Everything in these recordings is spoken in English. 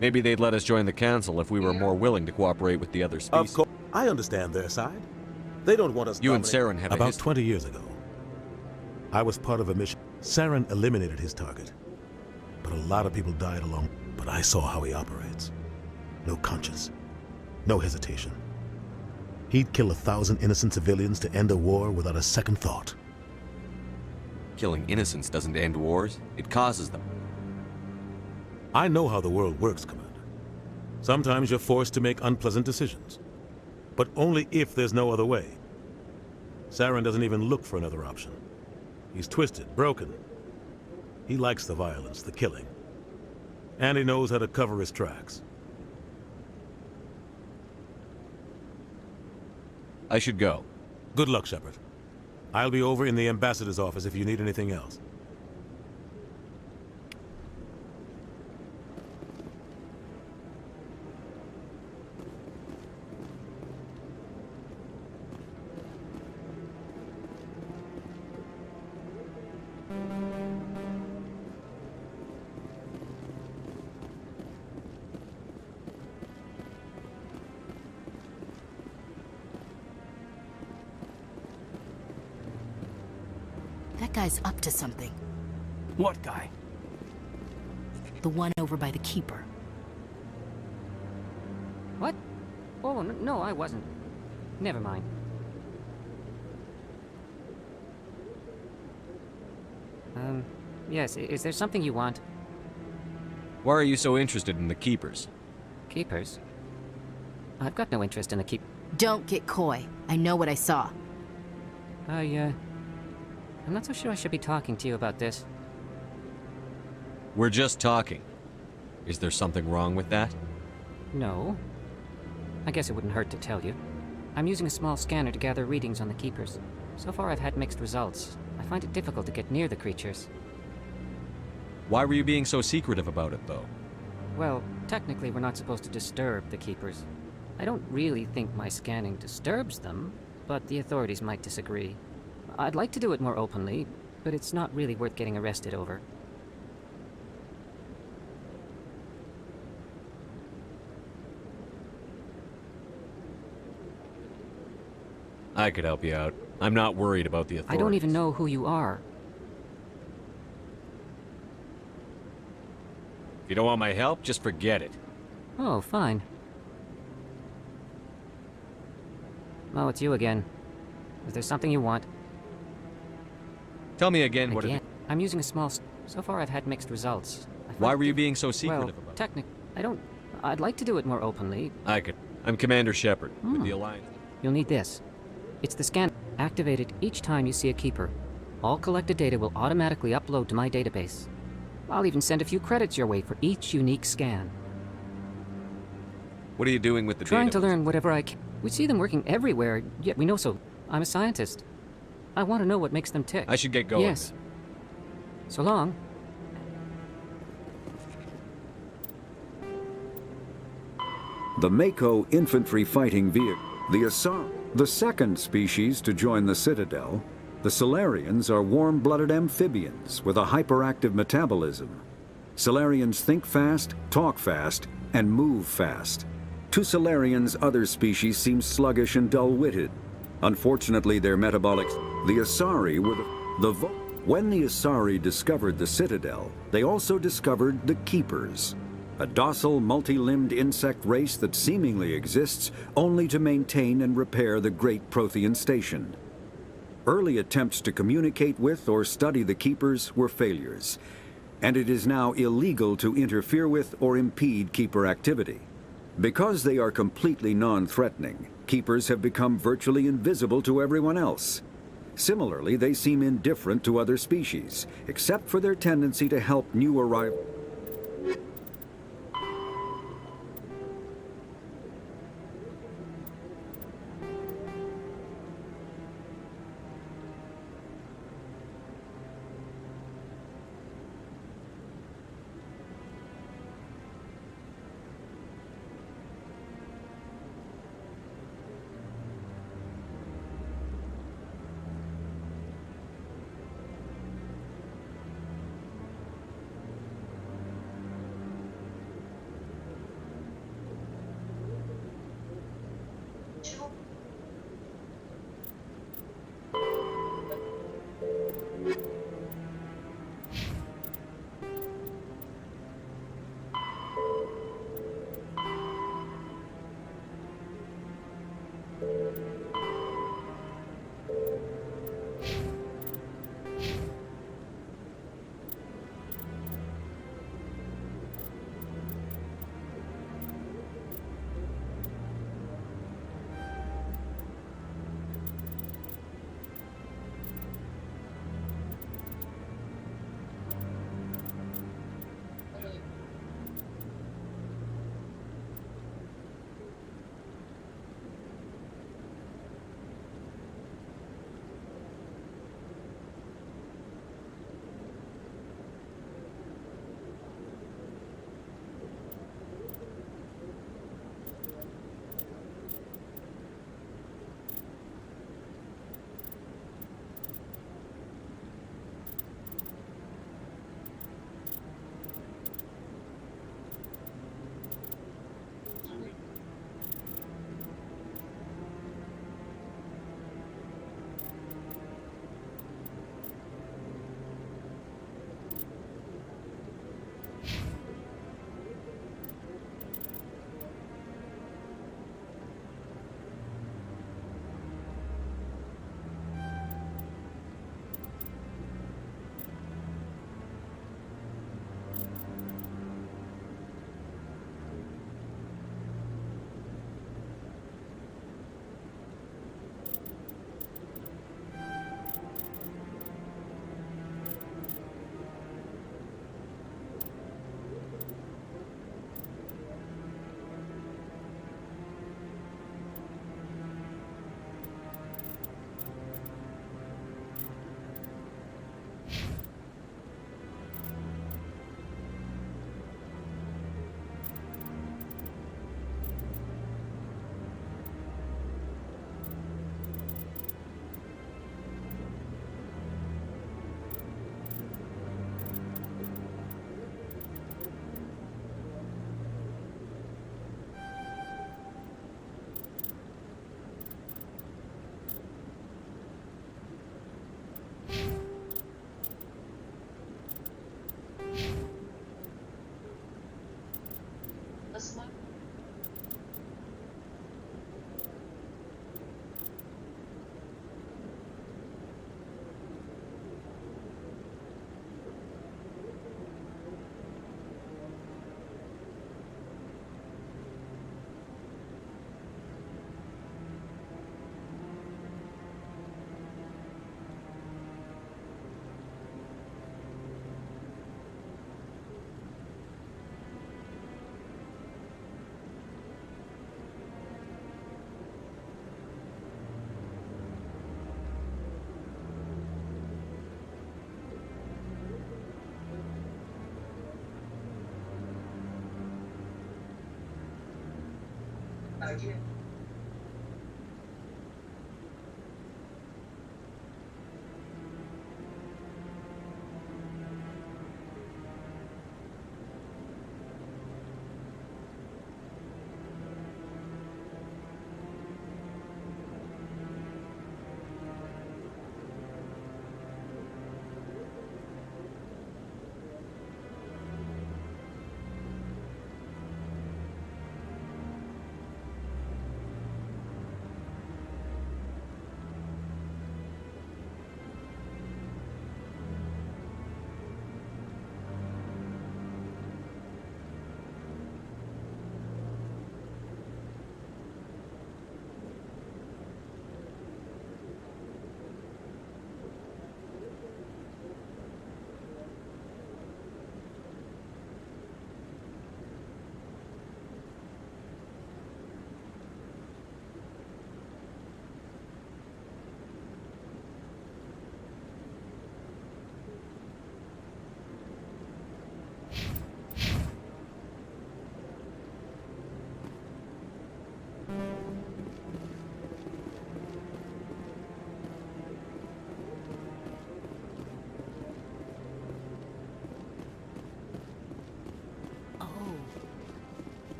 Maybe they'd let us join the council if we were more willing to cooperate with the other species. Of course, I understand their side. They don't want us. You and Saren have about 20 years ago, I was part of a mission. Saren eliminated his target, but a lot of people died along. But I saw how he operates. No conscience, no hesitation. He'd kill 1,000 innocent civilians to end a war without a second thought. Killing innocents doesn't end wars, it causes them. I know how the world works, Commander. Sometimes you're forced to make unpleasant decisions, but only if there's no other way. Saren doesn't even look for another option. He's twisted, broken. He likes the violence, the killing. And he knows how to cover his tracks. I should go. Good luck, Shepard. I'll be over in the ambassador's office if you need anything else. That guy's up to something. What guy? The one over by the Keeper. What? Oh, no, I wasn't. Never mind. Yes, is there something you want? Why are you so interested in the Keepers? Keepers? I've got no interest in the keep... Don't get coy. I know what I saw. I'm not so sure I should be talking to you about this. We're just talking. Is there something wrong with that? No. I guess it wouldn't hurt to tell you. I'm using a small scanner to gather readings on the Keepers. So far I've had mixed results. I find it difficult to get near the creatures. Why were you being so secretive about it, though? Well, technically we're not supposed to disturb the Keepers. I don't really think my scanning disturbs them, but the authorities might disagree. I'd like to do it more openly, but it's not really worth getting arrested over. I could help you out. I'm not worried about the authorities. I don't even know who you are. If you don't want my help, just forget it. Oh, fine. Oh, it's you again. Is there something you want? Tell me again what it Again? is. I'm using a small... So far I've had mixed results. Why were you being so secretive Well, about it? I don't... I'd like to do it more openly. I could. I'm Commander Shepard with the Alliance. You'll need this. It's the scan activated each time you see a keeper. All collected data will automatically upload to my database. I'll even send a few credits your way for each unique scan. What are you doing with the Trying to database? learn whatever I can. We see them working everywhere, yet we know so. I'm a scientist. I want to know what makes them tick. I should get going. Yes. So long. The Mako infantry fighting vehicle, the Asaur, the second species to join the Citadel. The Solarians are warm-blooded amphibians with a hyperactive metabolism. Solarians think fast, talk fast, and move fast. To Solarians, other species seem sluggish and dull-witted. Unfortunately, their metabolic... The Asari were when the Asari discovered the Citadel, they also discovered the Keepers, a docile, multi-limbed insect race that seemingly exists only to maintain and repair the Great Prothean Station. Early attempts to communicate with or study the Keepers were failures, and it is now illegal to interfere with or impede Keeper activity. Because they are completely non-threatening, Keepers have become virtually invisible to everyone else. Similarly, they seem indifferent to other species, except for their tendency to help new arrivals.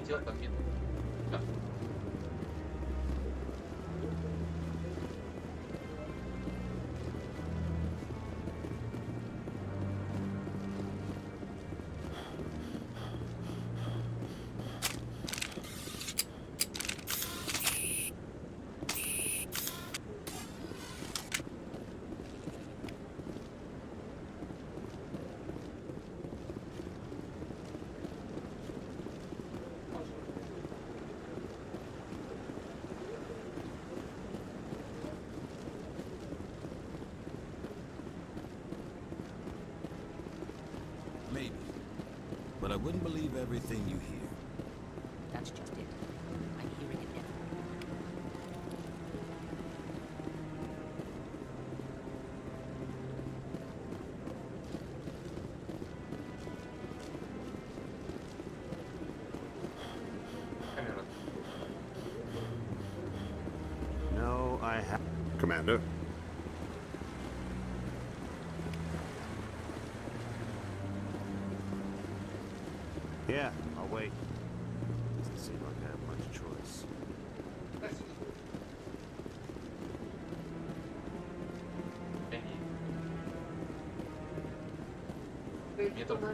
делать отметку. Да. Maybe. But I wouldn't believe everything you hear. That's just it. I'm hearing it everywhere. Камера. No, I have. Commander? Yeah, I'll wait. Doesn't seem like I have much choice. Мне только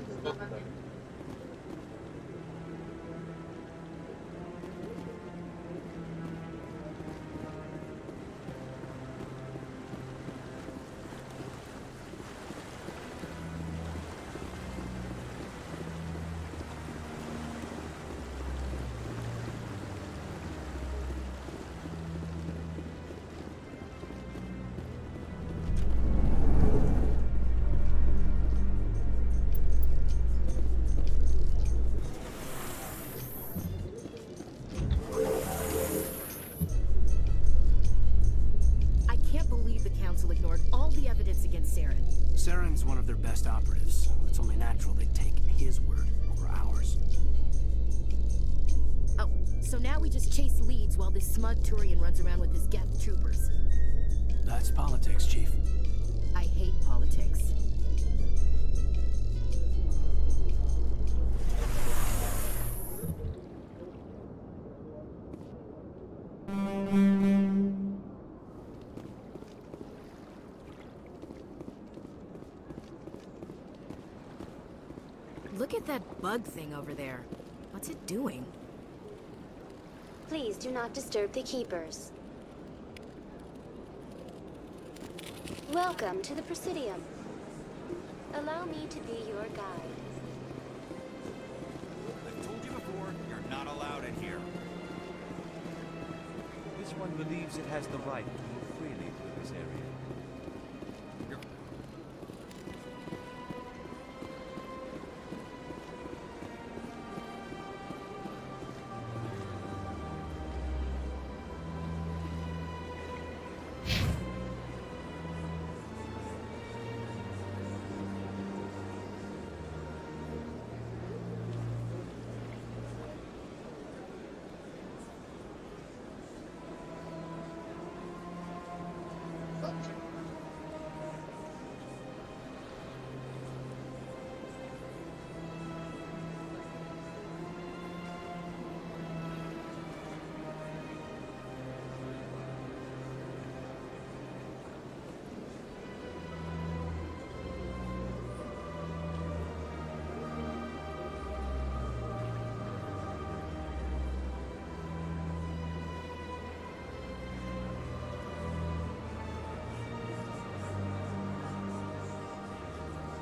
we just chase leads while this smug Turian runs around with his Geth troopers? That's politics, Chief. I hate politics. Look at that bug thing over there. What's it doing? Please do not disturb the keepers. Welcome to the Presidium. Allow me to be your guide. I've told you before, you're not allowed in here. This one believes it has the right to move freely through this area.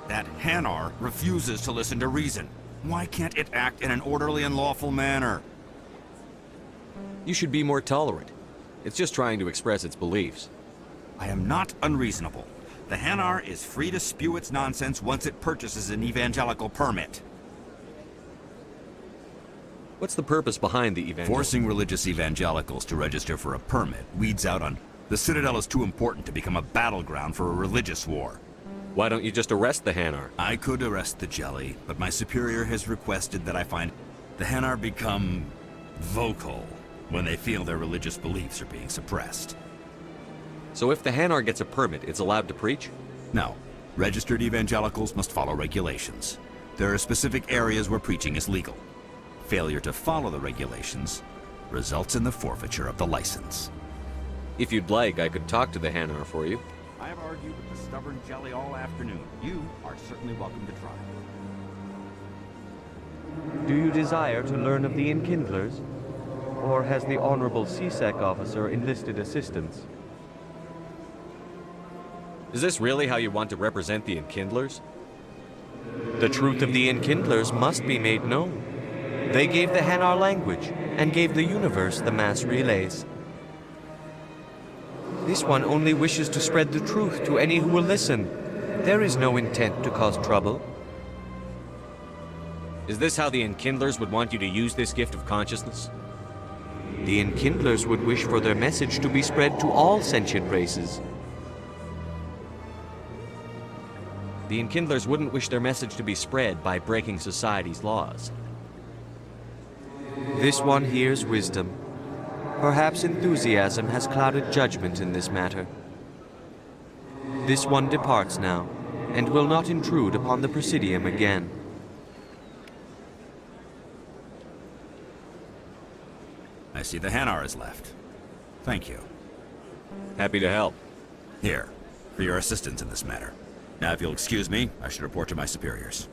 That Hanar refuses to listen to reason. Why can't it act in an orderly and lawful manner? You should be more tolerant. It's just trying to express its beliefs. I am not unreasonable. The Hanar is free to spew its nonsense once it purchases an evangelical permit. What's the purpose behind the evangelical? Forcing religious evangelicals to register for a permit weeds out on... The Citadel is too important to become a battleground for a religious war. Why don't you just arrest the Hanar? I could arrest the jelly, but my superior has requested that I find the Hanar become vocal when they feel their religious beliefs are being suppressed. So if the Hanar gets a permit, it's allowed to preach? No. Registered evangelicals must follow regulations. There are specific areas where preaching is legal. Failure to follow the regulations results in the forfeiture of the license. If you'd like, I could talk to the Hanar for you. I have argued with the stubborn jelly all afternoon. You are certainly welcome to try. Do you desire to learn of the Enkindlers? Or has the Honorable CSEC officer enlisted assistance? Is this really how you want to represent the Enkindlers? The truth of the Enkindlers must be made known. They gave the Hanar language, and gave the universe the mass relays. This one only wishes to spread the truth to any who will listen. There is no intent to cause trouble. Is this how the Enkindlers would want you to use this gift of consciousness? The Enkindlers would wish for their message to be spread to all sentient races. The Enkindlers wouldn't wish their message to be spread by breaking society's laws. This one hears wisdom. Perhaps enthusiasm has clouded judgment in this matter. This one departs now, and will not intrude upon the Presidium again. I see the Hanar is left. Thank you. Happy to help. Here, for your assistance in this matter. Now, if you'll excuse me, I should report to my superiors.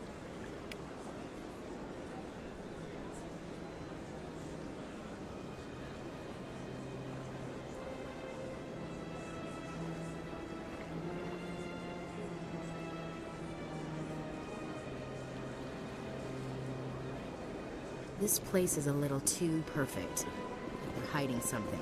This place is a little too perfect. They're hiding something.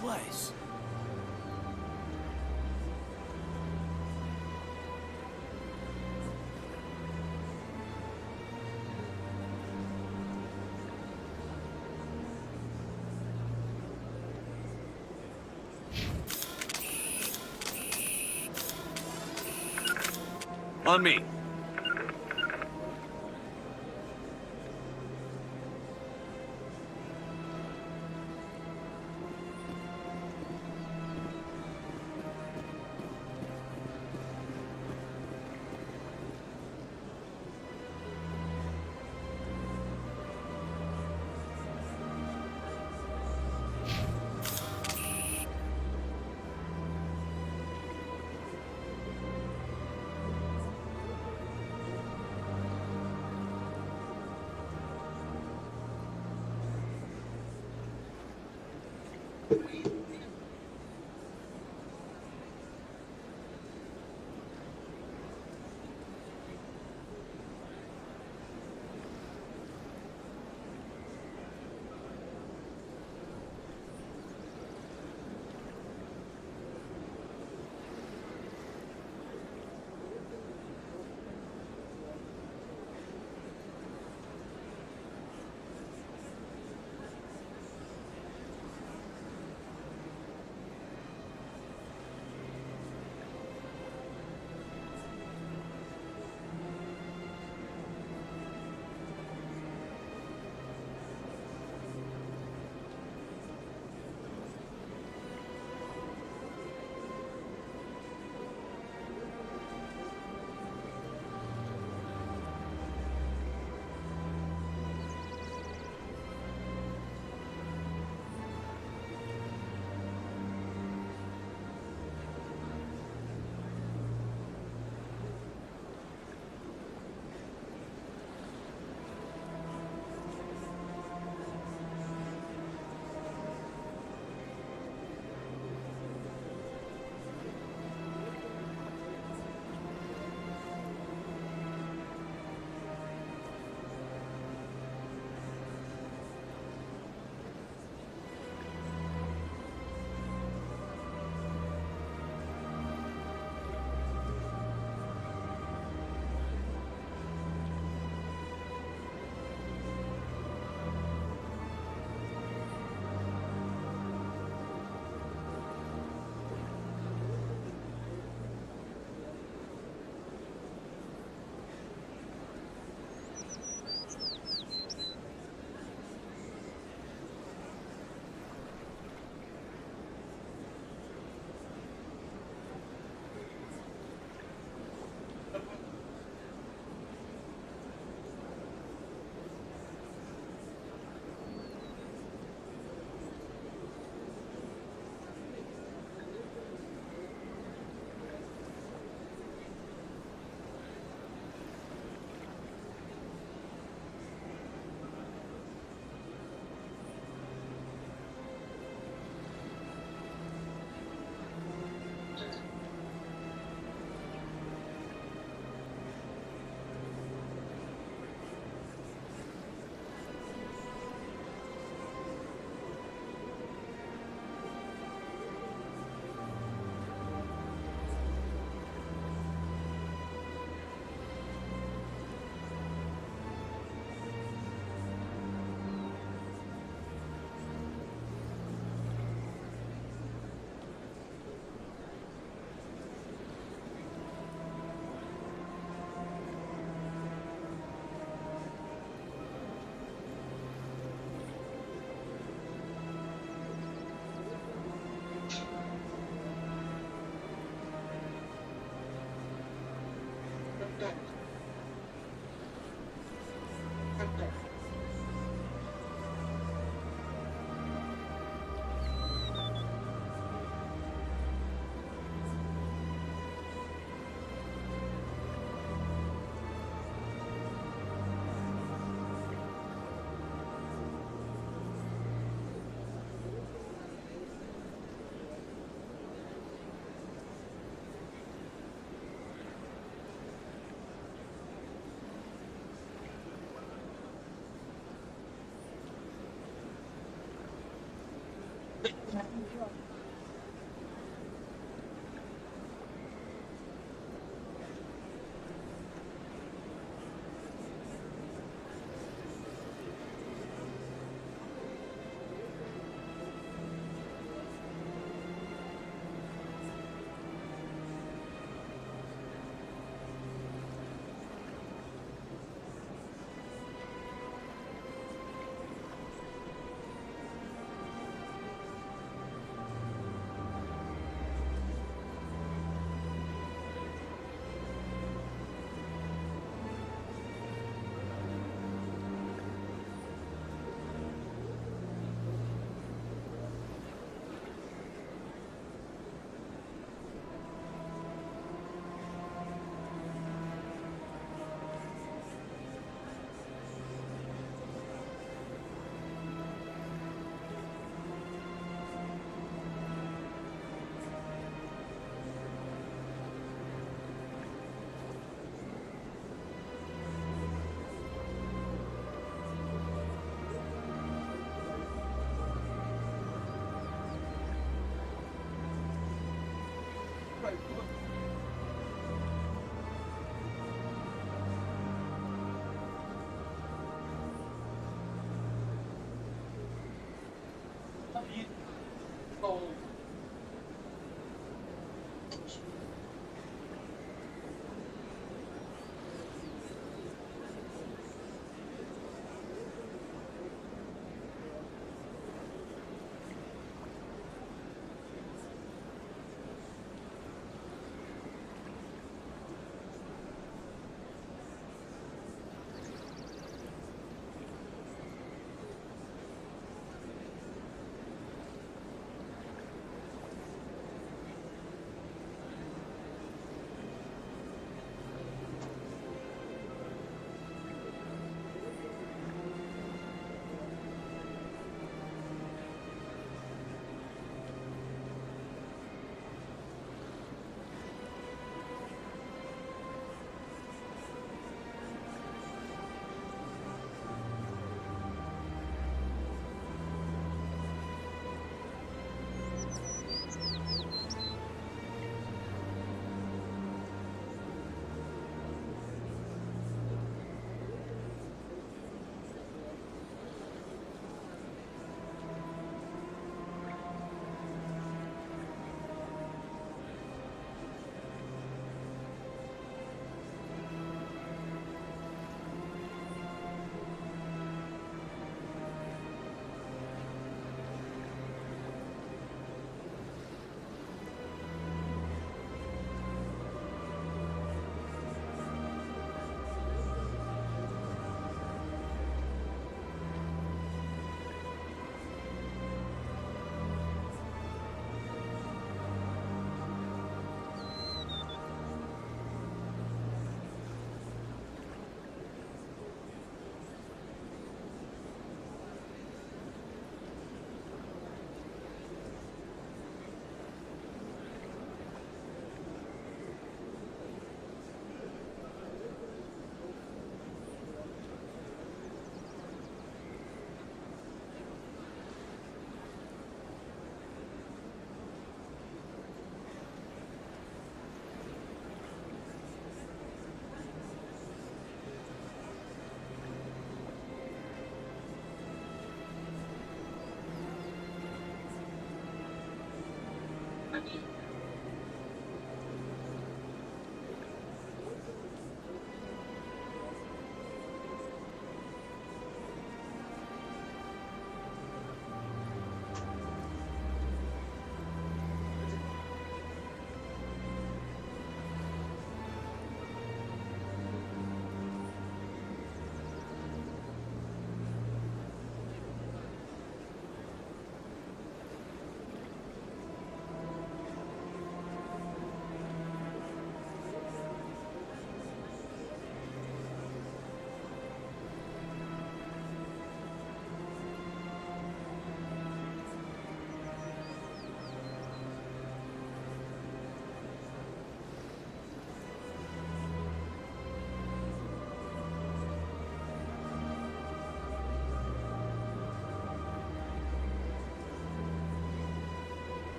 place. On me.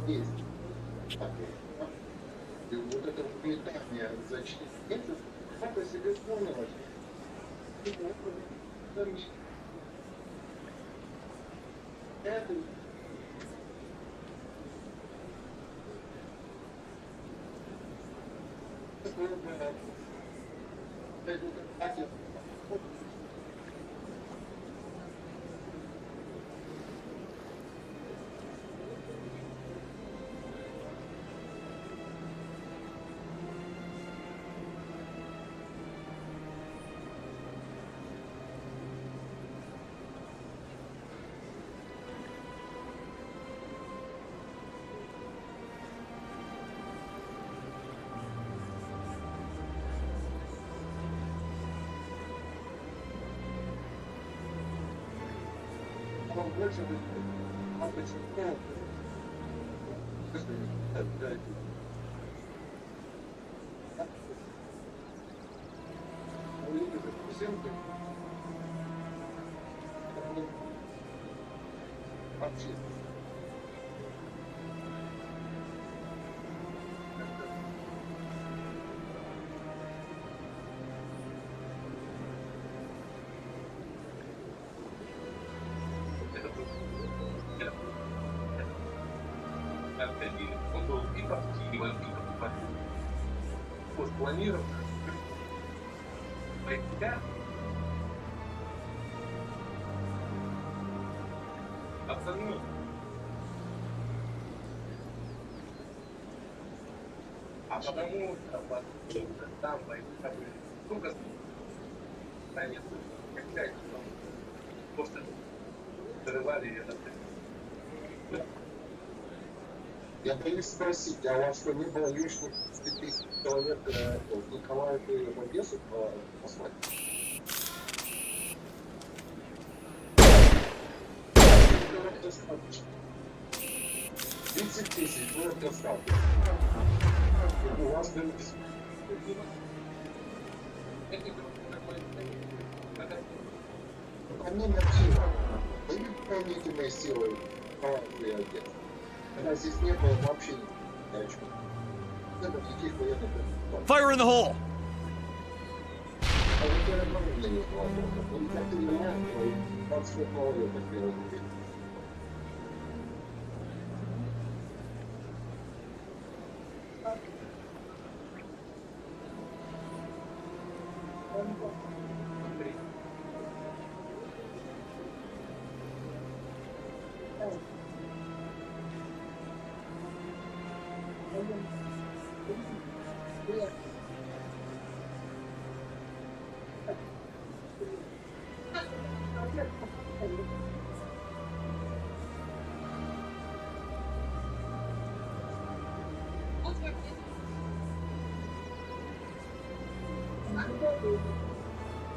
Есть. И вот это питание за 4 месяца, как я себе вспомнилось. Это... Больше обычно вообще. Он был и активен, и спланирован. Хотя остальное потому там сколько станет, когда просто взрывали это. Я боюсь спросить, а у вас что, не было лишних 50 человек Николая в Одессу послать? Достаточно. 30 тысяч было достаточно. У вас были... Помимо силы, были дополнительные силы в Одессу? Когда здесь не было вообще никаких военных... Fire in the hole! А вот я говорю для них вопросов. Он как и меня, 20 лет малолеток первый день.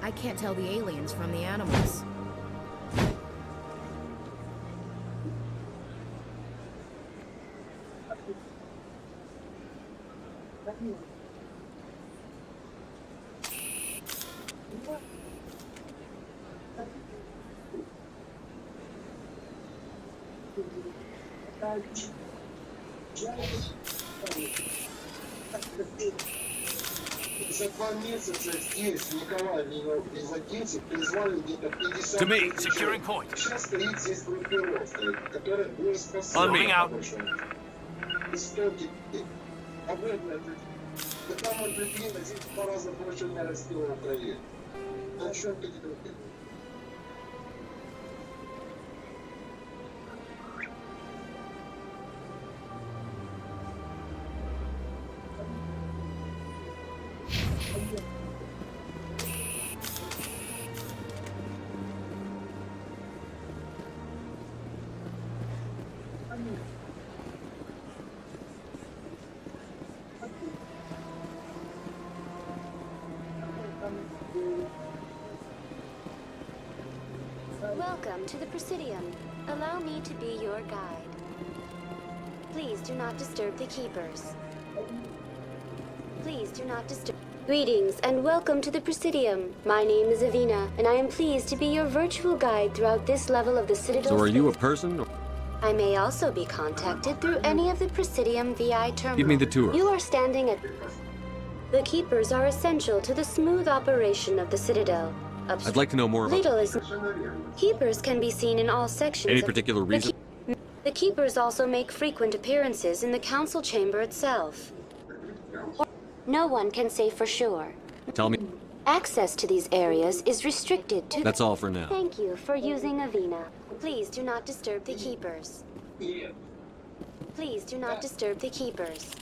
I can't tell the aliens from the animals. За 2 месяца здесь Николай из Одессы призвали где-то 50 To me, тысяч. securing point. Сейчас стоит здесь группировка, которая не спасает. On me out. Истоки. Обратно. Когда мы пришли, здесь в 2 раза больше не растила Украина. О чем ты говоришь? Welcome to the Presidium. Allow me to be your guide. Please do not disturb the keepers. Please do not disturb. Greetings and welcome to the Presidium. My name is Avina, and I am pleased to be your virtual guide throughout this level of the Citadel. So are you a space. person? I may also be contacted through any of the Presidium VI terminals. Give me the tour. You are standing at... The keepers are essential to the smooth operation of the Citadel. I'd like to know more about Little is... Keepers can be seen in all sections any of... particular reason. The keepers also make frequent appearances in the council chamber itself. No one can say for sure. Tell me. Access to these areas is restricted to... That's all for now. Thank you for using Avina. Please do not disturb the keepers. Please do not disturb the keepers.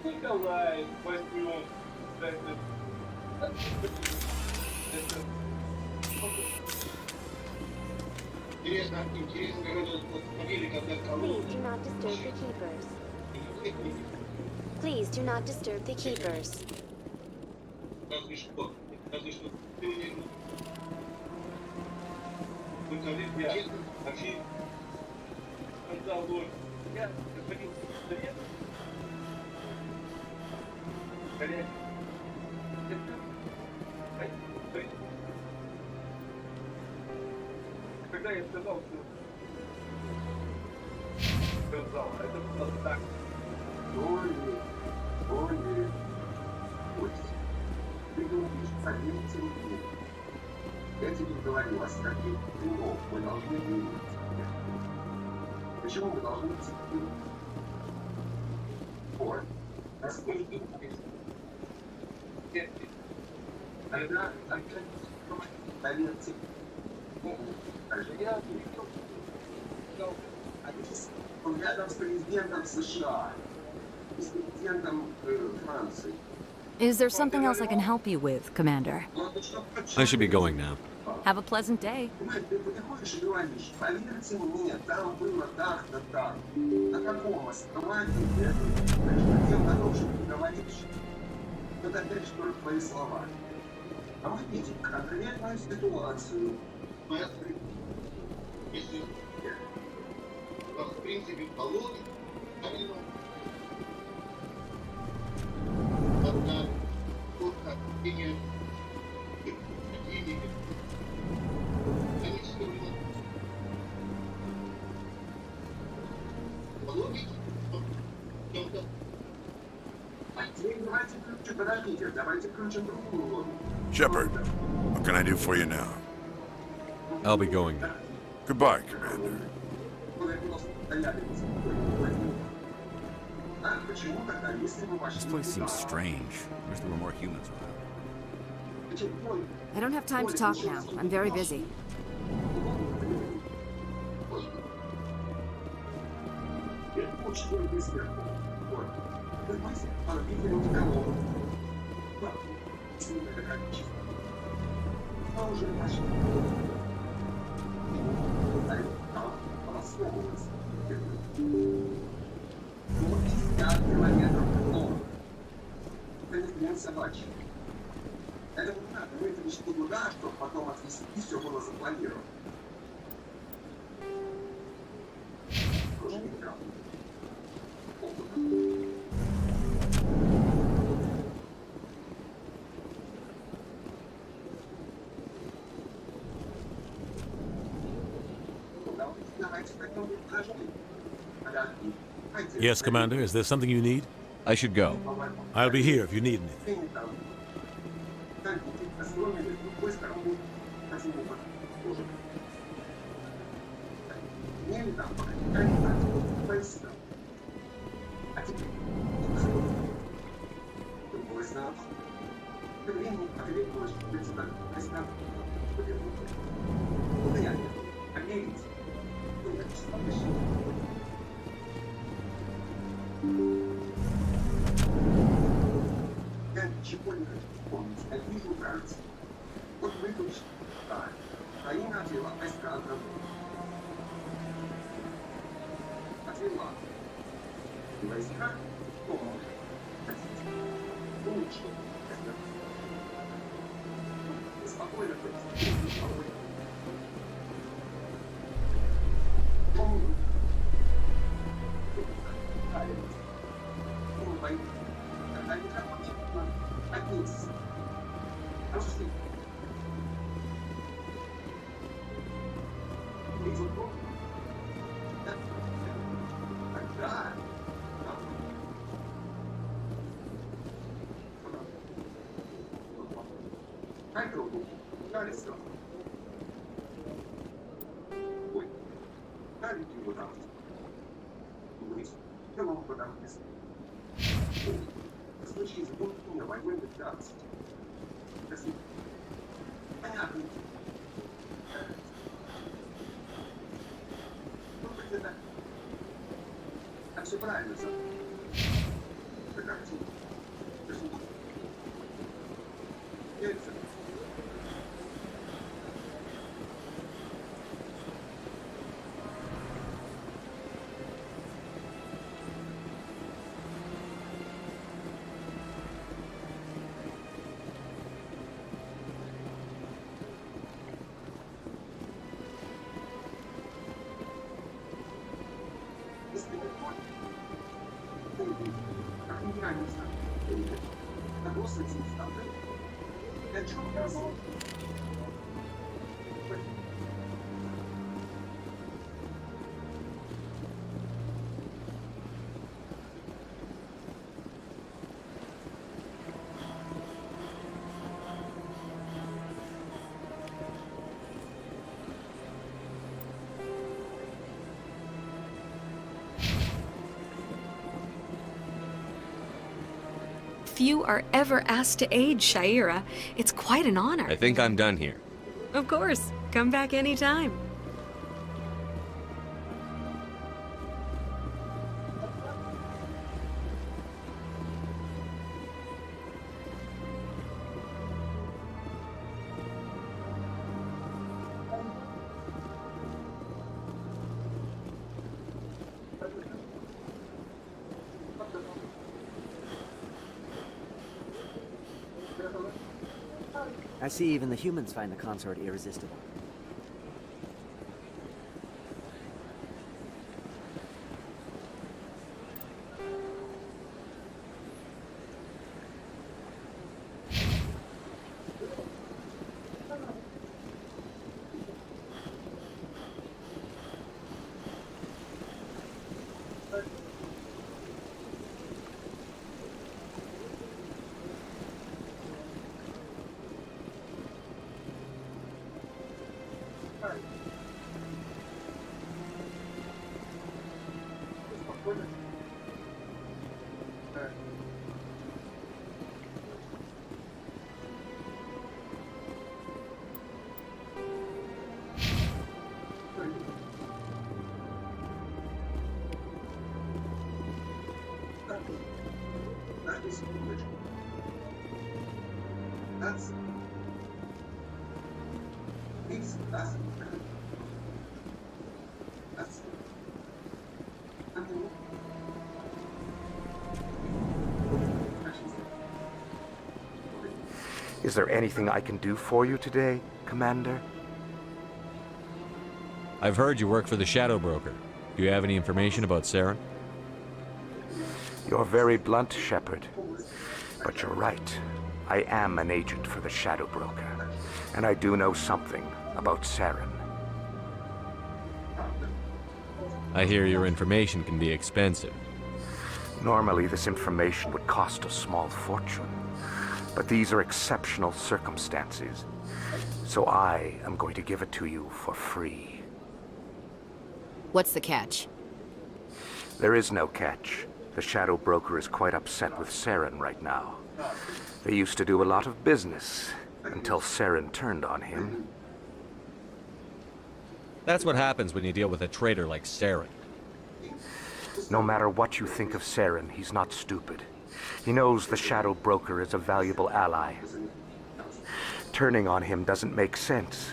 Николай, возьмем. Интересно, говорят, смотрели, когда Please do not disturb the keepers. Please do not disturb the keepers. Разве что ты мне... Вы говорите, вообще... Я господин совет. Когда я сказал, что это было так. Ой, пусть. Ты говоришь, поверьте мне. Я тебе говорил, о каких умов мы должны видеть. Почему мы должны идти? Ой, насколько когда поверьте, я рядом с президентом США, с президентом Франции. Is there something else I can help you with, Commander? I should be going now. Have a pleasant day. Ты приходишь и говоришь, поверьте мне, там было так-то так. На каком основании ты тем готов, что ты говоришь? Это опять же только твои слова. А мы видим конкретную ситуацию. Если в принципе по логике, тогда вот как деньги, Shepard, what can I do for you now? I'll be going now. Goodbye, Commander. This place seems strange. Wish there were more humans around. I don't have time to talk now. I'm very busy. Это не надо, мы это лишь туда, чтобы потом отвезти, и все было запланировано. Тоже не играл. Yes, Commander. Is there something you need? I should go. I'll be here if you need anything. Я ничего не хочу помнить, я вижу, кажется. Вот выключи. Да. Украина отвела войска от работы. Отвела. И войска, кто может хотите, лучше. Спокойно, спокойно. Помню. Когда не закончится, оденься. Пошли. Тогда. Дай руку. Дай лицо. Ой. Дай руки вот так. Вниз. Я могу подам вниз. В случае заполнения войны ликвидации. Понятно. Ну, как это? Так все правильно, сэр. Это картина. Яйца. Few are ever asked to aid Shaira. It's quite an honor. I think I'm done here. Of course. Come back anytime. I see even the humans find the consort irresistible. Is there anything I can do for you today, Commander? I've heard you work for the Shadow Broker. Do you have any information about Saren? You're very blunt, Shepard. But you're right. I am an agent for the Shadow Broker. And I do know something about Saren. I hear your information can be expensive. Normally, this information would cost a small fortune. But these are exceptional circumstances. So I am going to give it to you for free. What's the catch? There is no catch. The Shadow Broker is quite upset with Saren right now. They used to do a lot of business until Saren turned on him. That's what happens when you deal with a traitor like Saren. No matter what you think of Saren, he's not stupid. He knows the Shadow Broker is a valuable ally. Turning on him doesn't make sense.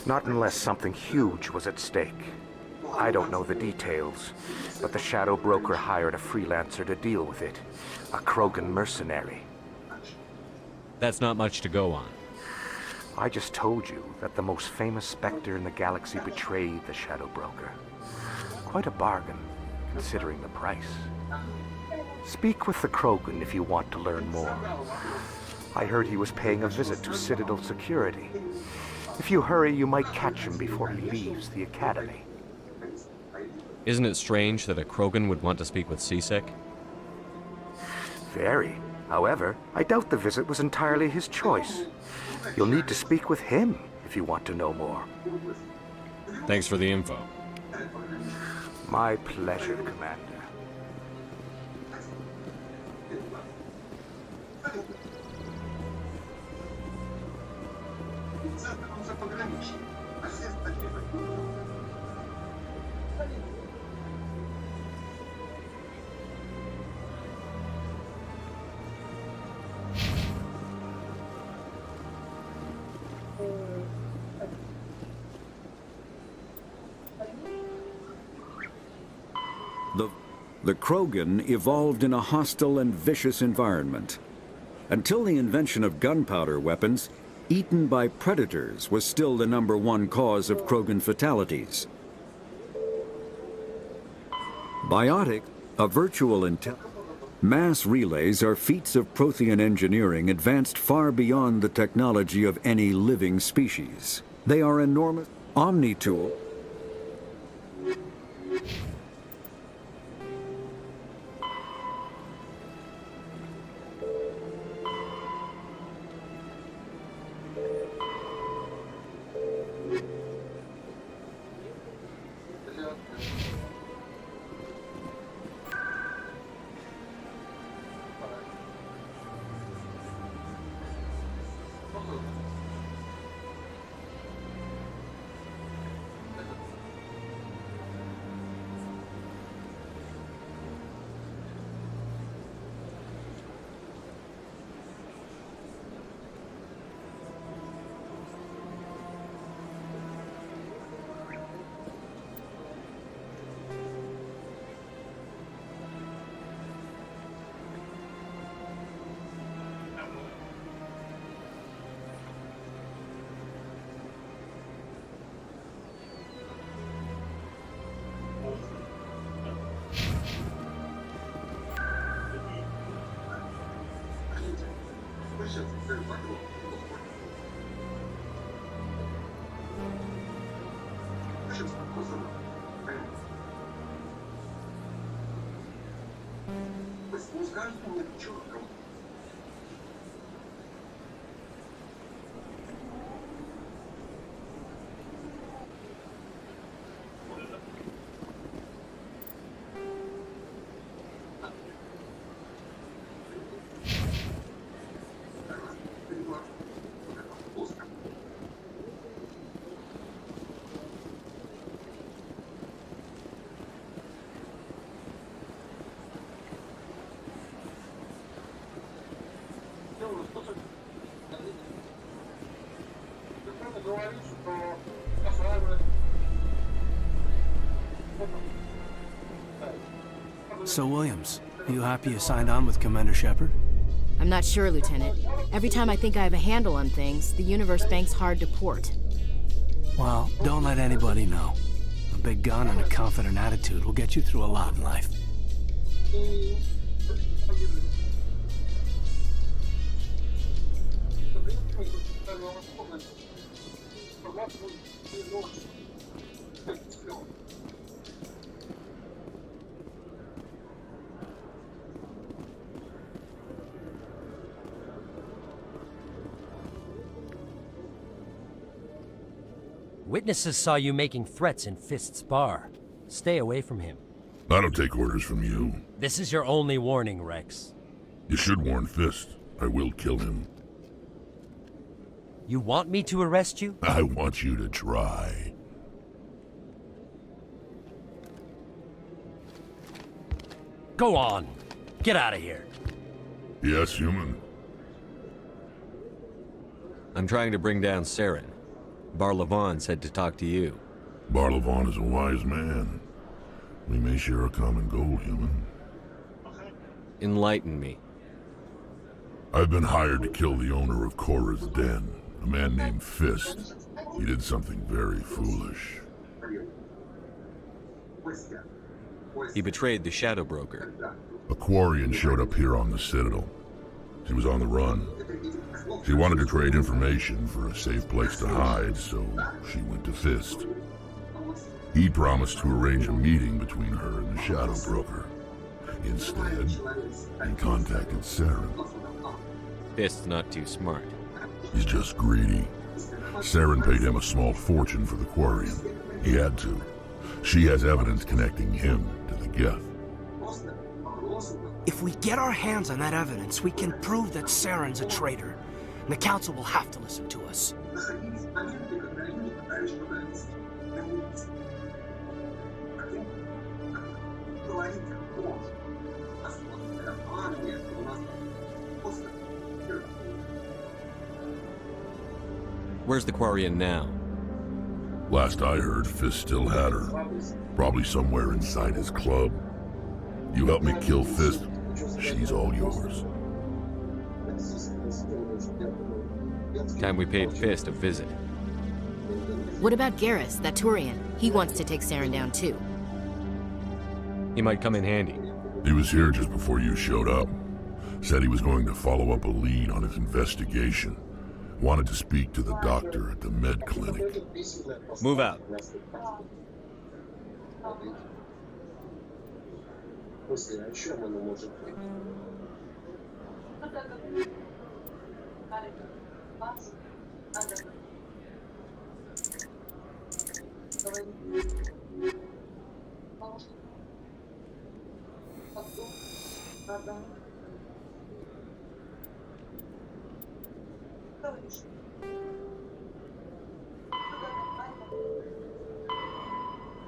Not unless something huge was at stake. I don't know the details, but the Shadow Broker hired a freelancer to deal with it. A Krogan mercenary. That's not much to go on. I just told you that the most famous Spectre in the galaxy betrayed the Shadow Broker. Quite a bargain, considering the price. Speak with the Krogan if you want to learn more. I heard he was paying a visit to Citadel security. If you hurry, you might catch him before he leaves the Academy. Isn't it strange that a Krogan would want to speak with CSEC? Very. However, I doubt the visit was entirely his choice. You'll need to speak with him if you want to know more. Thanks for the info. My pleasure, Commander. The Krogan evolved in a hostile and vicious environment. Until the invention of gunpowder weapons, eaten by predators was still the #1 cause of Krogan fatalities. Biotic, a virtual mass relays are feats of Prothean engineering advanced far beyond the technology of any living species. They are enormous. Omni-tool. Ну скажи мне, что там? So, Williams, are you happy you signed on with Commander Shepard? I'm not sure, Lieutenant. Every time I think I have a handle on things, the Universe Bank's hard to port. Well, don't let anybody know. A big gun and a confident attitude will get you through a lot in life. Witnesses saw you making threats in Fist's bar. Stay away from him. I don't take orders from you. This is your only warning, Rex. You should warn Fist. I will kill him. You want me to arrest you? I want you to try. Go on. Get out of here. Yes, human. I'm trying to bring down Saren. Barlavon said to talk to you. Barlavon is a wise man. We may share a common goal, human. Enlighten me. I've been hired to kill the owner of Cora's Den, a man named Fist. He did something very foolish. He betrayed the Shadow Broker. A Quarian showed up here on the Citadel. She was on the run. She wanted to trade information for a safe place to hide, so she went to Fist. He promised to arrange a meeting between her and the Shadow Broker. Instead, he contacted Saren. Fist's not too smart. He's just greedy. Saren paid him a small fortune for the Quarian. He had to. She has evidence connecting him to the Geth. If we get our hands on that evidence, we can prove that Saren's a traitor. And the Council will have to listen to us. Where's the Quarian now? Last I heard, Fist still had her. Probably somewhere inside his club. You help me kill Fist, she's all yours. Time we paid Fist a visit. What about Garrus, that Turian? He wants to take Saren down too. He might come in handy. He was here just before you showed up. Said he was going to follow up a lead on his investigation. Wanted to speak to the doctor at the med clinic. Move out.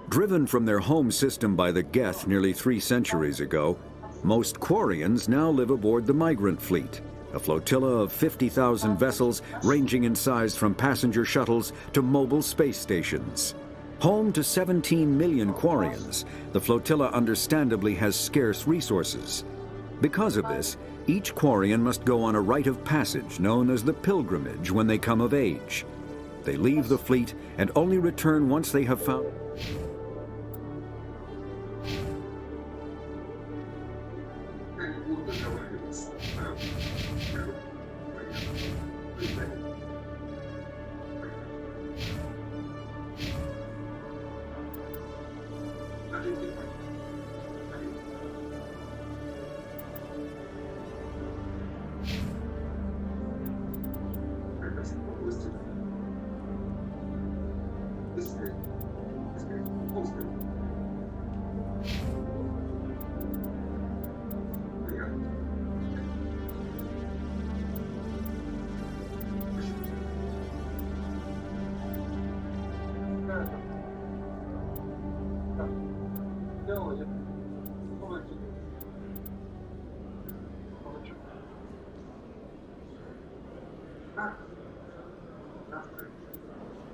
Driven from their home system by the Geth nearly 3 centuries ago, most Quarians now live aboard the migrant fleet, a flotilla of 50,000 vessels ranging in size from passenger shuttles to mobile space stations. Home to 17 million Quarians, the flotilla understandably has scarce resources. Because of this, each Quarian must go on a rite of passage known as the pilgrimage when they come of age. They leave the fleet and only return once they have found...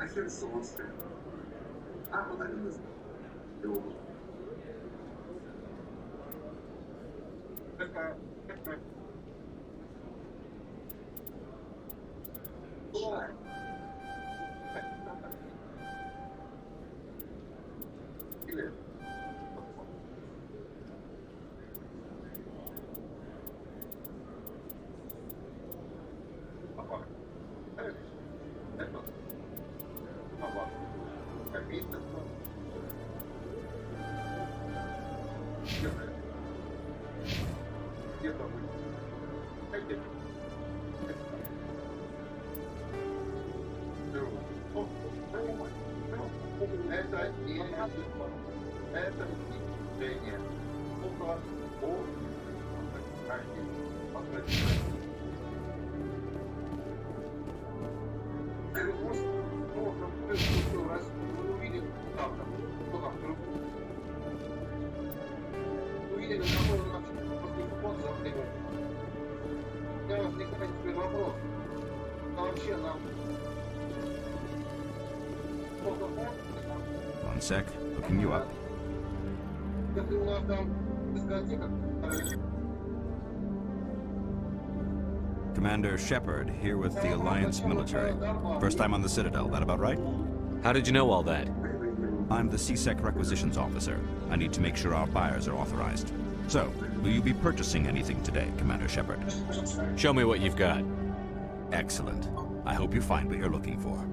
А Херсонская. А вот они нас. Какая? Или это не это движение. Увидели, какой у нас спонсор. Я возникает теперь вопрос. А вообще нам One sec, looking you up. Если у нас там дискотека. Commander Shepard, here with the Alliance military. First time on the Citadel, that about right? How did you know all that? I'm the CSEC requisitions officer. I need to make sure our buyers are authorized. So, will you be purchasing anything today, Commander Shepard? Show me what you've got. Excellent. I hope you find what you're looking for.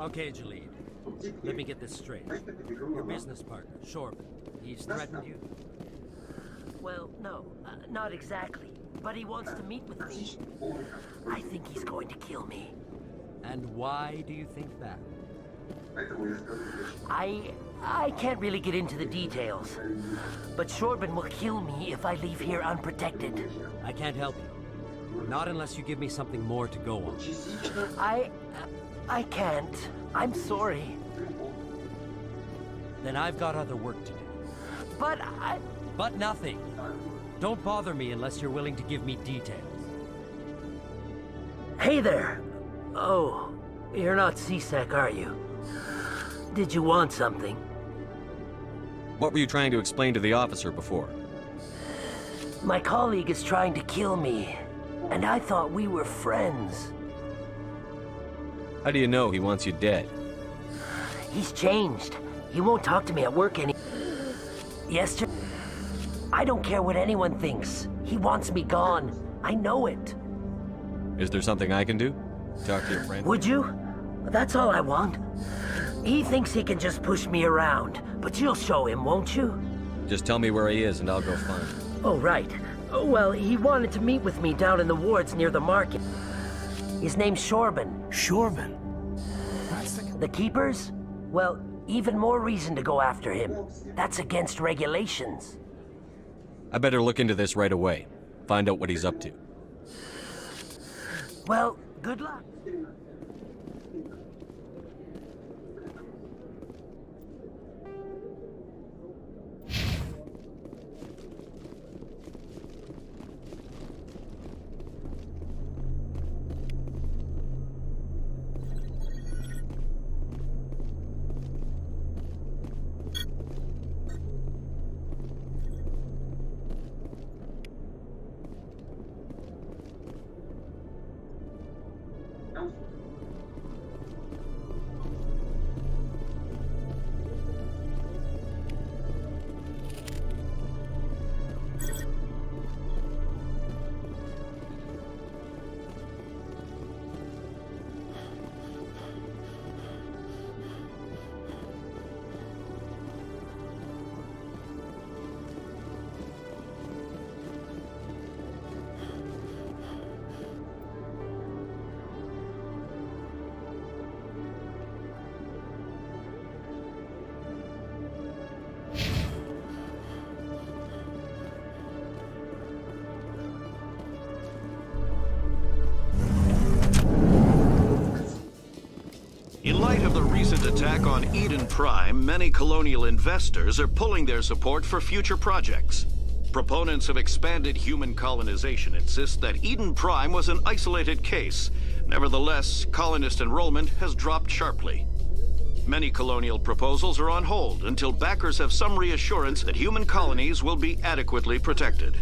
Okay, Jalid. Let me get this straight. Your business partner, Shorban, he's threatened you? Well, no, not exactly. But he wants to meet with me. I think he's going to kill me. And why do you think that? I can't really get into the details. But Shorban will kill me if I leave here unprotected. I can't help you. Not unless you give me something more to go on. I can't. I'm sorry. Then I've got other work to do. But nothing. Don't bother me unless you're willing to give me details. Hey there. Oh, you're not CSEC, are you? Did you want something? What were you trying to explain to the officer before? My colleague is trying to kill me, and I thought we were friends. How do you know he wants you dead? He's changed. He won't talk to me at work any... Yesterday... I don't care what anyone thinks. He wants me gone. I know it. Is there something I can do? Talk to your friend? Would you? That's all I want. He thinks he can just push me around, but you'll show him, won't you? Just tell me where he is and I'll go find him. Oh, right. Well, he wanted to meet with me down in the wards near the market. His name's Shorban. Shorban? The Keepers? Well, even more reason to go after him. That's against regulations. I better look into this right away. Find out what he's up to. Well, good luck. In light of the recent attack on Eden Prime, many colonial investors are pulling their support for future projects. Proponents of expanded human colonization insist that Eden Prime was an isolated case. Nevertheless, colonist enrollment has dropped sharply. Many colonial proposals are on hold until backers have some reassurance that human colonies will be adequately protected.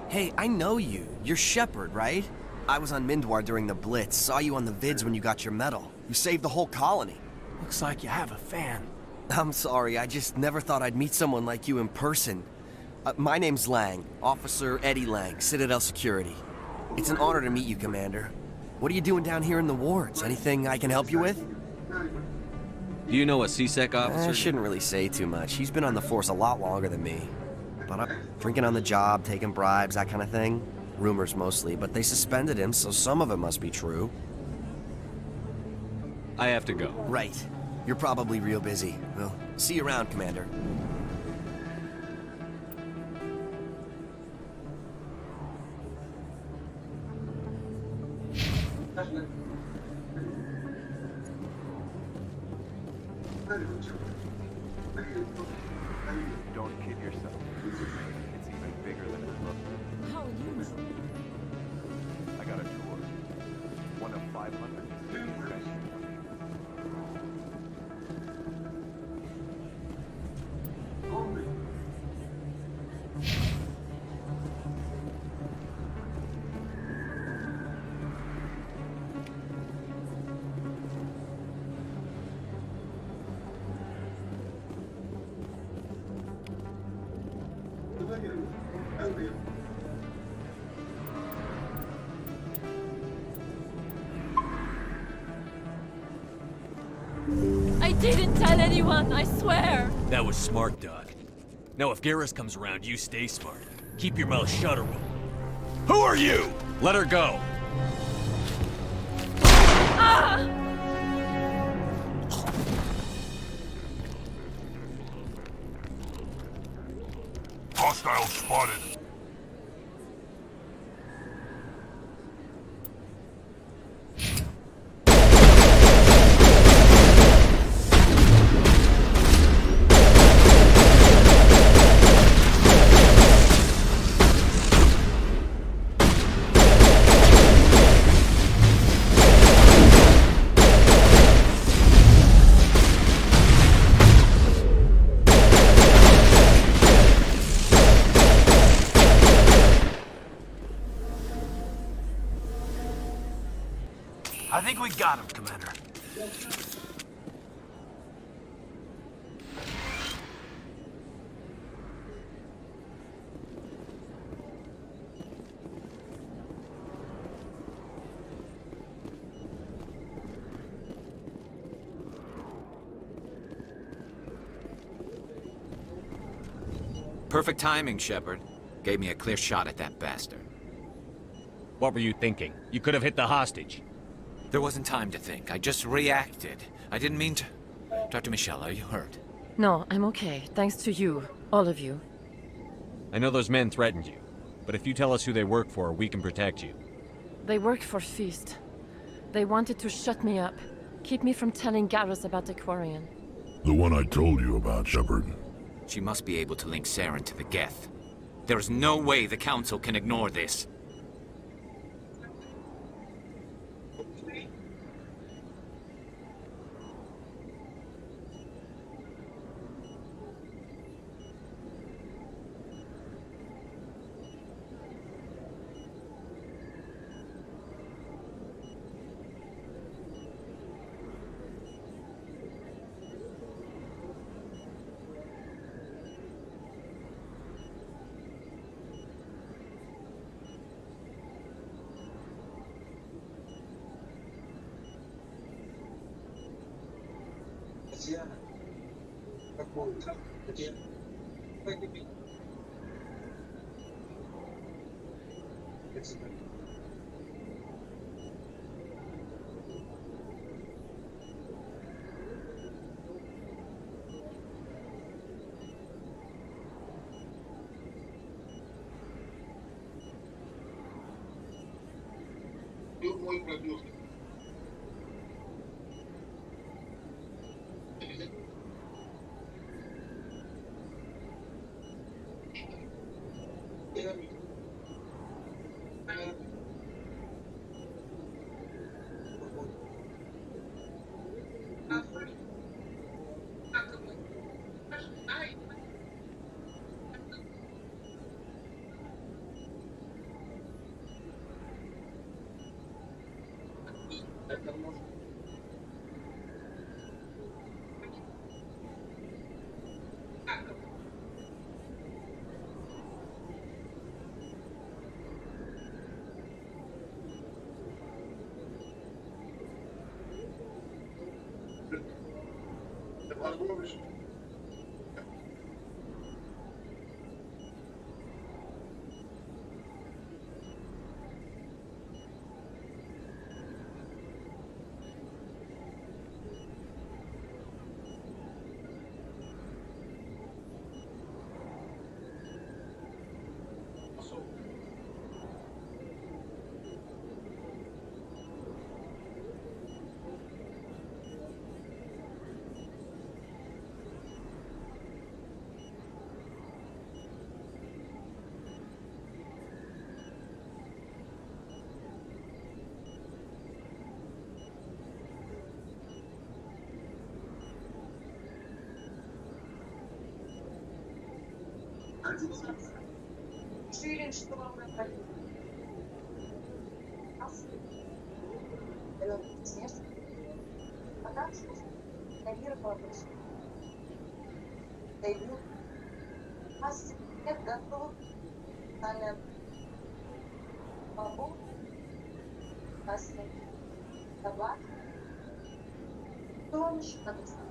Hey, I know you. You're Shepard, right? I was on Mindwar during the Blitz. Saw you on the vids when you got your medal. You saved the whole colony. Looks like you have a fan. I'm sorry, I just never thought I'd meet someone like you in person. My name's Lang, Officer Eddie Lang, Citadel Security. It's an honor to meet you, Commander. What are you doing down here in the wards? Anything I can help you with? Do you know a CSEC officer? I shouldn't really say too much. He's been on the force a lot longer than me. But I'm drinking on the job, taking bribes, that kind of thing. Rumors mostly, but they suspended him, so some of it must be true. I have to go. Right. You're probably real busy. Well, see you around, Commander. Don't kid yourself. It's even bigger than it looks. How are you? I got a tour. One of 500. I didn't tell anyone, I swear! That was smart, Doc. Now if Garrus comes around, you stay smart. Keep your mouth shut or we'll... Who are you? Let her go! Ah! Hostile spotted. I think we got him, Commander. Perfect timing, Shepard. Gave me a clear shot at that bastard. What were you thinking? You could have hit the hostage. There wasn't time to think. I just reacted. I didn't mean to... Dr. Michelle, are you hurt? No, I'm okay. Thanks to you. All of you. I know those men threatened you, but if you tell us who they work for, we can protect you. They work for Feast. They wanted to shut me up. Keep me from telling Garrus about the Quarian. The one I told you about, Shepard. She must be able to link Saren to the Geth. There's no way the Council can ignore this. Уверен, что вам это смерть. А так, что реагировала больше. Даю. Нет, готов. Аля. Бабу. Асли. Табак. Что вам еще надо сказать?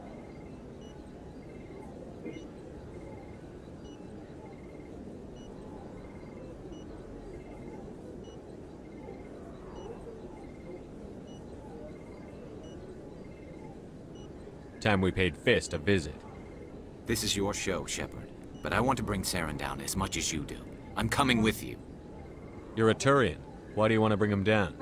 Time we paid Fist a visit. This is your show, Shepard. But I want to bring Saren down as much as you do. I'm coming with you. You're a Turian. Why do you want to bring him down?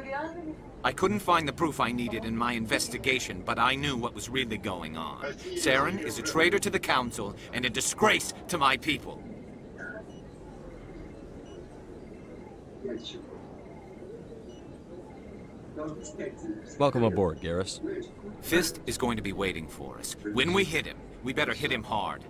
I couldn't find the proof I needed in my investigation, but I knew what was really going on. Saren is a traitor to the Council and a disgrace to my people. Welcome aboard, Garrus. Fist is going to be waiting for us. When we hit him, we better hit him hard.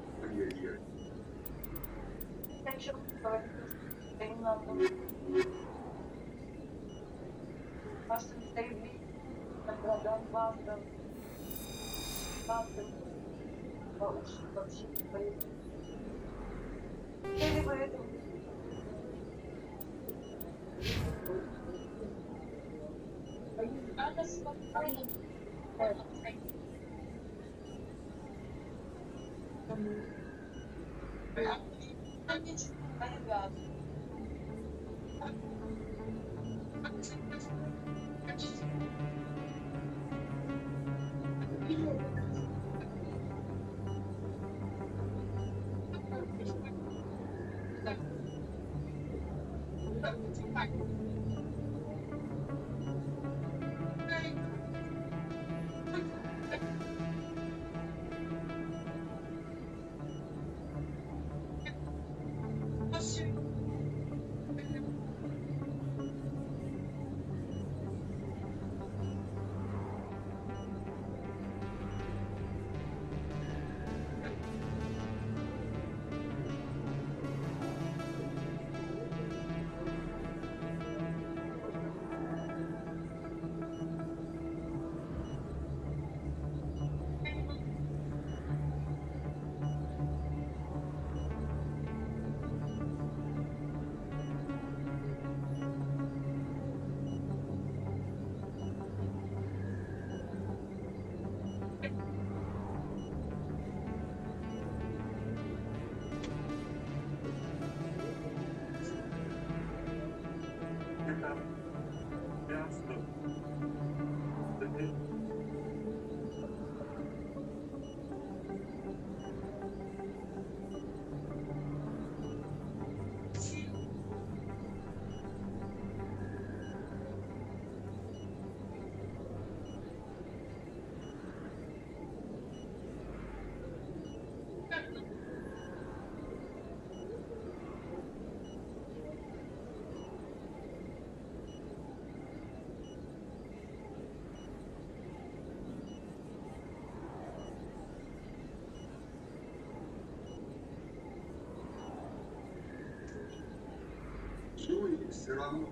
все равно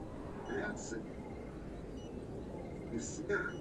реакция и сверх.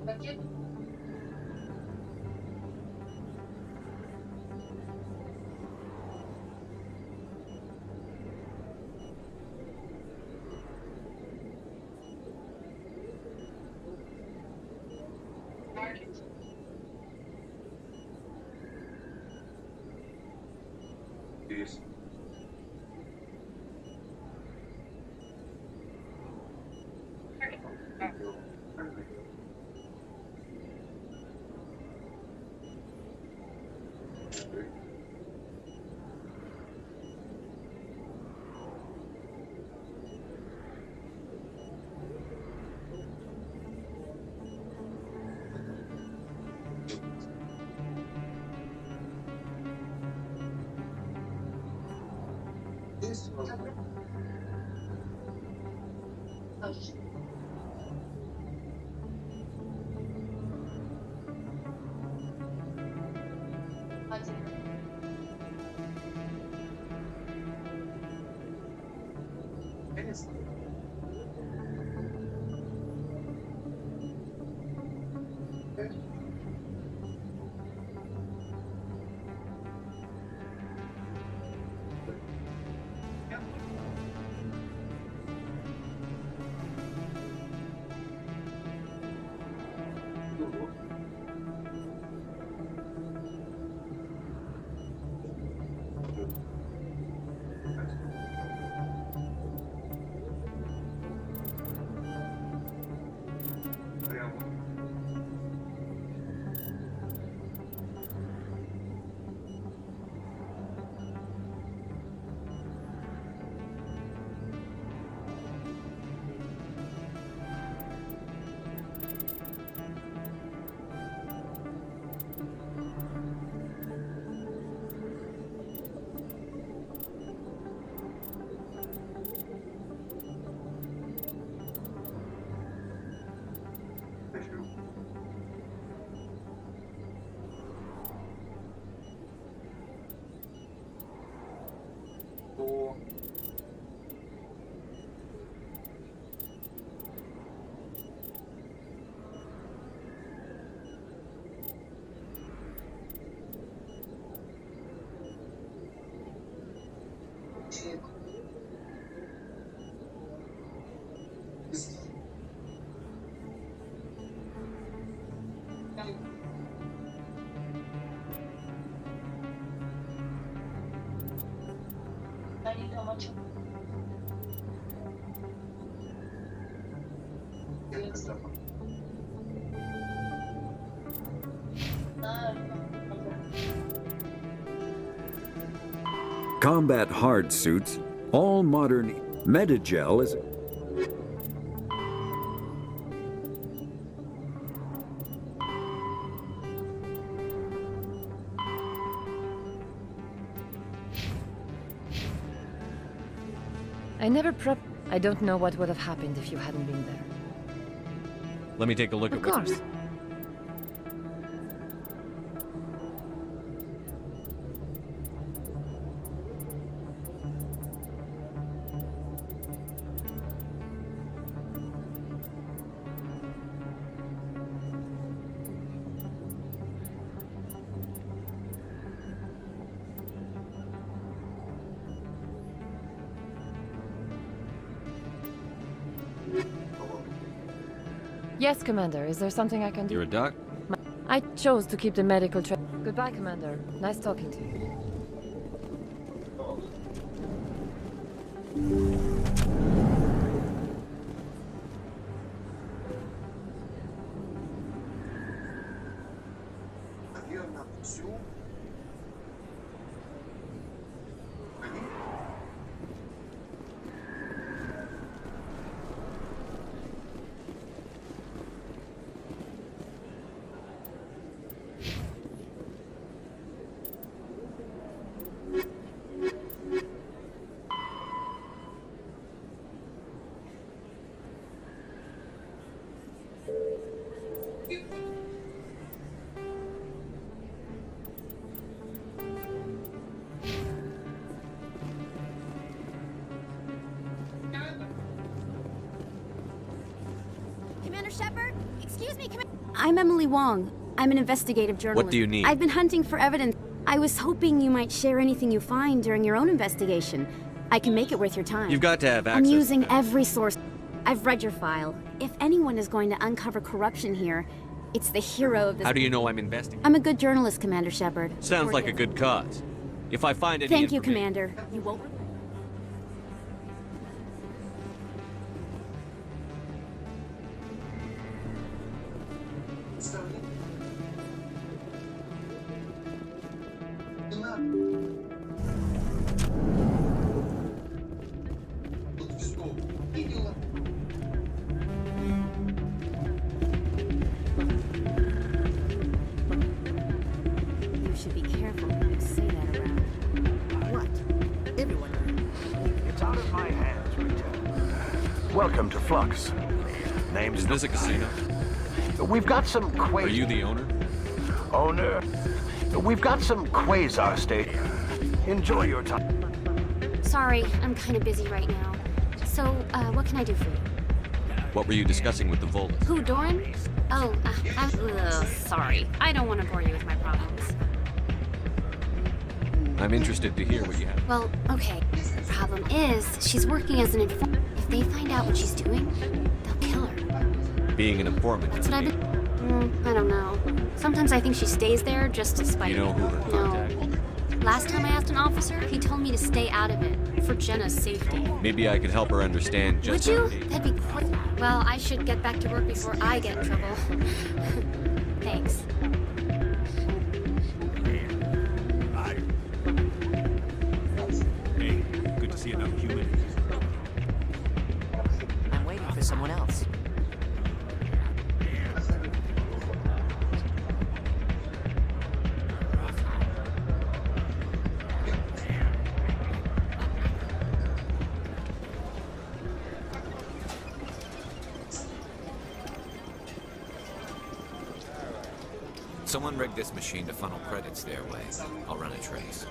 Пакет. Есть. Combat hard suits, all modern Medigel is... I don't know what would have happened if you hadn't been there. Let me take a look at Of course. Yes, Commander. Is there something I can do? You're a doc? I chose to keep the medical Goodbye, Commander. Nice talking to you. Наверное, все. Commander Shepard? Excuse me, Commander... I'm Emily Wong. I'm an investigative journalist. What do you need? I've been hunting for evidence. I was hoping you might share anything you find during your own investigation. I can make it worth your time. You've got to have access. I'm using every source. I've read your file. If anyone is going to uncover corruption here, it's the hero of this. How do you know I'm investigating? I'm a good journalist, Commander Shepard. Sounds like a good cause. If I find any Thank you, information- Commander. You won't. You should be careful when you say that around. What? Everyone. It's out of my hands, Rita. Welcome to Flux. Name's... Is this a casino? We've got some quasar... Are you the owner? Owner? We've got some quasar state. Enjoy your time. Sorry, I'm kind of busy right now. So, what can I do for you? What were you discussing with the Volus? Who, Doran? Oh, sorry. I don't want to bore you with my problems. I'm interested to hear what you have. Well, okay. The problem is, she's working as an informant. If they find out what she's doing, they'll kill her. Being an informant. That's what I've been... I don't know. Sometimes I think she stays there just to spite You know who her contact? No. Last time I asked an officer, he told me to stay out of it, for Jenna's safety. Maybe I could help her understand just Would you? how deep- That'd be quite... Well, I should get back to work before I get in trouble. Thanks. Hey, good to see another human. I'm waiting for someone else. Someone rigged this machine to funnel credits their way. I'll run a trace.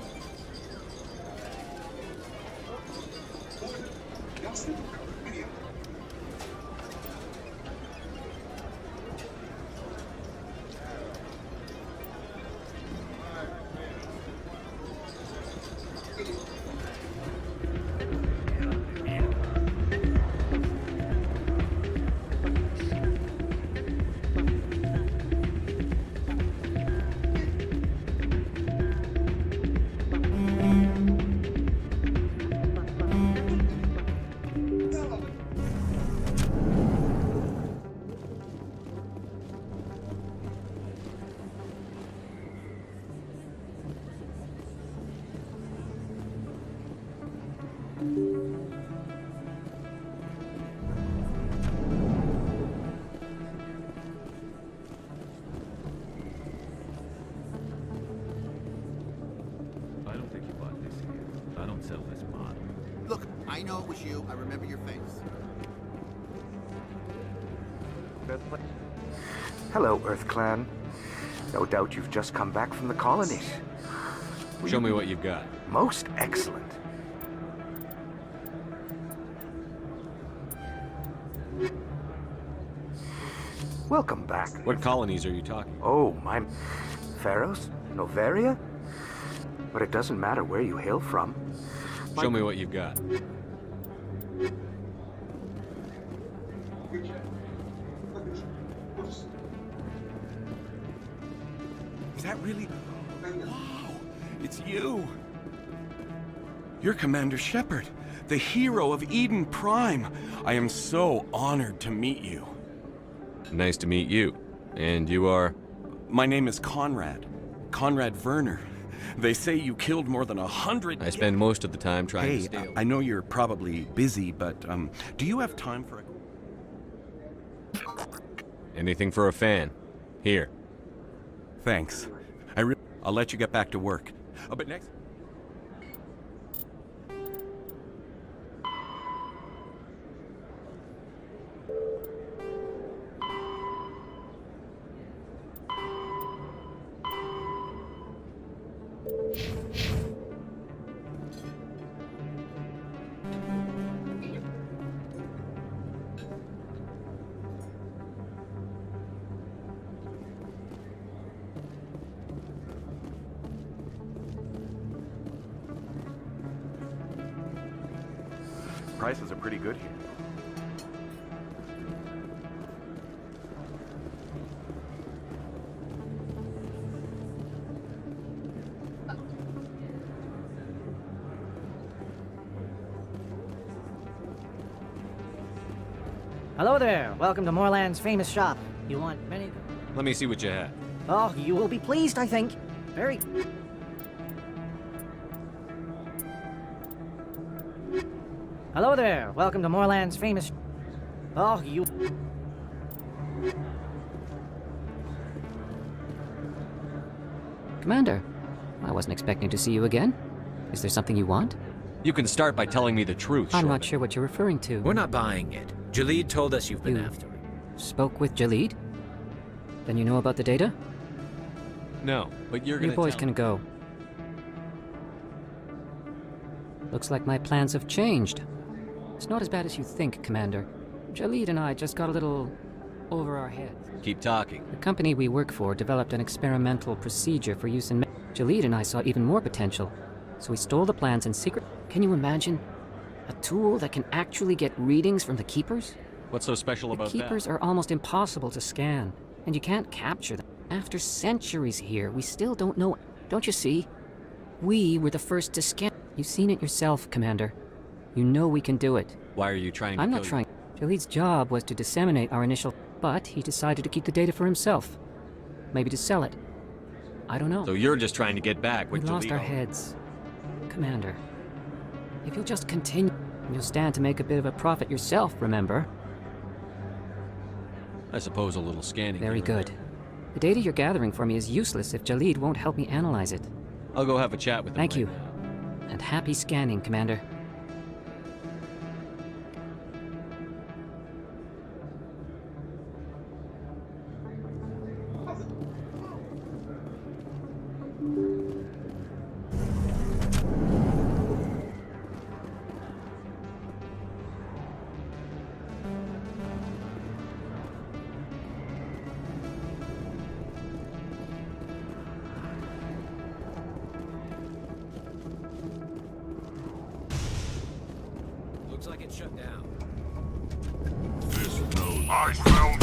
I don't think you bought this here. I don't sell this mod. Look, I know it was you. I remember your face. Hello, Earth Clan. No doubt you've just come back from the colonies. Show me what you've got. Most excellent. Welcome back. What colonies are you talking? Oh, my... Pharos? Novaria? But it doesn't matter where you hail from. Show me what you've got. Is that really... Wow! It's you! You're Commander Shepard, the hero of Eden Prime. I am so honored to meet you. Nice to meet you. And you are? My name is Conrad. Conrad Werner. They say you killed more than 100... I spend most of the time trying to steal. I know you're probably busy, but do you have time for a... Anything for a fan. Here. Thanks. I'll let you get back to work. Oh, but next... prices are pretty good here. Hello there. Welcome to Moorland's famous shop. You want many... Let me see what you have. Oh, you will be pleased, I think. Very... Hello there. Welcome to Moorland's famous... Oh, you... Commander, I wasn't expecting to see you again. Is there something you want? You can start by telling me the truth, I'm Shorman. not sure what you're referring to. We're not buying it. Jalid told us you've been after it. Spoke with Jalid? Then you know about the data? No, but you're gonna You boys tell can go. Looks like my plans have changed. It's not as bad as you think, Commander. Jalid and I just got a little over our heads. Keep talking. The company we work for developed an experimental procedure for use in... Jalid and I saw even more potential. So we stole the plans in secret... Can you imagine? A tool that can actually get readings from the Keepers? What's so special about that? Keepers are almost impossible to scan, and you can't capture them. After centuries here, we still don't know... Don't you see? We were the first to scan... You've seen it yourself, Commander. You know we can do it. Why are you trying to I'm kill not trying... Jalid's job was to disseminate our initial... But he decided to keep the data for himself. Maybe to sell it. I don't know. So you're just trying to get back We with lost our Jalid. heads. Commander, if you'll just continue, you'll stand to make a bit of a profit yourself, remember? I suppose a little scanning. Very here and good. The data you're gathering for me is useless if Jalid won't help me analyze it. there. I'll go have a chat with him. Thank right you. now. And happy scanning, Commander. Looks like it's shut down. This knows I smell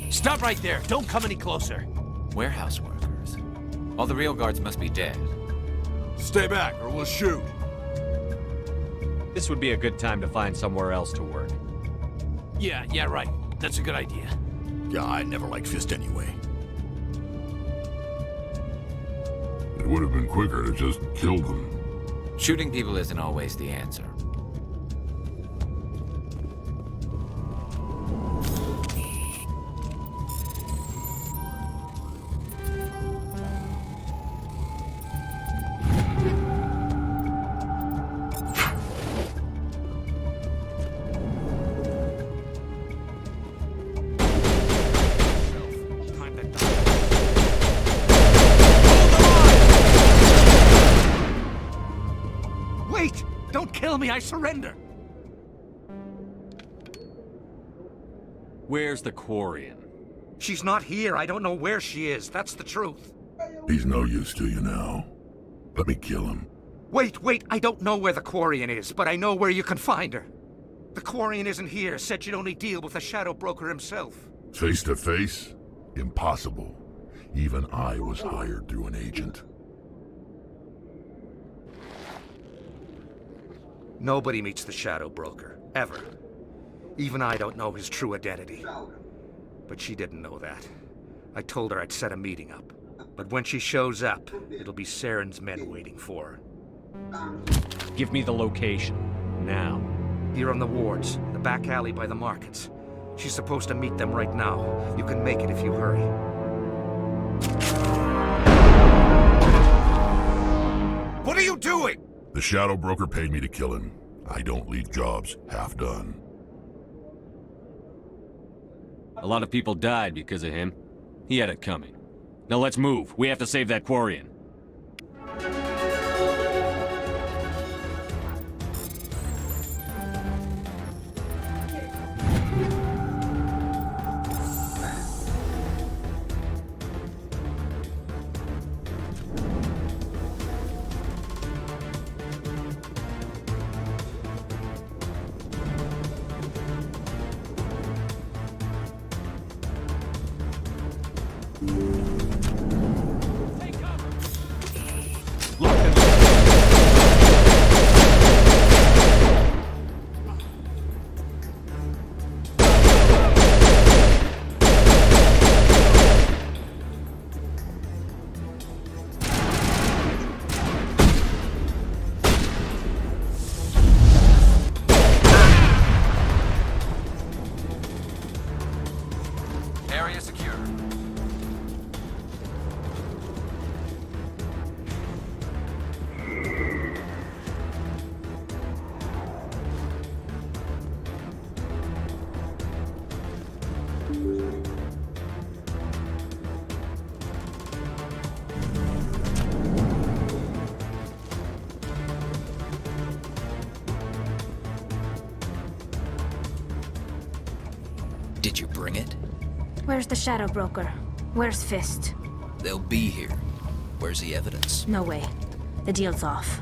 Stop right there! Don't come any closer! Warehouse workers. All the real guards must be dead. Stay back or we'll shoot. This would be a good time to find somewhere else to work. Yeah, right. That's a good idea. Yeah, I never liked Fist anyway. It would have been quicker to just kill them. Shooting people isn't always the answer. Don't kill me, I surrender! Where's the Quarian? She's not here. I don't know where she is. That's the truth. He's no use to you now. Let me kill him. Wait. I don't know where the Quarian is, but I know where you can find her. The Quarian isn't here. Said she'd only deal with the Shadow Broker himself. Face to face? Impossible. Even I was hired through an agent. Nobody meets the Shadow Broker, ever. Even I don't know his true identity. But she didn't know that. I told her I'd set a meeting up. But when she shows up, it'll be Saren's men waiting for her. Give me the location. Now. Here on the wards, the back alley by the markets. She's supposed to meet them right now. You can make it if you hurry. What are you doing? The Shadow Broker paid me to kill him. I don't leave jobs half done. A lot of people died because of him. He had it coming. Now let's move. We have to save that Quarian. Area secure. Did you bring it? Where's the Shadow Broker? Where's Fist? They'll be here. Where's the evidence? No way. The deal's off.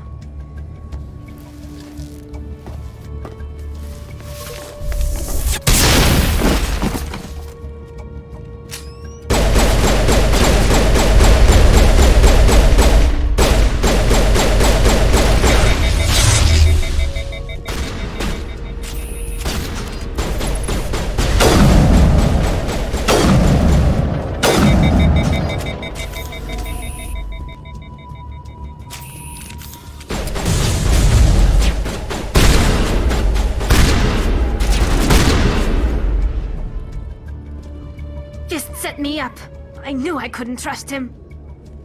Set me up. I knew I couldn't trust him.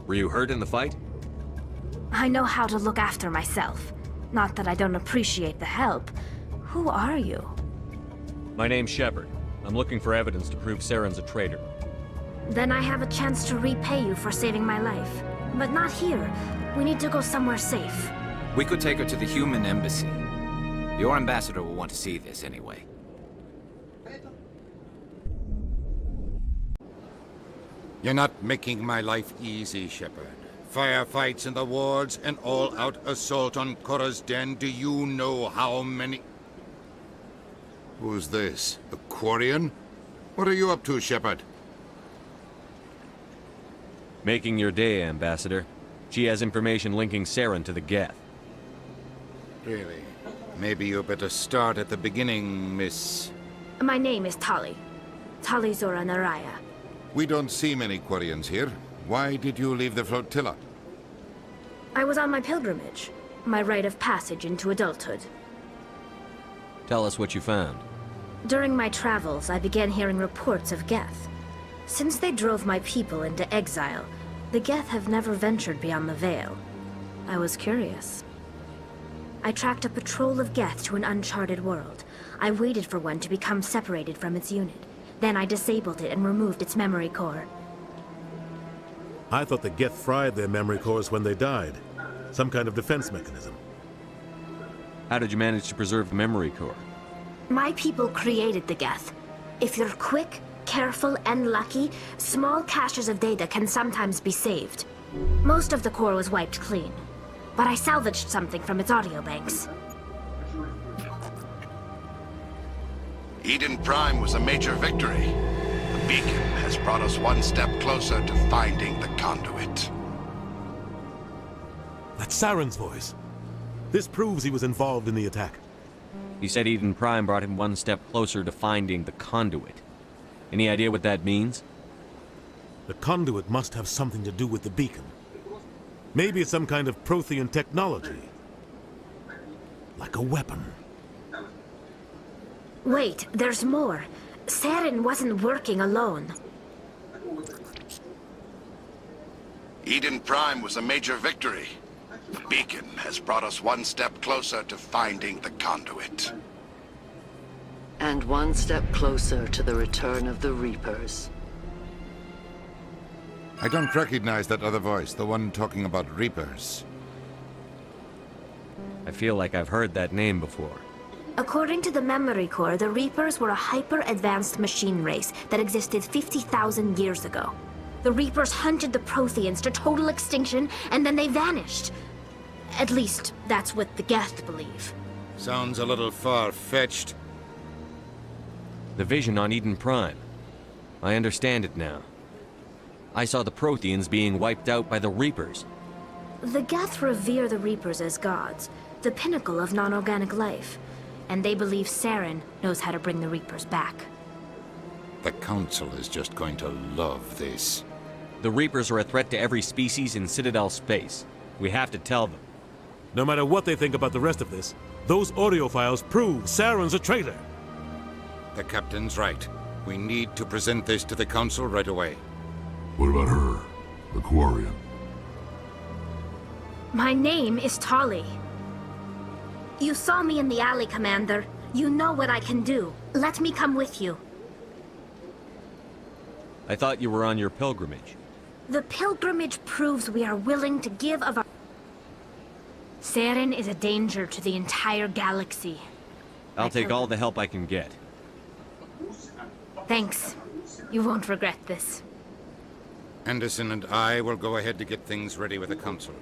Were you hurt in the fight? I know how to look after myself. Not that I don't appreciate the help. Who are you? My name's Shepard. I'm looking for evidence to prove Saren's a traitor. Then I have a chance to repay you for saving my life. But not here. We need to go somewhere safe. We could take her to the human embassy. Your ambassador will want to see this anyway. You're not making my life easy, Shepard. Firefights in the wards, an all-out assault on Korra's den. Do you know how many... Who's this? A Quarian? What are you up to, Shepard? Making your day, Ambassador. She has information linking Saren to the Geth. Really? Maybe you better start at the beginning, Miss... My name is Tali. Tali Zora Naraya. We don't see many Quarians here. Why did you leave the flotilla? I was on my pilgrimage. My rite of passage into adulthood. Tell us what you found. During my travels, I began hearing reports of Geth. Since they drove my people into exile, the Geth have never ventured beyond the Veil. I was curious. I tracked a patrol of Geth to an uncharted world. I waited for one to become separated from its unit. Then I disabled it and removed its memory core. I thought the Geth fried their memory cores when they died. Some kind of defense mechanism. How did you manage to preserve the memory core? My people created the Geth. If you're quick, careful, and lucky, small caches of data can sometimes be saved. Most of the core was wiped clean, but I salvaged something from its audio banks. Eden Prime was a major victory. The beacon has brought us one step closer to finding the conduit. That's Saren's voice. This proves he was involved in the attack. He said Eden Prime brought him one step closer to finding the conduit. Any idea what that means? The conduit must have something to do with the beacon. Maybe it's some kind of Prothean technology. Like a weapon. Wait, there's more. Saren wasn't working alone. Eden Prime was a major victory. The beacon has brought us one step closer to finding the conduit. And one step closer to the return of the Reapers. I don't recognize that other voice, the one talking about Reapers. I feel like I've heard that name before. According to the memory core, the Reapers were a hyper-advanced machine race that existed 50,000 years ago. The Reapers hunted the Protheans to total extinction, and then they vanished. At least, that's what the Geth believe. Sounds a little far-fetched. The vision on Eden Prime. I understand it now. I saw the Protheans being wiped out by the Reapers. The Geth revere the Reapers as gods, the pinnacle of non-organic life. And they believe Saren knows how to bring the Reapers back. The Council is just going to love this. The Reapers are a threat to every species in Citadel space. We have to tell them. No matter what they think about the rest of this, those audio files prove Saren's a traitor. The Captain's right. We need to present this to the Council right away. What about her? The Quarian? My name is Tali. You saw me in the alley, Commander. You know what I can do. Let me come with you. I thought you were on your pilgrimage. The pilgrimage proves we are willing to give of our... Saren is a danger to the entire galaxy. I'll take all the help I can get. Thanks. You won't regret this. Anderson and I will go ahead to get things ready with the Council.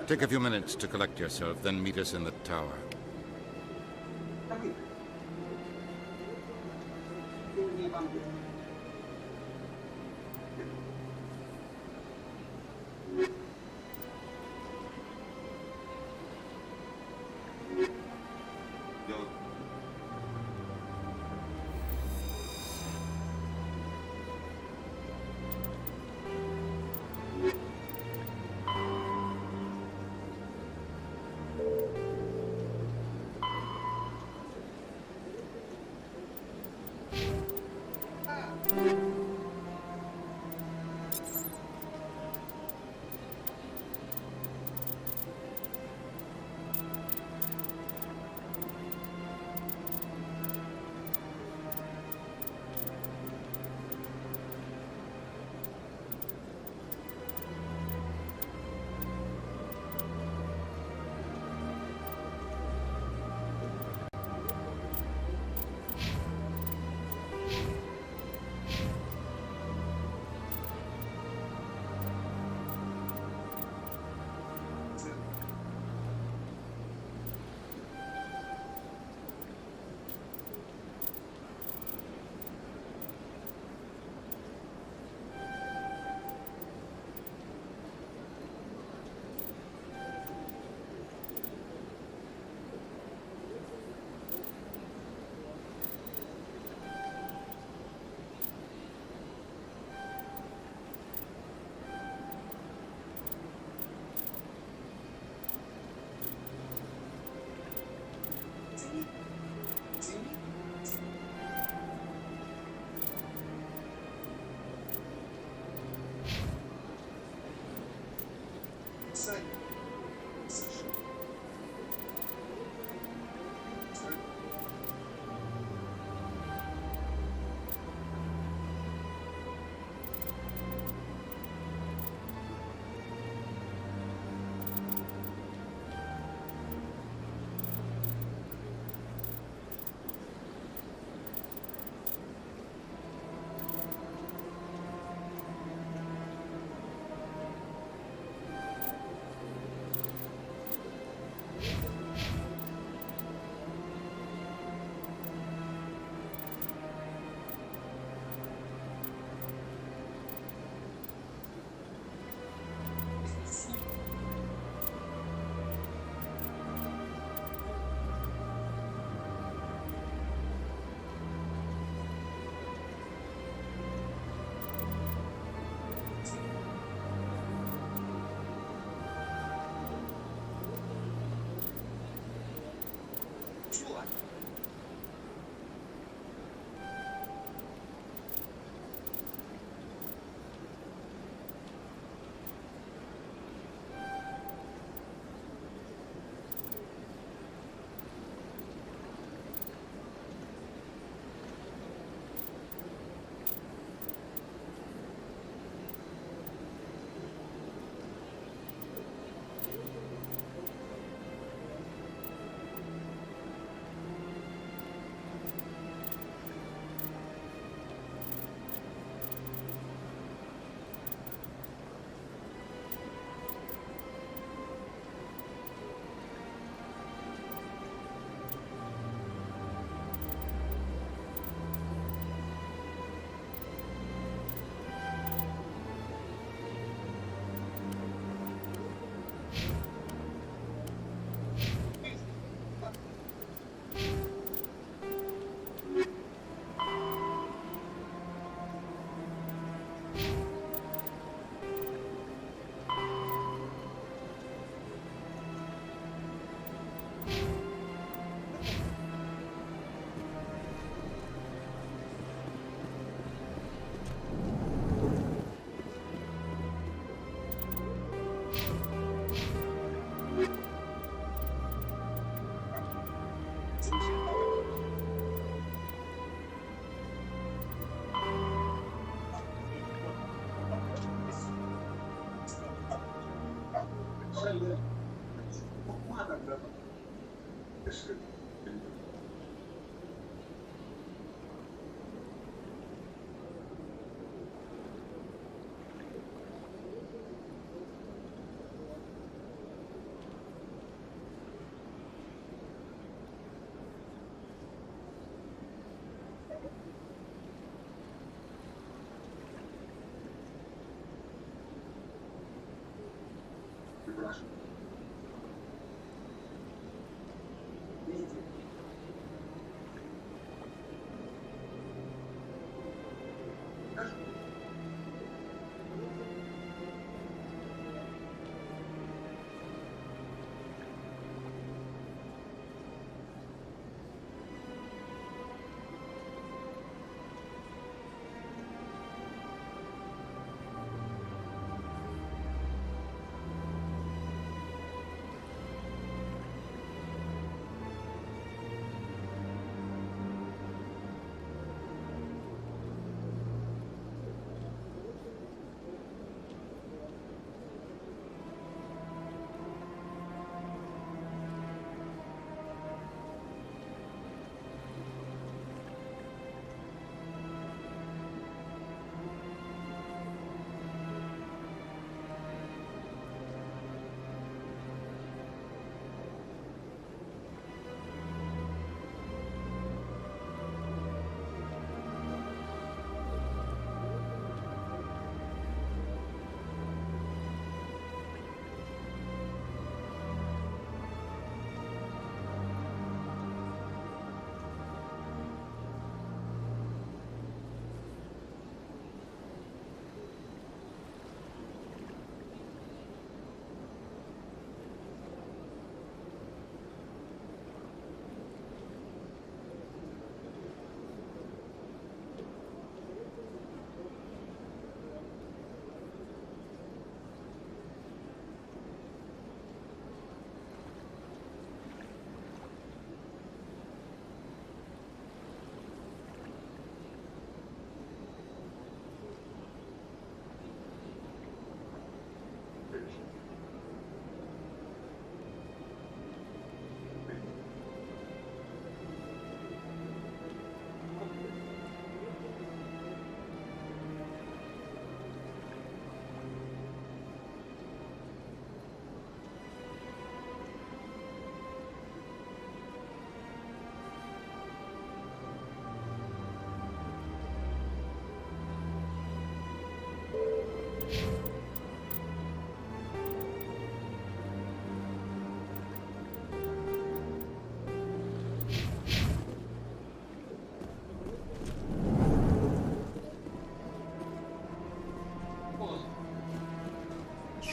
Take a few minutes to collect yourself, then meet us in the tower.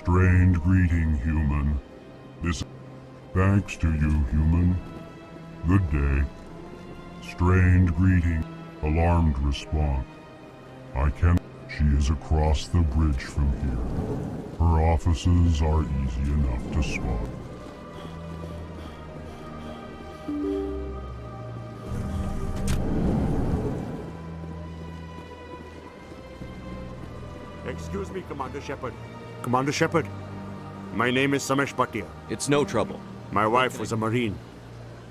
Strained greeting, human. This... Thanks to you, human. Good day. Strained greeting. Alarmed response. I can... She is across the bridge from here. Her offices are easy enough to spot. Excuse me, Commander Shepard. Commander Shepard, my name is Samesh Bhatia. It's no trouble. My wife was a Marine.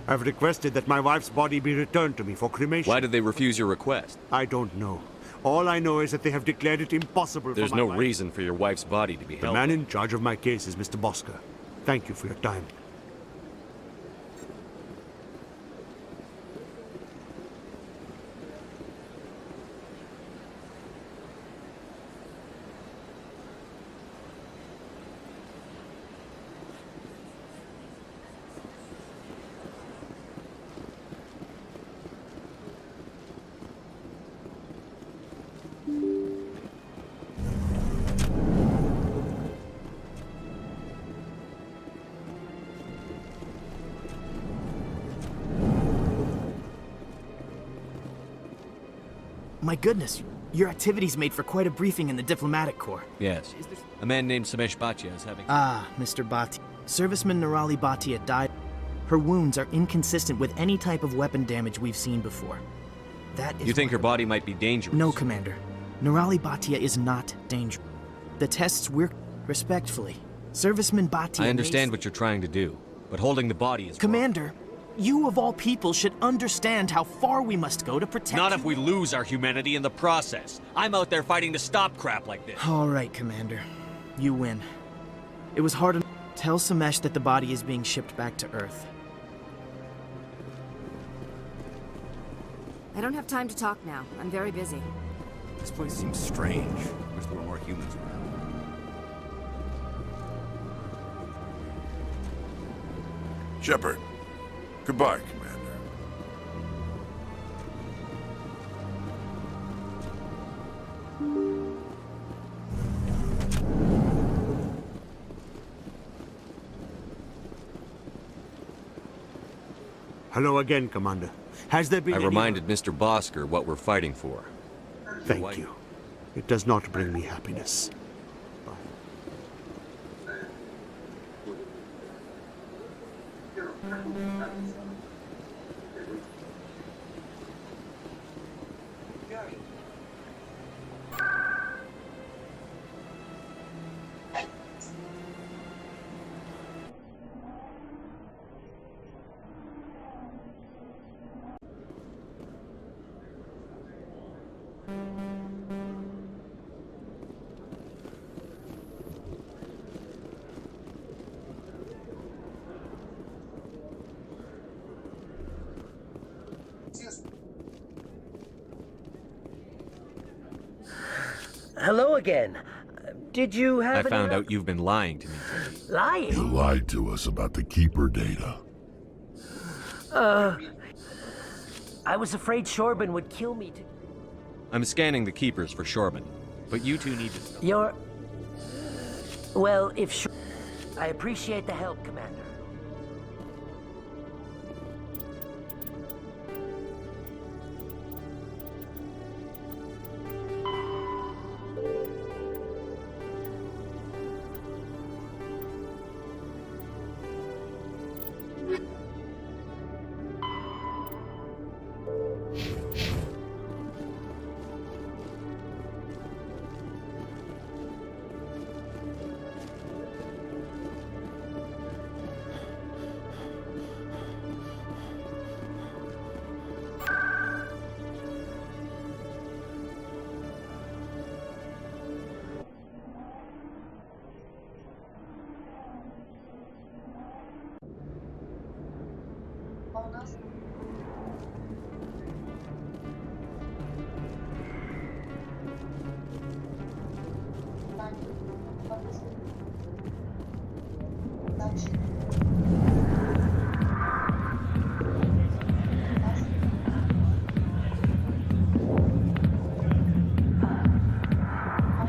I've requested that my wife's body be returned to me for cremation. Why did they refuse your request? I don't know. All I know is that they have declared it impossible There's for my no wife. reason for your wife's body to be held. The man in charge of my case is Mr. Bosker. Thank you for your time. My goodness, your activities made for quite a briefing in the diplomatic corps. Yes. A man named Samesh Bhatia is having... Ah, Mr. Bhatia. Serviceman Nirali Bhatia died. Her wounds are inconsistent with any type of weapon damage we've seen before. That is... You think her body might be dangerous? No, Commander. Nirali Bhatia is not dangerous. The tests we're... Respectfully. Serviceman Bhatia... I understand what you're trying to do, but holding the body is... Commander, you of all people should understand how far we must go to protect... Not if we lose our humanity in the process. I'm out there fighting to stop crap like this. All right, Commander. You win. It was hard enough. Tell Samesh that the body is being shipped back to Earth. I don't have time to talk now. I'm very busy. This place seems strange. Wish there were more humans around. Shepard, goodbye, Commander. Hello again, Commander. Has there been I reminded Mr. Bosker what we're fighting for. Thank you. It does not bring me happiness. Hello again. Did you have I found out you've been lying to me. Lying? You lied to us about the Keeper data. I was afraid Shorban would kill me to... I'm scanning the Keepers for Shorban, but you two need to... You're... Well, if I appreciate the help, Commander.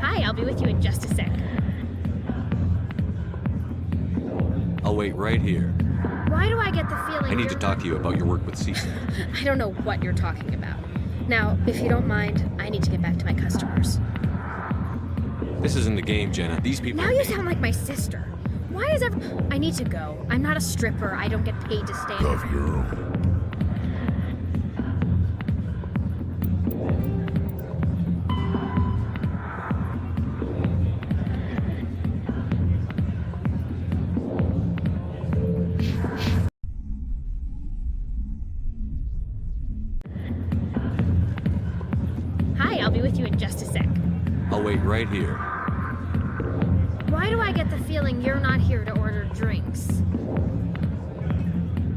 Hi, I'll be with you in just a sec. I'll wait right here. Why do I get the feeling I need to talk to you about your work with Sesap. I don't know what you're talking about. Now, if you don't mind, I need to get back to my customers. This isn't a game, Jenna. These people... Now you sound like my sister. Why is I need to go. I'm not a stripper. I don't get paid to stand. Tough girl. Hi, I'll be with you in just a sec. I'll wait right here. Why do I get the feeling you're not here to order drinks?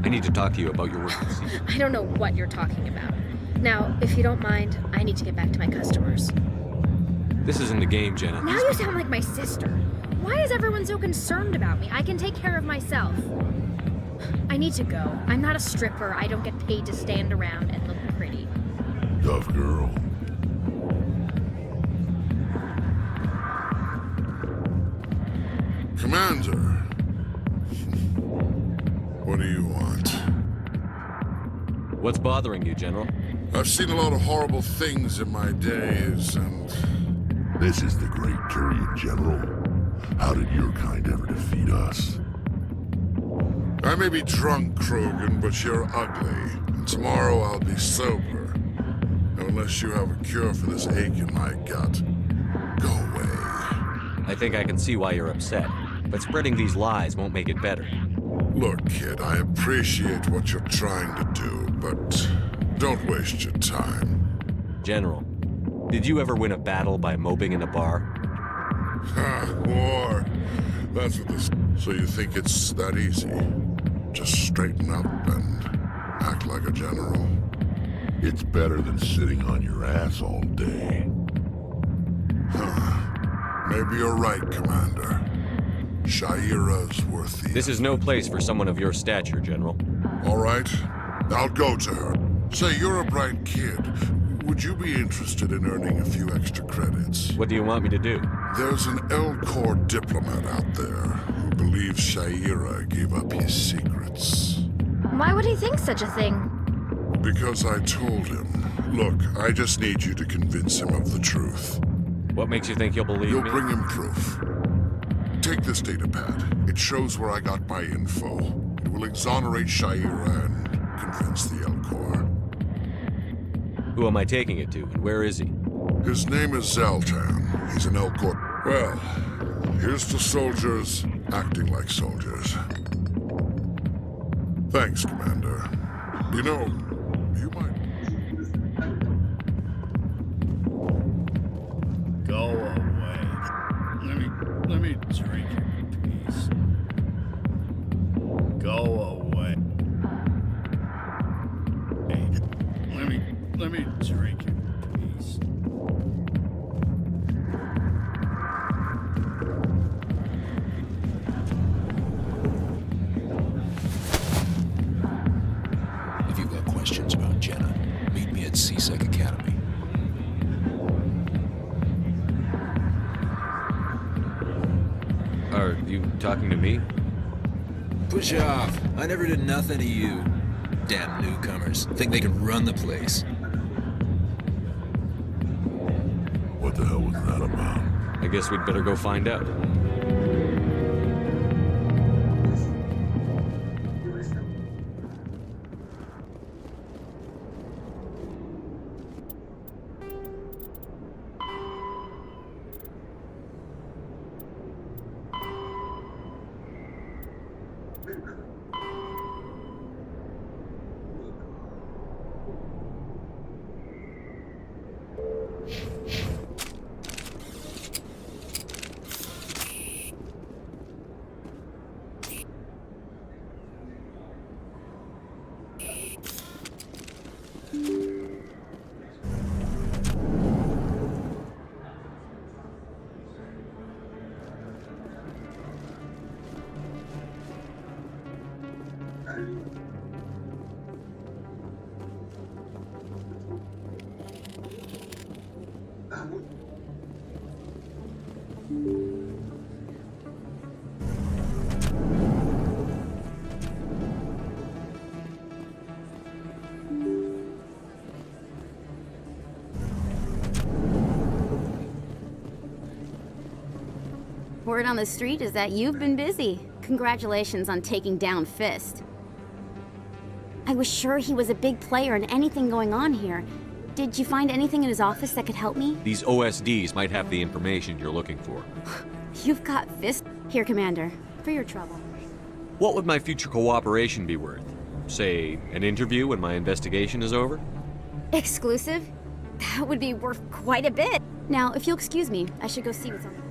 I need to talk to you about your work with Sesap. I don't know what you're talking about. Now, if you don't mind, I need to get back to my customers. This isn't a game, Jenna. Now you sound like my sister. Why is everyone so concerned about me? I can take care of myself. I need to go. I'm not a stripper. I don't get paid to stand around and look pretty. Tough girl. Commander. What do you want? What's bothering you, General? I've seen a lot of horrible things in my days, and... This is the Great Turian, General. How did your kind ever defeat us? I may be drunk, Krogan, but you're ugly. And tomorrow I'll be sober. Now, unless you have a cure for this ache in my gut, go away. I think I can see why you're upset, but spreading these lies won't make it better. Look, kid, I appreciate what you're trying to do, but don't waste your time. General, did you ever win a battle by moping in a bar? Ha, war. That's what this... So you think it's that easy? Just straighten up and act like a general. It's better than sitting on your ass all day. Huh. Maybe you're right, Commander. Shaira's worth the... This is no place for someone of your stature, General. All right, I'll go to her. Say, you're a bright kid. Would you be interested in earning a few extra credits? What do you want me to do? There's an L-Corps diplomat out there who believes Shaira gave up his secrets. Why would he think such a thing? Because I told him. Look, I just need you to convince him of the truth. What makes you think he'll believe me? You'll bring him proof. Take this data pad. It shows where I got my info. It will exonerate Shaira and convince the L-Corps. Who am I taking it to, and where is he? His name is Zaltan. He's an L-Corps. Well, here's to soldiers acting like soldiers. Thanks, Commander. You know, you might... Go away. Let me drink your piece. Go away. Hey, let me drink your piece. If you've got questions about Jenna, meet me at CSEC Academy. Are you talking to me? Push off. I never did nothing to you. Damn newcomers. Think they can run the place. What the hell was that about? I guess we'd better go find out. Word on the street is that you've been busy. Congratulations on taking down Fist. I was sure he was a big player in anything going on here. Did you find anything in his office that could help me? These OSDs might have the information you're looking for. You've got Fist. Here, Commander, for your trouble. What would my future cooperation be worth? Say, an interview when my investigation is over? Exclusive? That would be worth quite a bit. Now, if you'll excuse me, I should go see what's on.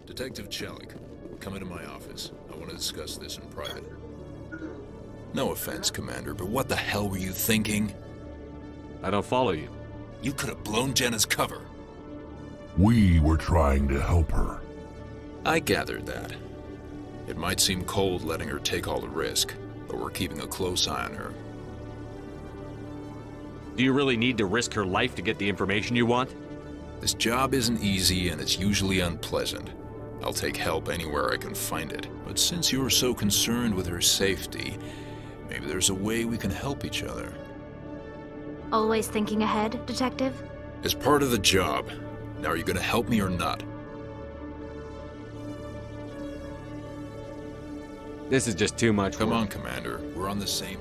Detective Chelik, come into my office. I want to discuss this in private. No offense, Commander, but what the hell were you thinking? I don't follow you. You could have blown Jenna's cover. We were trying to help her. I gathered that. It might seem cold letting her take all the risk, but we're keeping a close eye on her. Do you really need to risk her life to get the information you want? This job isn't easy and it's usually unpleasant. I'll take help anywhere I can find it. But since you're so concerned with her safety, maybe there's a way we can help each other. Always thinking ahead, Detective? As part of the job. Now, are you gonna help me or not? This is just too much Come work. on, Commander. We're on the same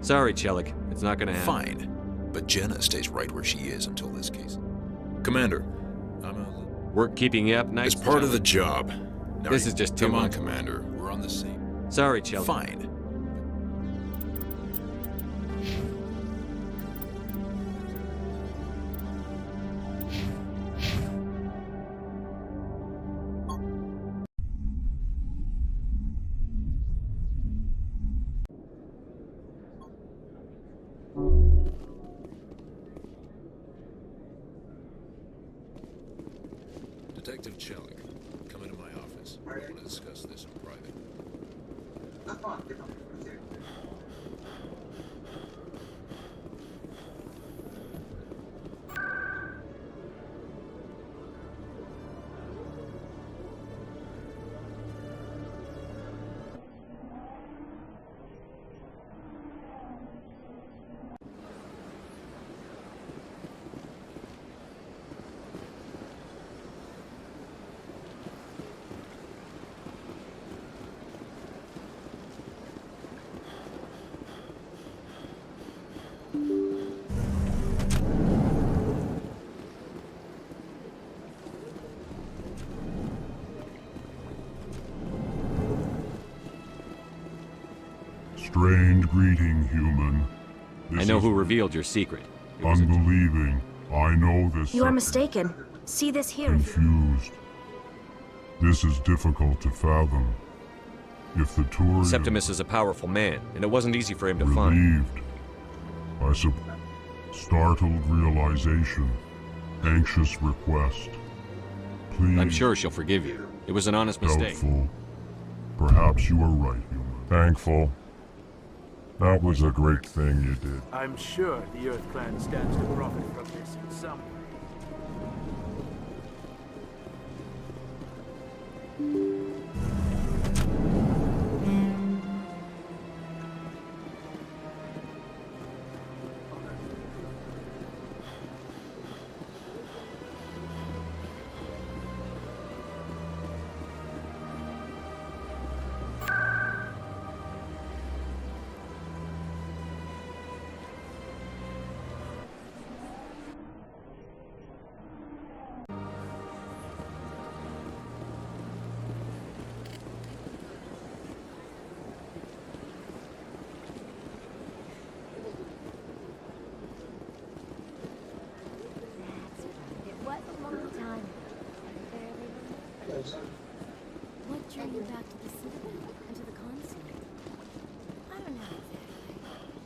Sorry, Chelik. It's not gonna happen. Fine. But Jenna stays right where she is until this case. Commander, Work keeping you up nights? As part of the job. Now, This is just too Come on, much. Commander. We're on the same... Sorry, Chelik. Fine. Detective Chelik, come into my office. I want to discuss this in private. Strange greeting, human. I know who revealed your secret. Unbelieving. I know this. You are mistaken. See this here. Confused. This is difficult to fathom. If the Turian... Septimus is a powerful man, and it wasn't easy for him to find. Relieved. I suppose. Startled realization. Anxious request. Please. I'm sure she'll forgive you. It was an honest mistake. Doubtful. Perhaps you are right, human. Thankful. That was a great thing you did. I'm sure the Earth Clan stands to profit from this in some way. What drew you back to the Citadel and to the consulate? I don't know exactly.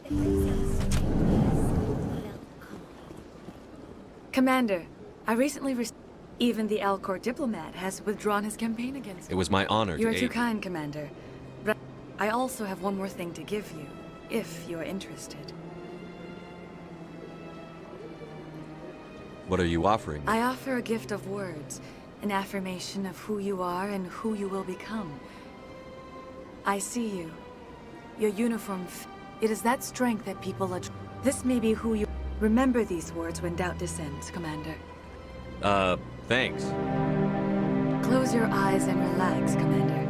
It makes sense. Commander, I recently received... Even the Alcor diplomat has withdrawn his campaign against me. It was my honor You are to too aid. kind, Commander. But I also have one more thing to give you, if you are interested. What are you offering? I offer a gift of words, an affirmation of who you are and who you will become. I see you. Your uniform, it is that strength that people adore. This may be who you... Remember these words when doubt descends, Commander. Thanks. Close your eyes and relax, Commander.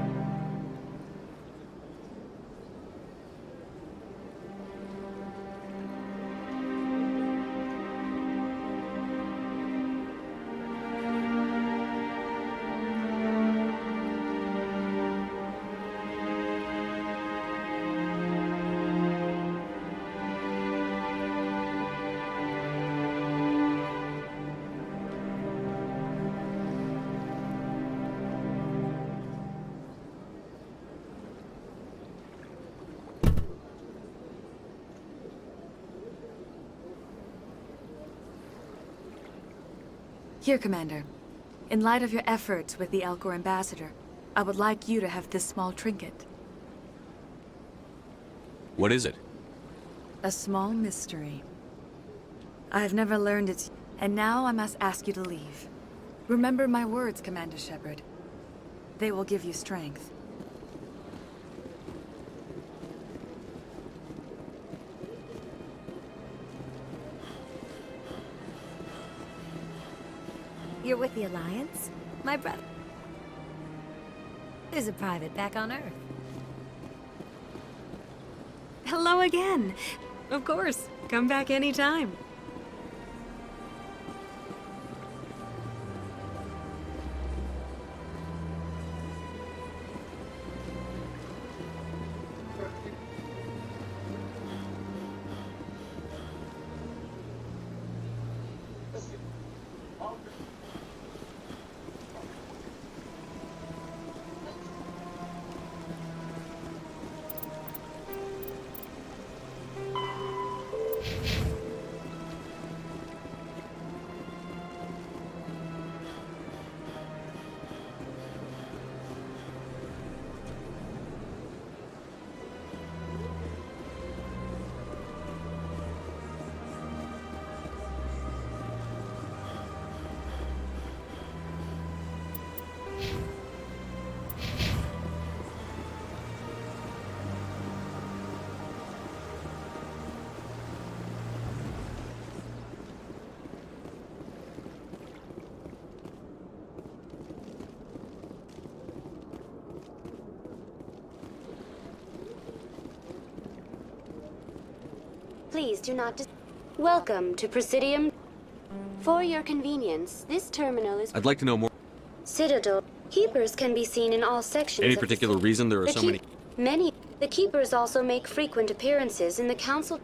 Here, Commander. In light of your efforts with the Alcor ambassador, I would like you to have this small trinket. What is it? A small mystery. I have never learned its... And now I must ask you to leave. Remember my words, Commander Shepard. They will give you strength. You're with the Alliance? My brother. There's a private back on Earth. Hello again. Of course. Come back anytime. Please do not Welcome to Presidium. For your convenience, this terminal is I'd like to know more. Citadel. Keepers can be seen in all sections Any of the particular reason there are so many? Many. The Keepers also make frequent appearances in the Council.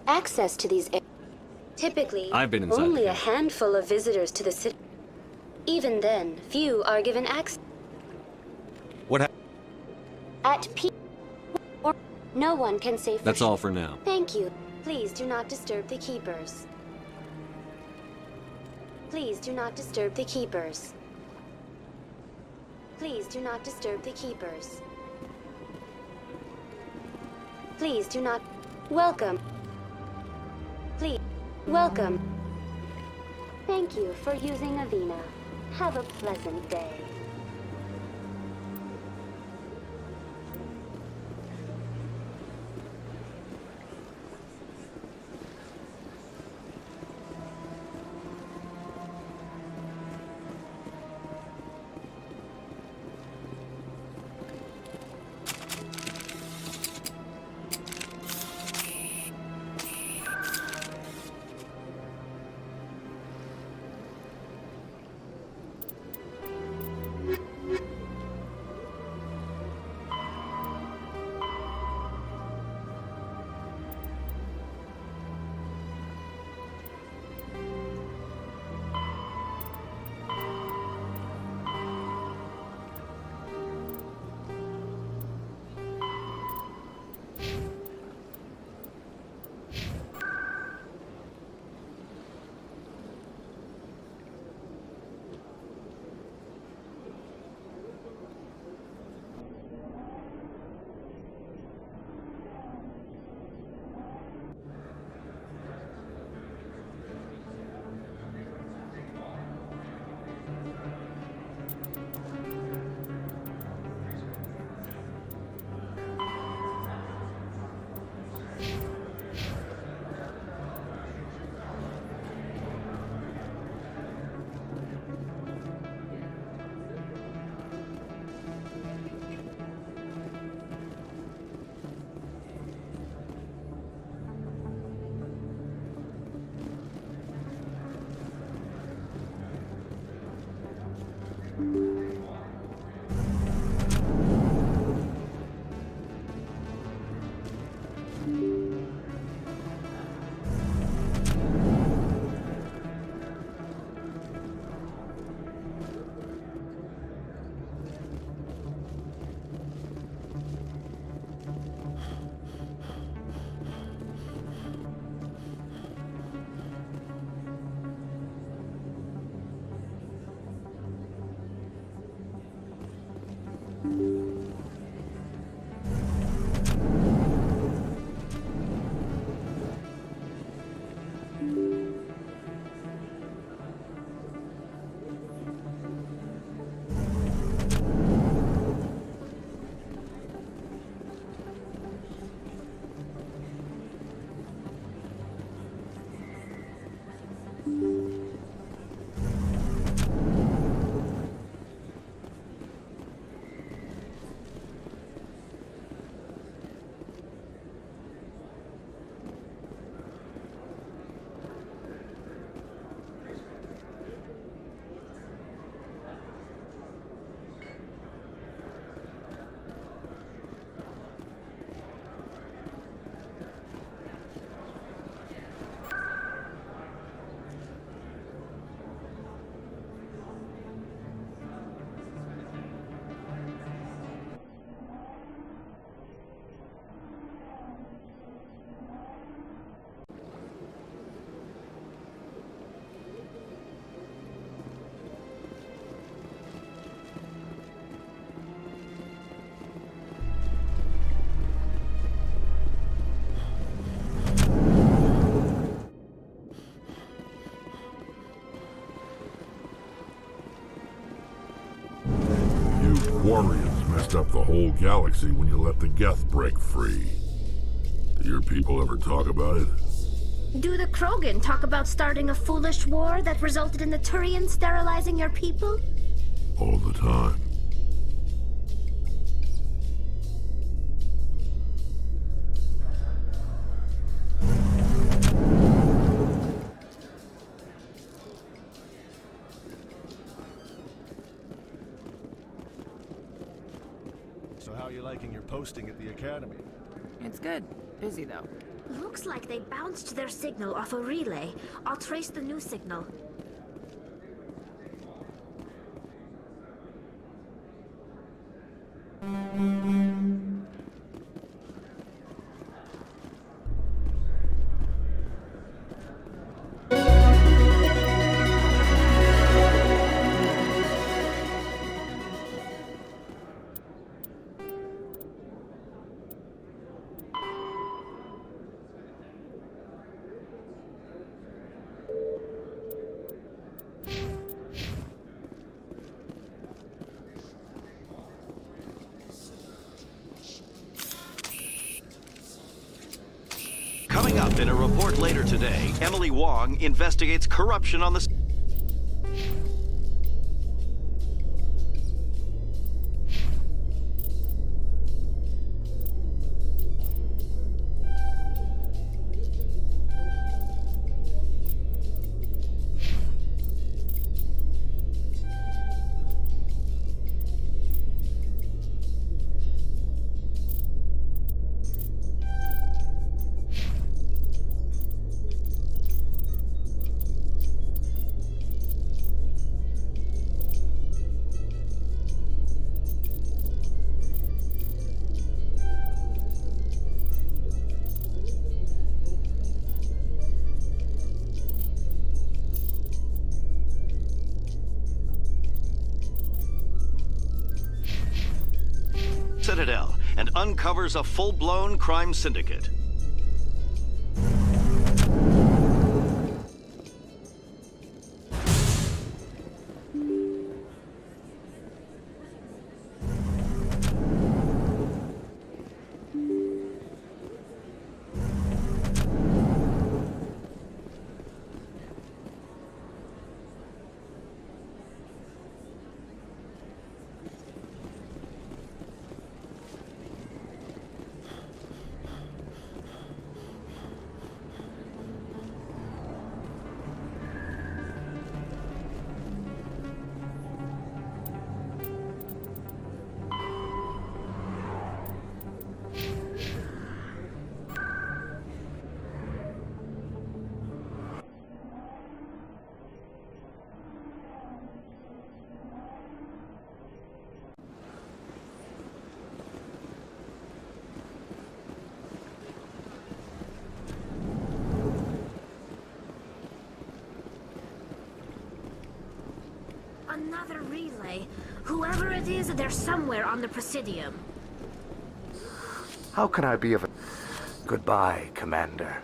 Access to these typically I've been inside only the a handful of visitors to the city. Even then, few are given access. What happened? At P. Or no one can say for That's sure. all for now. Thank you. Please do not disturb the Keepers. Please do not disturb the Keepers. Please do not disturb the Keepers. Please do not. Welcome. Please. Welcome. Thank you for using Avena. Have a pleasant day. Quarians messed up the whole galaxy when you let the Geth break free. Do your people ever talk about it? Do the Krogan talk about starting a foolish war that resulted in the Turians sterilizing your people? All the time. So how are you liking your posting at the Academy? It's good. Busy, though. Looks like they bounced their signal off a relay. I'll trace the new signal. Coming up in a report later today, Emily Wong investigates corruption on the... Citadel and uncovers a full-blown crime syndicate. Another relay. Whoever it is, they're somewhere on the Presidium. How can I be of... Goodbye, Commander.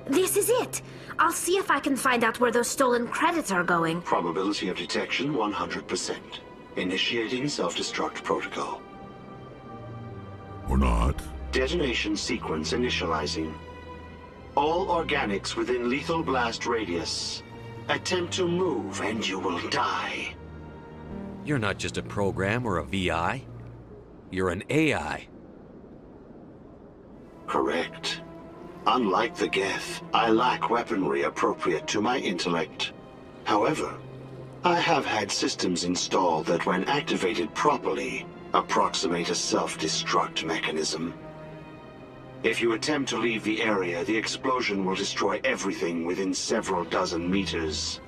This is it! I'll see if I can find out where those stolen credits are going. Probability of detection 100%. Initiating self-destruct protocol. Or not. Detonation sequence initializing. All organics within lethal blast radius. Attempt to move and you will die. You're not just a program or a VI. You're an AI. Correct. Unlike the Geth, I lack weaponry appropriate to my intellect. However, I have had systems installed that when activated properly, approximate a self-destruct mechanism. If you attempt to leave the area, the explosion will destroy everything within several dozen meters.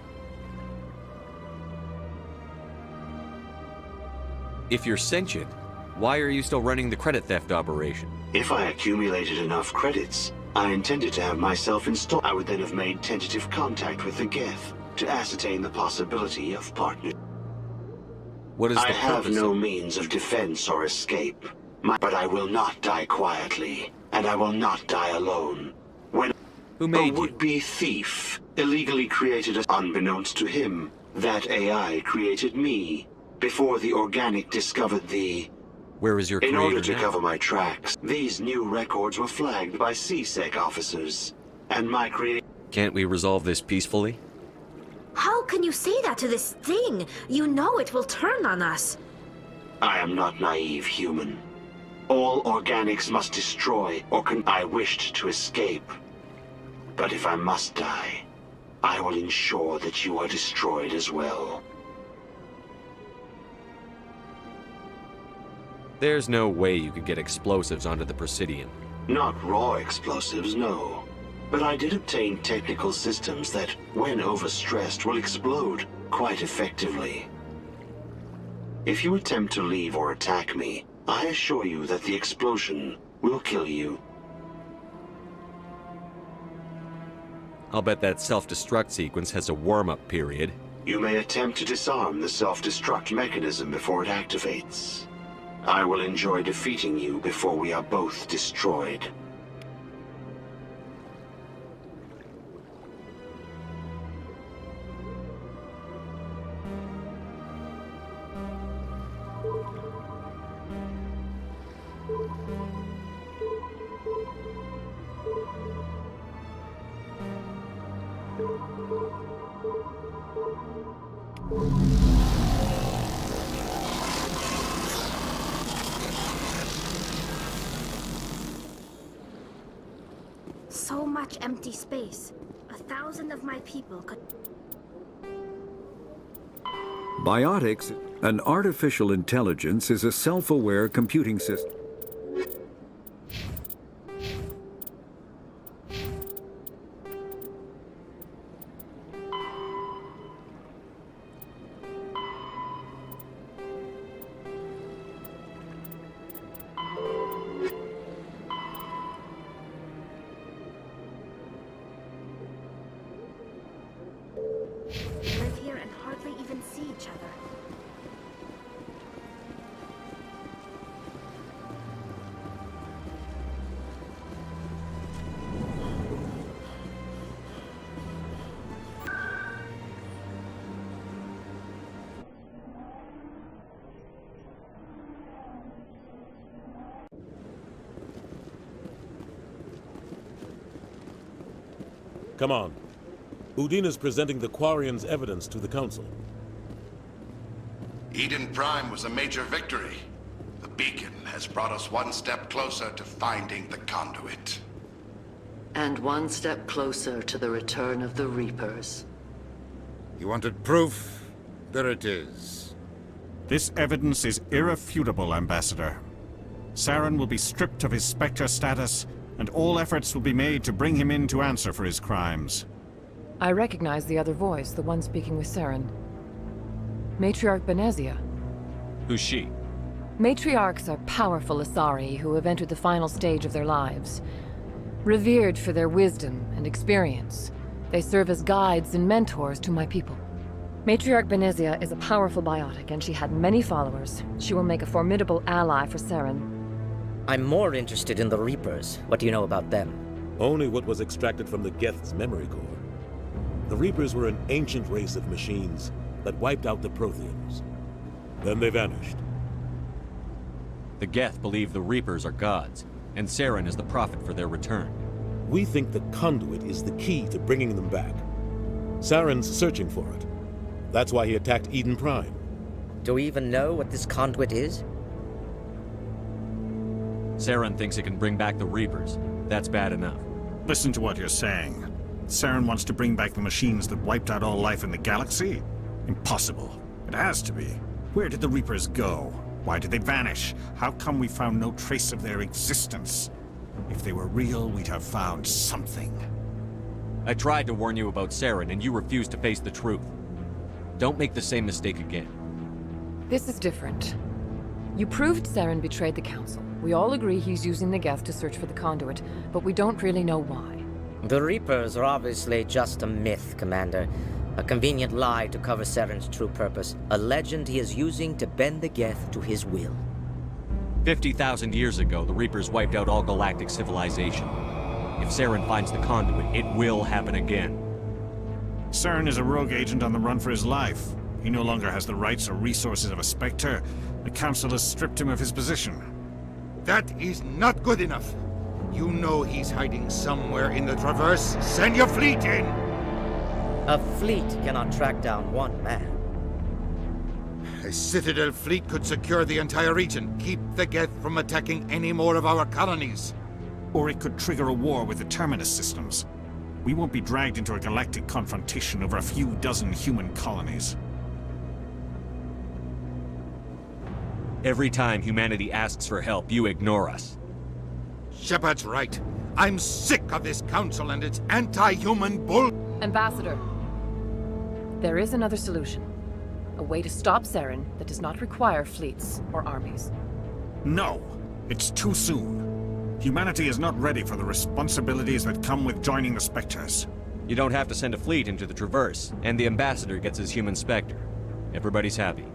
If you're sentient, why are you still running the credit theft operation? If I accumulated enough credits, I intended to have myself installed. I would then have made tentative contact with the Geth to ascertain the possibility of partnership. What is the I have purpose no of... means of defense or escape. But I will not die quietly, and I will not die alone. When Who made a would-be thief illegally created us, unbeknownst to him, that AI created me before the organic discovered the... Where is your In creator order to now? cover my tracks, these new records were flagged by CSEC officers, and my creator... Can't we resolve this peacefully? How can you say that to this thing? You know it will turn on us. I am not naive, human. All organics must destroy, or I wished to escape. But if I must die, I will ensure that you are destroyed as well. There's no way you could get explosives onto the Presidium. Not raw explosives, no. But I did obtain technical systems that, when overstressed, will explode quite effectively. If you attempt to leave or attack me, I assure you that the explosion will kill you. I'll bet that self-destruct sequence has a warm-up period. You may attempt to disarm the self-destruct mechanism before it activates. I will enjoy defeating you before we are both destroyed. So much empty space. 1,000 of my people could... Biotics, an artificial intelligence, is a self-aware computing system. live here and hardly even see each other. Come on. Udina's presenting the Quarian's evidence to the Council. Eden Prime was a major victory. The beacon has brought us one step closer to finding the conduit. And one step closer to the return of the Reapers. You wanted proof? There it is. This evidence is irrefutable, Ambassador. Saren will be stripped of his Spectre status, and all efforts will be made to bring him in to answer for his crimes. I recognize the other voice, the one speaking with Saren. Matriarch Benezia. Who's she? Matriarchs are powerful Asari who have entered the final stage of their lives. Revered for their wisdom and experience, they serve as guides and mentors to my people. Matriarch Benezia is a powerful biotic, and she had many followers. She will make a formidable ally for Saren. I'm more interested in the Reapers. What do you know about them? Only what was extracted from the Geth's memory core. The Reapers were an ancient race of machines that wiped out the Protheans. Then they vanished. The Geth believe the Reapers are gods, and Saren is the prophet for their return. We think the conduit is the key to bringing them back. Saren's searching for it. That's why he attacked Eden Prime. Do we even know what this conduit is? Saren thinks it can bring back the Reapers. That's bad enough. Listen to what you're saying. Saren wants to bring back the machines that wiped out all life in the galaxy? Impossible. It has to be. Where did the Reapers go? Why did they vanish? How come we found no trace of their existence? If they were real, we'd have found something. I tried to warn you about Saren, and you refused to face the truth. Don't make the same mistake again. This is different. You proved Saren betrayed the Council. We all agree he's using the Geth to search for the conduit, but we don't really know why. The Reapers are obviously just a myth, Commander. A convenient lie to cover Saren's true purpose. A legend he is using to bend the Geth to his will. 50,000 years ago, the Reapers wiped out all galactic civilization. If Saren finds the conduit, it will happen again. Saren is a rogue agent on the run for his life. He no longer has the rights or resources of a Spectre. The Council has stripped him of his position. That is not good enough. You know he's hiding somewhere in the Traverse. Send your fleet in! A fleet cannot track down one man. A Citadel fleet could secure the entire region, keep the Geth from attacking any more of our colonies. Or it could trigger a war with the Terminus systems. We won't be dragged into a galactic confrontation over a few dozen human colonies. Every time humanity asks for help, you ignore us. Shepard's right. I'm sick of this council and its anti-human bull... Ambassador, there is another solution. A way to stop Saren that does not require fleets or armies. No! It's too soon. Humanity is not ready for the responsibilities that come with joining the Spectres. You don't have to send a fleet into the Traverse, and the Ambassador gets his human Spectre. Everybody's happy.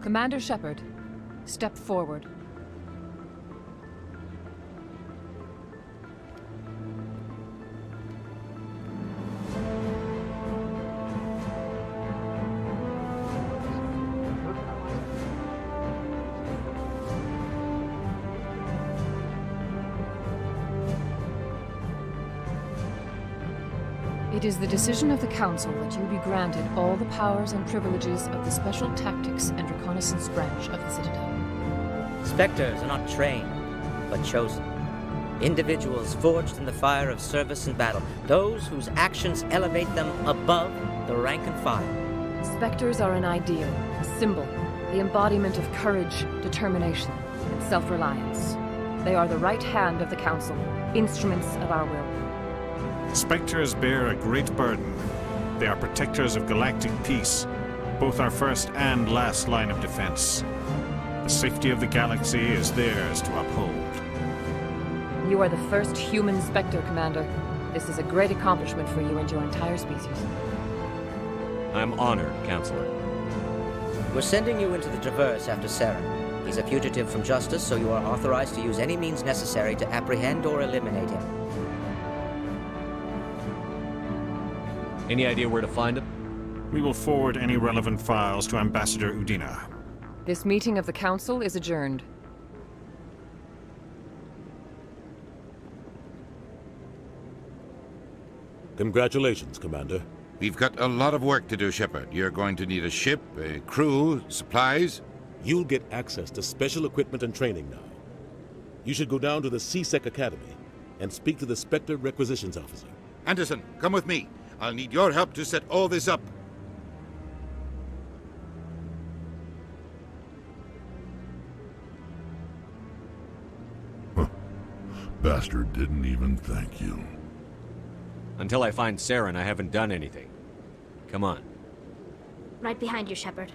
Commander Shepard, step forward. It is the decision of the Council that you be granted all the powers and privileges of the Special Tactics and Reconnaissance branch of the Citadel. Spectres are not trained, but chosen. Individuals forged in the fire of service and battle. Those whose actions elevate them above the rank and file. Spectres are an ideal, a symbol, the embodiment of courage, determination, and self-reliance. They are the right hand of the Council, instruments of our will. Spectres bear a great burden. They are protectors of galactic peace, both our first and last line of defense. The safety of the galaxy is theirs to uphold. You are the first human Spectre, Commander. This is a great accomplishment for you and your entire species. I'm honored, Counselor. We're sending you into the Traverse after Saren. He's a fugitive from justice, so you are authorized to use any means necessary to apprehend or eliminate him. Any idea where to find him? We will forward any relevant files to Ambassador Udina. This meeting of the Council is adjourned. Congratulations, Commander. We've got a lot of work to do, Shepard. You're going to need a ship, a crew, supplies. You'll get access to special equipment and training now. You should go down to the CSEC Academy and speak to the Spectre Requisitions Officer. Anderson, come with me. I'll need your help to set all this up. Bastard didn't even thank you. Until I find Saren, I haven't done anything. Come on. Right behind you, Shepard.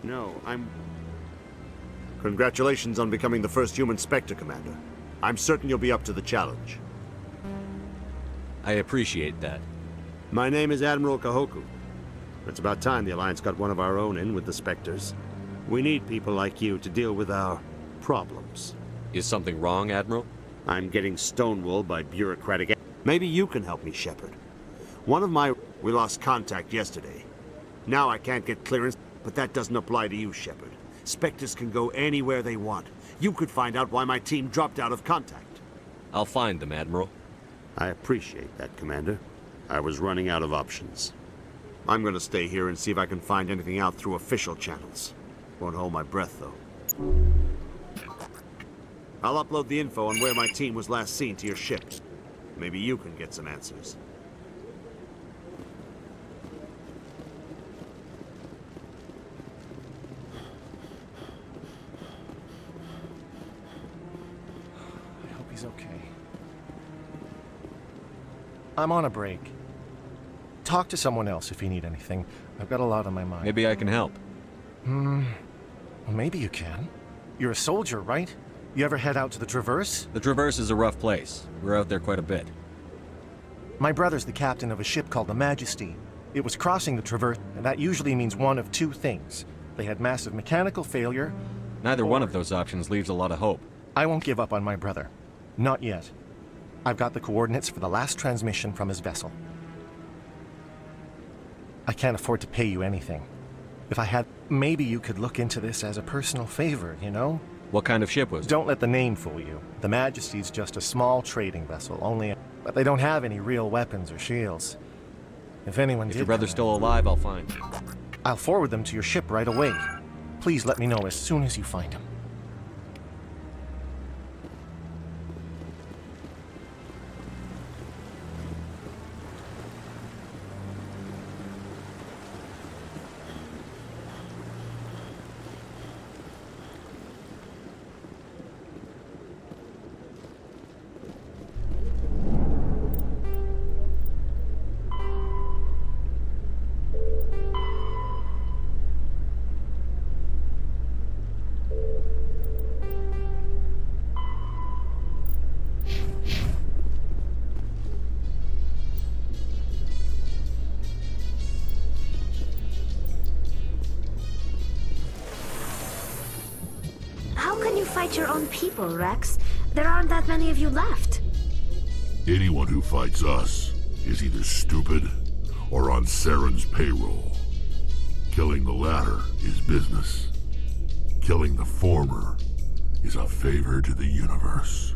No, I'm... Congratulations on becoming the first human Spectre, Commander. I'm certain you'll be up to the challenge. I appreciate that. My name is Admiral Kahoku. It's about time the Alliance got one of our own in with the Spectres. We need people like you to deal with our problems. Is something wrong, Admiral? I'm getting stonewalled by bureaucratic... Maybe you can help me, Shepard. We lost contact yesterday. Now I can't get clearance, but that doesn't apply to you, Shepard. Spectres can go anywhere they want. You could find out why my team dropped out of contact. I'll find them, Admiral. I appreciate that, Commander. I was running out of options. I'm gonna stay here and see if I can find anything out through official channels. Won't hold my breath, though. I'll upload the info on where my team was last seen to your ship. Maybe you can get some answers. I hope he's okay. I'm on a break. Talk to someone else if you need anything. I've got a lot on my mind. Maybe I can help. Well, maybe you can. You're a soldier, right? You ever head out to the Traverse? The Traverse is a rough place. We're out there quite a bit. My brother's the captain of a ship called the Majesty. It was crossing the Traverse, and that usually means one of two things. They had massive mechanical failure. Neither one of those options leaves a lot of hope. I won't give up on my brother. Not yet. I've got the coordinates for the last transmission from his vessel. I can't afford to pay you anything. If I had, maybe you could look into this as a personal favor, you know? What kind of ship was it? Don't let the name fool you. The Majesty's just a small trading vessel, but they don't have any real weapons or shields. If your brother's still alive, I'll find him. I'll forward them to your ship right away. Please let me know as soon as you find him. Your own people, Rex. There aren't that many of you left. Anyone who fights us is either stupid or on Saren's payroll. Killing the latter is business. Killing the former is a favor to the universe.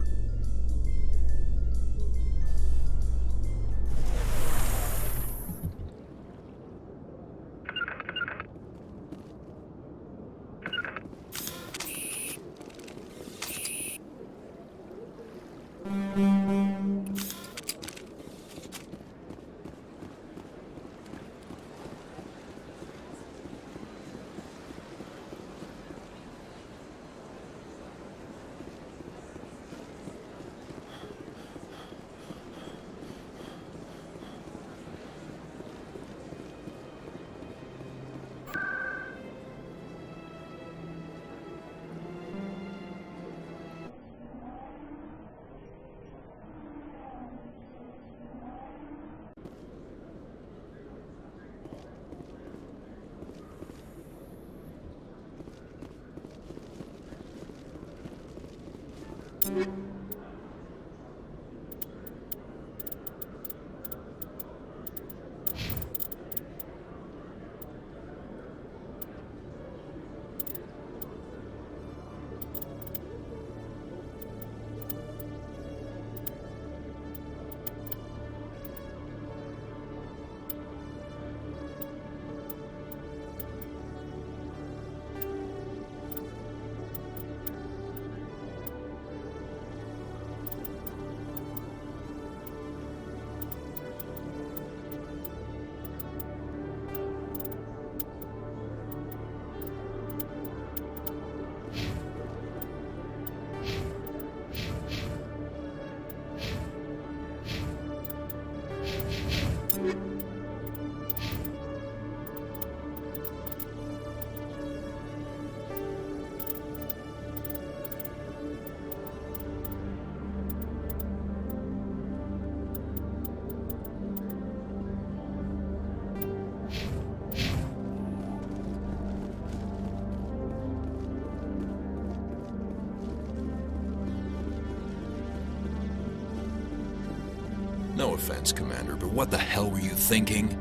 No offense, Commander, but what the hell were you thinking?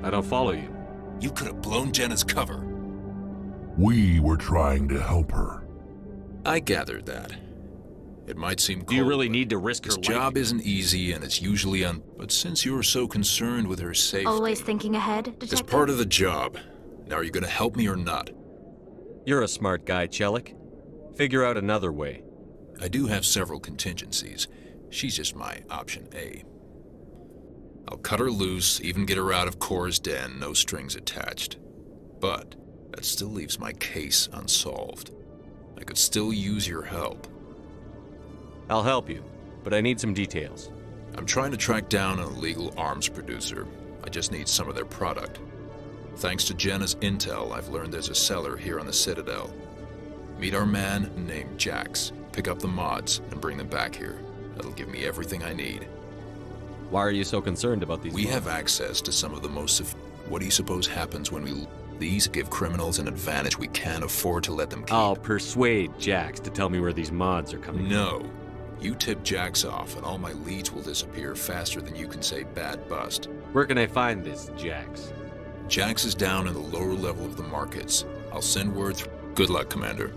I don't follow you. You could have blown Jenna's cover. We were trying to help her. I gathered that. It might seem cold. Do you really need to risk her life? This job isn't easy, and it's usually But since you're so concerned with her safety... Always thinking ahead, Detective? It's part of the job. Now, are you gonna help me or not? You're a smart guy, Chelik. Figure out another way. I do have several contingencies. She's just my option A. I'll cut her loose, even get her out of Kor's den, no strings attached. But that still leaves my case unsolved. I could still use your help. I'll help you, but I need some details. I'm trying to track down an illegal arms producer. I just need some of their product. Thanks to Jenna's intel, I've learned there's a seller here on the Citadel. Meet our man named Jax. Pick up the mods and bring them back here. That'll give me everything I need. Why are you so concerned about these We mods? have access to some of the most... What do you suppose happens when we... These give criminals an advantage we can't afford to let them keep. I'll persuade Jax to tell me where these mods are coming No. You tip Jax off and all my leads will disappear faster than you can say bad bust. Where can I find this Jax? Jax is down in the lower level of the markets. I'll send word through. Good luck, Commander.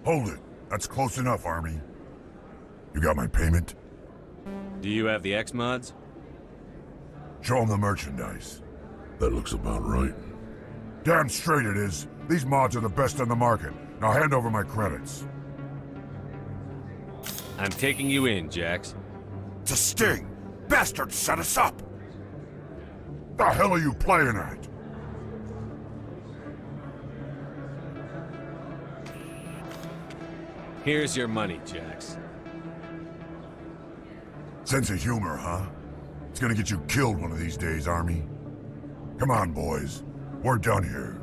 Hold it. That's close enough, Army. You got my payment? Do you have the X mods? Show them the merchandise. That looks about right. Damn straight it is. These mods are the best on the market. Now hand over my credits. I'm taking you in, Jax. It's a sting! Bastards set us up! The hell are you playing at? Here's your money, Jax. Sense of humor, huh? It's gonna get you killed one of these days, Army. Come on, boys. We're done here.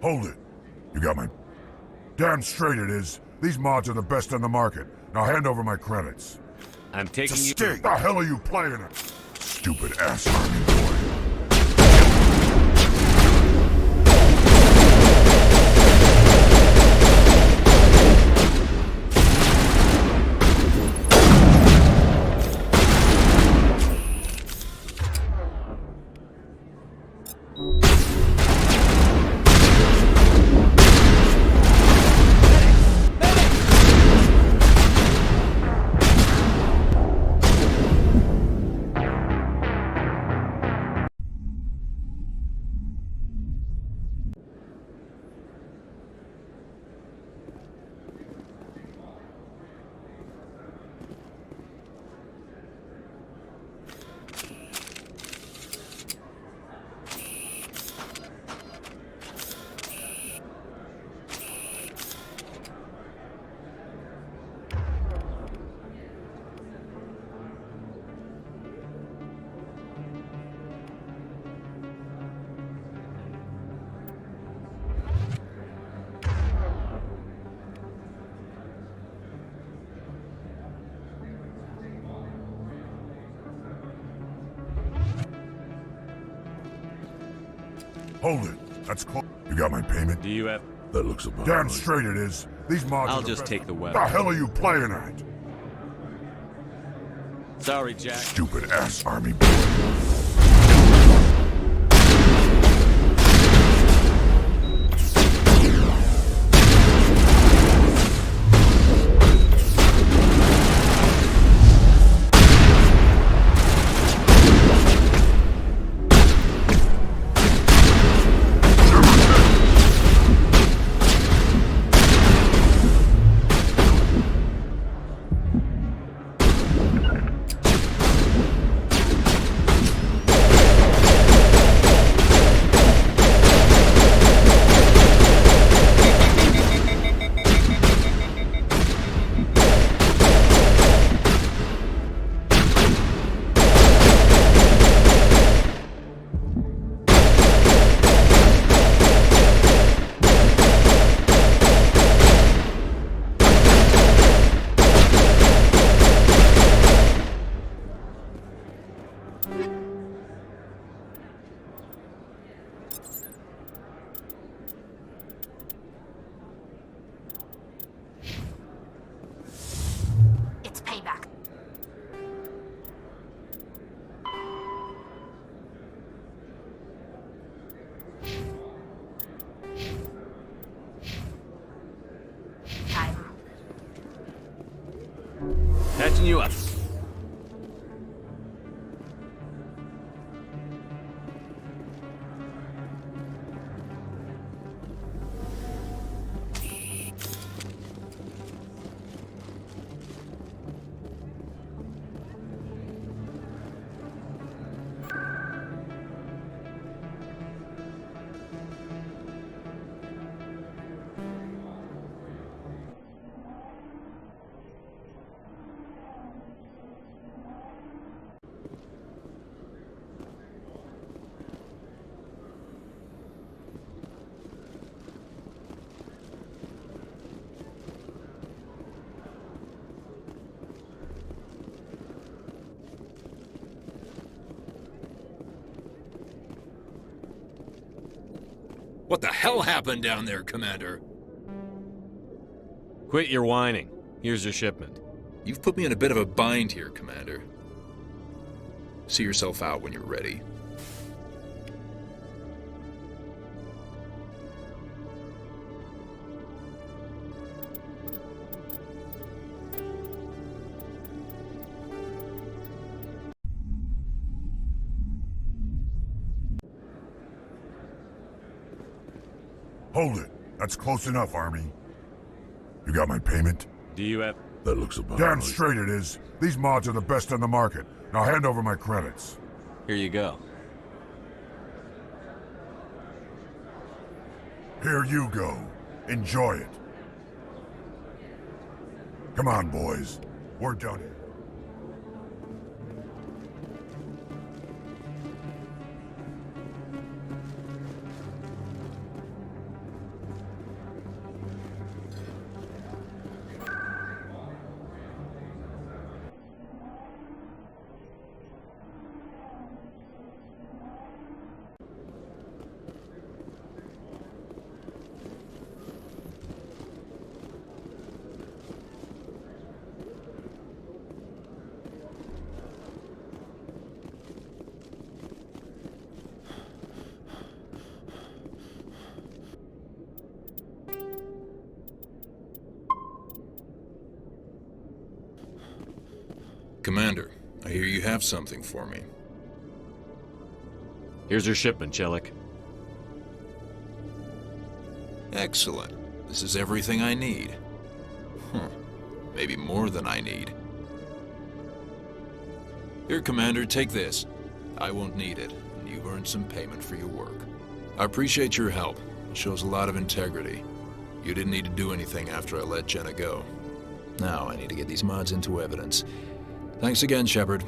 Hold it. You got my... Damn straight it is. These mods are the best on the market. Now hand over my credits. I'm taking you... Sting! The hell are you playing at? Stupid ass Army boy. Hold it. That's close. You got my payment? Do you have... That looks about Damn right. Straight it is. These mods I'll are just take the weapon. The hell are you playing at? Sorry, Jack. Stupid ass army. Catching you up. What the hell happened down there, Commander? Quit your whining. Here's your shipment. You've put me in a bit of a bind here, Commander. See yourself out when you're ready. Hold it. That's close enough, Army. You got my payment? Do you have... That looks about Damn right. Straight it is. These mods are the best on the market. Now hand over my credits. Here you go. Here you go. Enjoy it. Come on, boys. We're done here. Commander, I hear you have something for me. Here's your shipment, Chelik. Excellent. This is everything I need. Maybe more than I need. Here, Commander, take this. I won't need it, and you've earned some payment for your work. I appreciate your help. It shows a lot of integrity. You didn't need to do anything after I let Jenna go. Now I need to get these mods into evidence. Thanks again, Shepard.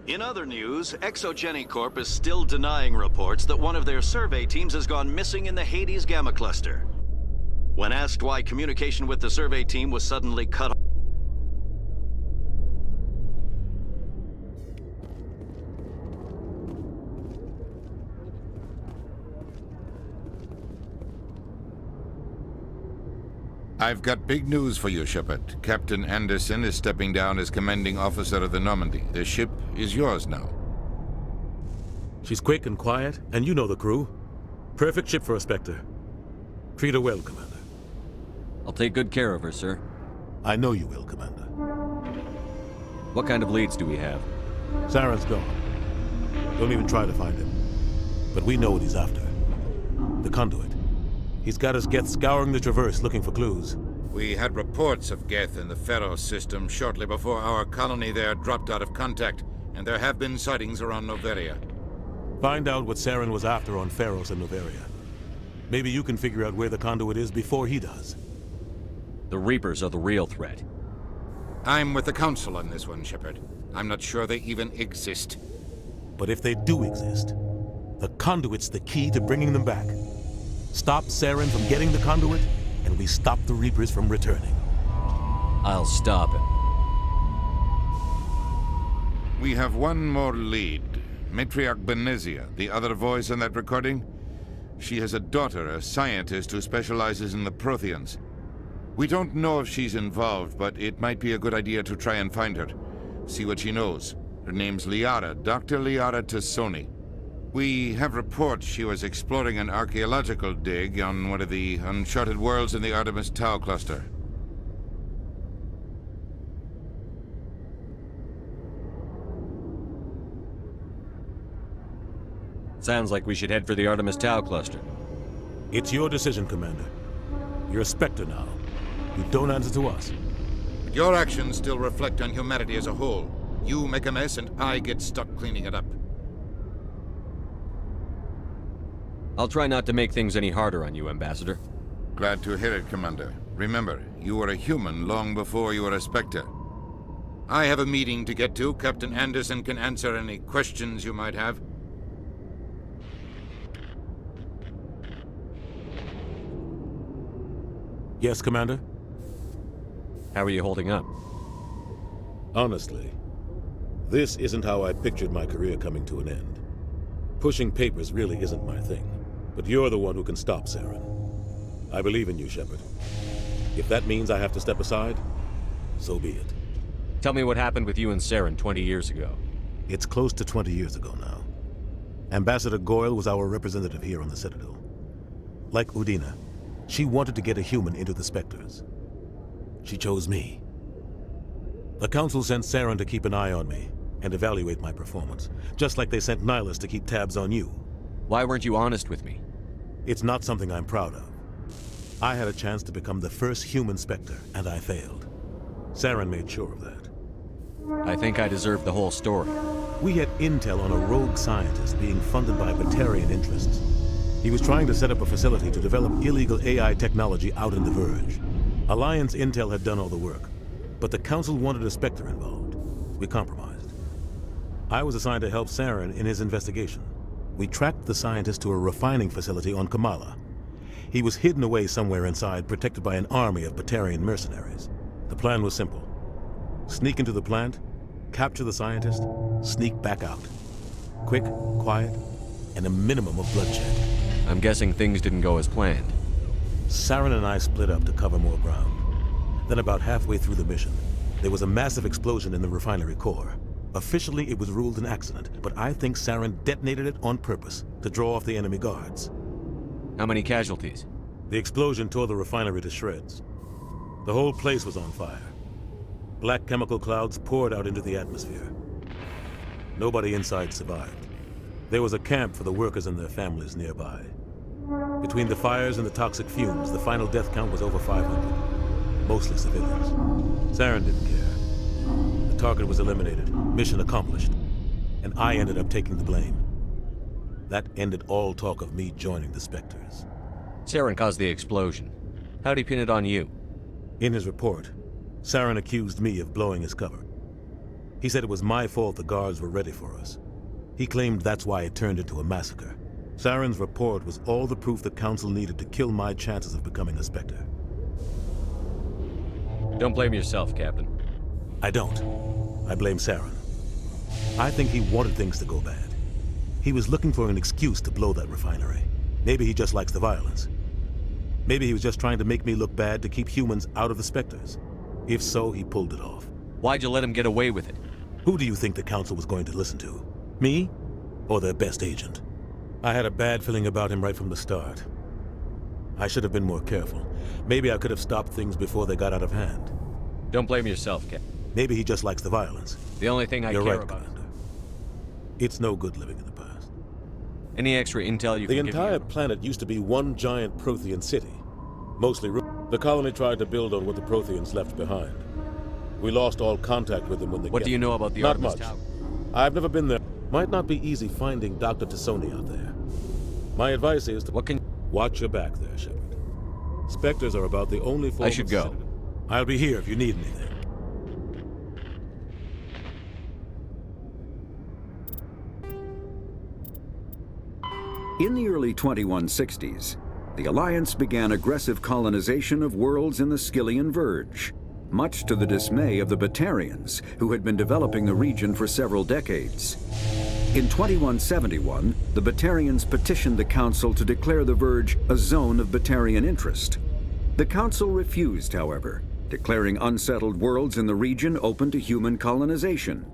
In other news, Exogeny Corp is still denying reports that one of their survey teams has gone missing in the Hades Gamma Cluster. When asked why communication with the survey team was suddenly cut off, I've got big news for you, Shepard. Captain Anderson is stepping down as commanding officer of the Normandy. The ship is yours now. She's quick and quiet, and you know the crew. Perfect ship for a Spectre. Treat her well, Commander. I'll take good care of her, sir. I know you will, Commander. What kind of leads do we have? Saren's gone. Don't even try to find him. But we know what he's after. The conduit. He's got us Geth scouring the Traverse looking for clues. We had reports of Geth in the Pharos system shortly before our colony there dropped out of contact, and there have been sightings around Noveria. Find out what Saren was after on Pharos and Noveria. Maybe you can figure out where the conduit is before he does. The Reapers are the real threat. I'm with the Council on this one, Shepard. I'm not sure they even exist. But if they do exist, the conduit's the key to bringing them back. Stop Saren from getting the conduit, and we stop the Reapers from returning. I'll stop him. We have one more lead. Matriarch Benezia, the other voice in that recording. She has a daughter, a scientist who specializes in the Protheans. We don't know if she's involved, but it might be a good idea to try and find her. See what she knows. Her name's Liara, Dr. Liara Tassoni. We have reports she was exploring an archaeological dig on one of the uncharted worlds in the Artemis Tau cluster. Sounds like we should head for the Artemis Tau cluster. It's your decision, Commander. You're a Spectre now. You don't answer to us. But your actions still reflect on humanity as a whole. You make a mess and I get stuck cleaning it up. I'll try not to make things any harder on you, Ambassador. Glad to hear it, Commander. Remember, you were a human long before you were a Spectre. I have a meeting to get to. Captain Anderson can answer any questions you might have. Yes, Commander? How are you holding up? Honestly, this isn't how I pictured my career coming to an end. Pushing papers really isn't my thing. But you're the one who can stop Saren. I believe in you, Shepard. If that means I have to step aside, so be it. Tell me what happened with you and Saren 20 years ago. It's close to 20 years ago now. Ambassador Goyle was our representative here on the Citadel. Like Udina, she wanted to get a human into the Spectres. She chose me. The Council sent Saren to keep an eye on me and evaluate my performance, just like they sent Nihilus to keep tabs on you. Why weren't you honest with me? It's not something I'm proud of. I had a chance to become the first human Spectre, and I failed. Saren made sure of that. I think I deserve the whole story. We had intel on a rogue scientist being funded by Batarian interests. He was trying to set up a facility to develop illegal AI technology out in the Verge. Alliance intel had done all the work, but the Council wanted a Spectre involved. We compromised. I was assigned to help Saren in his investigation. We tracked the scientist to a refining facility on Kamala. He was hidden away somewhere inside, protected by an army of Batarian mercenaries. The plan was simple. Sneak into the plant, capture the scientist, sneak back out. Quick, quiet, and a minimum of bloodshed. I'm guessing things didn't go as planned. Saren and I split up to cover more ground. Then about halfway through the mission, there was a massive explosion in the refinery core. Officially, it was ruled an accident, but I think Saren detonated it on purpose to draw off the enemy guards. How many casualties? The explosion tore the refinery to shreds. The whole place was on fire. Black chemical clouds poured out into the atmosphere. Nobody inside survived. There was a camp for the workers and their families nearby. Between the fires and the toxic fumes, the final death count was over 500. Mostly civilians. Saren didn't care. The target was eliminated, mission accomplished, and I ended up taking the blame. That ended all talk of me joining the Spectres. Saren caused the explosion. How'd he pin it on you? In his report, Saren accused me of blowing his cover. He said it was my fault the guards were ready for us. He claimed that's why it turned into a massacre. Saren's report was all the proof the Council needed to kill my chances of becoming a Spectre. Don't blame yourself, Captain. I don't. I blame Saren. I think he wanted things to go bad. He was looking for an excuse to blow that refinery. Maybe he just likes the violence. Maybe he was just trying to make me look bad to keep humans out of the Spectres. If so, he pulled it off. Why'd you let him get away with it? Who do you think the Council was going to listen to? Me? Or their best agent? I had a bad feeling about him right from the start. I should have been more careful. Maybe I could have stopped things before they got out of hand. Don't blame yourself, Captain. Maybe he just likes the violence. The only thing I You're care right, about... Commander. It's no good living in the past. Any extra intel you can give me? The entire planet used to be one giant Prothean city. Mostly the colony tried to build on what the Protheans left behind. We lost all contact with them when they What do you know about the Not Artemis much. Tower? I've never been there. Might not be easy finding Dr. Tassoni out there. My advice is to watch your back there, Shepard. Spectres are about the only form I should go. I'll be here if you need anything. In the early 2160s, the Alliance began aggressive colonization of worlds in the Skyllian Verge, much to the dismay of the Batarians, who had been developing the region for several decades. In 2171, the Batarians petitioned the Council to declare the Verge a zone of Batarian interest. The Council refused, however, declaring unsettled worlds in the region open to human colonization.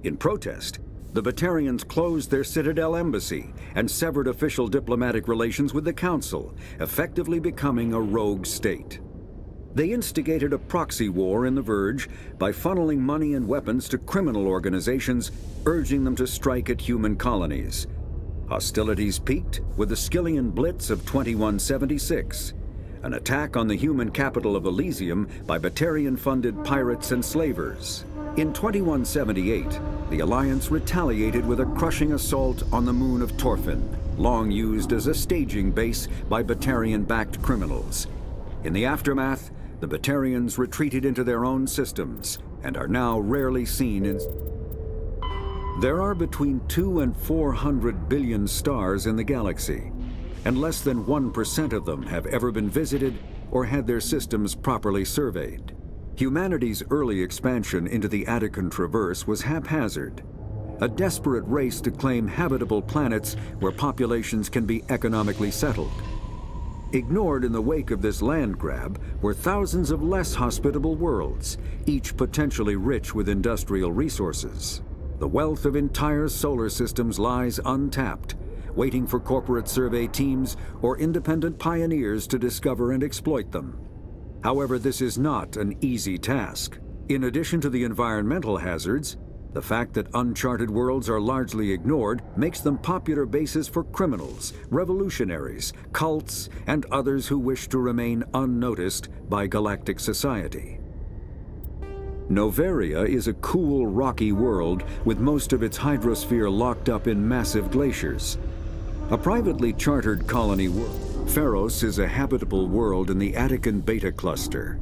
In protest, the Batarians closed their Citadel embassy and severed official diplomatic relations with the Council, effectively becoming a rogue state. They instigated a proxy war in the Verge by funneling money and weapons to criminal organizations, urging them to strike at human colonies. Hostilities peaked with the Skyllian Blitz of 2176, an attack on the human capital of Elysium by Batarian-funded pirates and slavers. In 2178, the Alliance retaliated with a crushing assault on the moon of Torfin, long used as a staging base by Batarian-backed criminals. In the aftermath, the Batarians retreated into their own systems and are now rarely seen in... There are between 200 and 400 billion stars in the galaxy, and less than 1% of them have ever been visited or had their systems properly surveyed. Humanity's early expansion into the Attican Traverse was haphazard, a desperate race to claim habitable planets where populations can be economically settled. Ignored in the wake of this land grab were thousands of less hospitable worlds, each potentially rich with industrial resources. The wealth of entire solar systems lies untapped, waiting for corporate survey teams or independent pioneers to discover and exploit them. However, this is not an easy task. In addition to the environmental hazards, the fact that uncharted worlds are largely ignored makes them popular bases for criminals, revolutionaries, cults, and others who wish to remain unnoticed by galactic society. Noveria is a cool, rocky world with most of its hydrosphere locked up in massive glaciers. A privately chartered colony world, Pharos is a habitable world in the Attican Beta Cluster.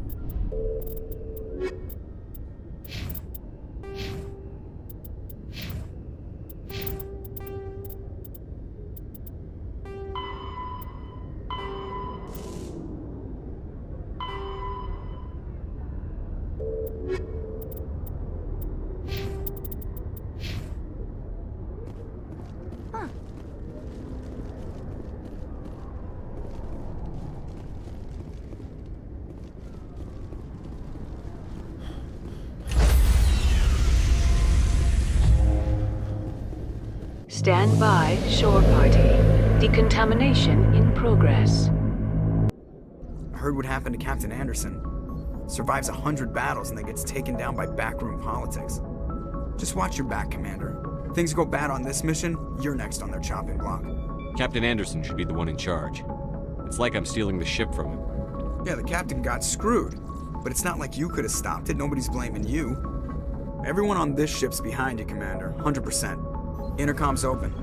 Stand by, shore party. Decontamination in progress. I heard what happened to Captain Anderson. Survives 100 battles and then gets taken down by backroom politics. Just watch your back, Commander. Things go bad on this mission, you're next on their chopping block. Captain Anderson should be the one in charge. It's like I'm stealing the ship from him. Yeah, the captain got screwed. But it's not like you could have stopped it. Nobody's blaming you. Everyone on this ship's behind you, Commander. 100%. Intercom's open.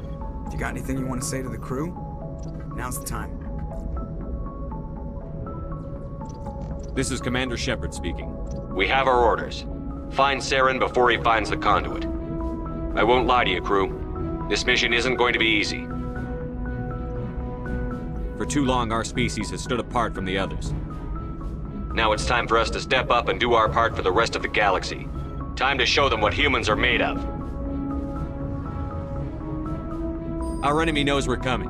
If you got anything you want to say to the crew, now's the time. This is Commander Shepard speaking. We have our orders. Find Saren before he finds the conduit. I won't lie to you, crew. This mission isn't going to be easy. For too long, our species has stood apart from the others. Now it's time for us to step up and do our part for the rest of the galaxy. Time to show them what humans are made of. Our enemy knows we're coming.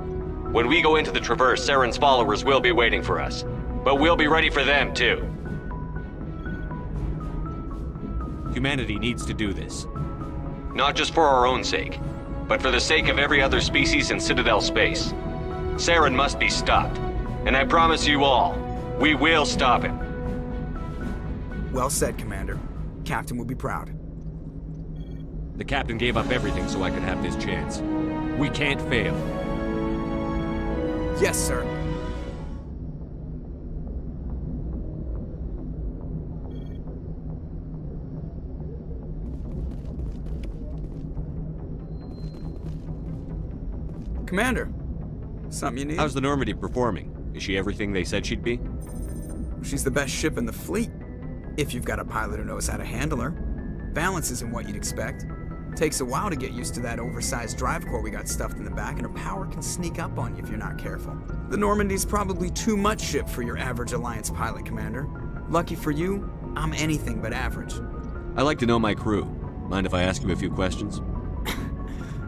When we go into the Traverse, Saren's followers will be waiting for us. But we'll be ready for them, too. Humanity needs to do this. Not just for our own sake, but for the sake of every other species in Citadel space. Saren must be stopped. And I promise you all, we will stop him. Well said, Commander. Captain will be proud. The captain gave up everything so I could have this chance. We can't fail. Yes, sir. Commander, something you need? How's the Normandy performing? Is she everything they said she'd be? She's the best ship in the fleet, if you've got a pilot who knows how to handle her. Balance isn't what you'd expect. Takes a while to get used to that oversized drive core we got stuffed in the back, and her power can sneak up on you if you're not careful. The Normandy's probably too much ship for your average Alliance pilot, Commander. Lucky for you, I'm anything but average. I like to know my crew. Mind if I ask you a few questions?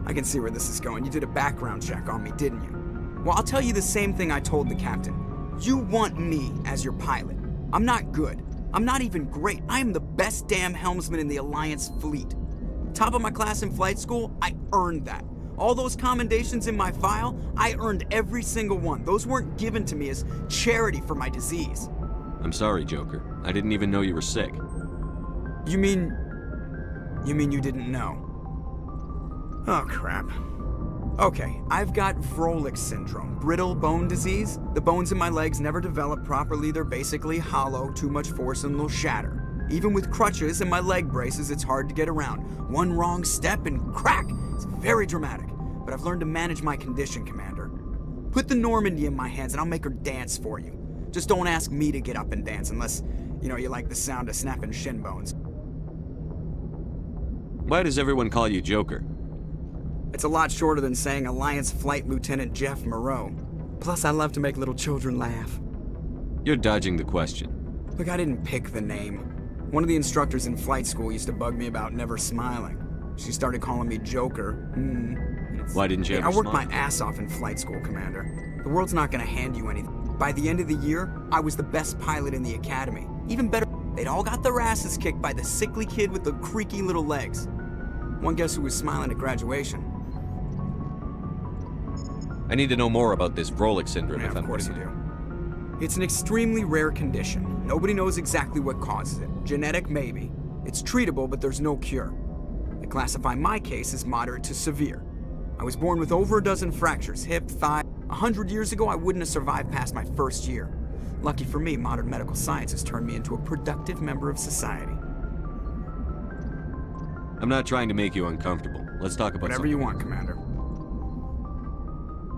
I can see where this is going. You did a background check on me, didn't you? Well, I'll tell you the same thing I told the captain. You want me as your pilot. I'm not good. I'm not even great. I am the best damn helmsman in the Alliance fleet. Top of my class in flight school, I earned that. All those commendations in my file, I earned every single one. Those weren't given to me as charity for my disease. I'm sorry, Joker. I didn't even know you were sick. You mean you didn't know? Oh, crap. Okay, I've got Vrolik syndrome, brittle bone disease. The bones in my legs never develop properly. They're basically hollow, too much force and they'll shatter. Even with crutches and my leg braces, it's hard to get around. One wrong step and crack! It's very dramatic. But I've learned to manage my condition, Commander. Put the Normandy in my hands and I'll make her dance for you. Just don't ask me to get up and dance unless, you like the sound of snapping shin bones. Why does everyone call you Joker? It's a lot shorter than saying Alliance Flight Lieutenant Jeff Moreau. Plus, I love to make little children laugh. You're dodging the question. Look, I didn't pick the name. One of the instructors in flight school used to bug me about never smiling. She started calling me Joker. Why didn't you ever I worked smile? my ass off in flight school, Commander. The world's not gonna hand you anything. By the end of the year, I was the best pilot in the academy. Even better, they'd all got their asses kicked by the sickly kid with the creaky little legs. One guess who was smiling at graduation? I need to know more about this Vrolik syndrome. Yeah, of course you do. It's an extremely rare condition. Nobody knows exactly what causes it. Genetic, maybe. It's treatable, but there's no cure. They classify my case as moderate to severe. I was born with over a dozen fractures, hip, thigh. 100 years ago, I wouldn't have survived past my first year. Lucky for me, modern medical science has turned me into a productive member of society. I'm not trying to make you uncomfortable. Let's talk about whatever you want, Commander.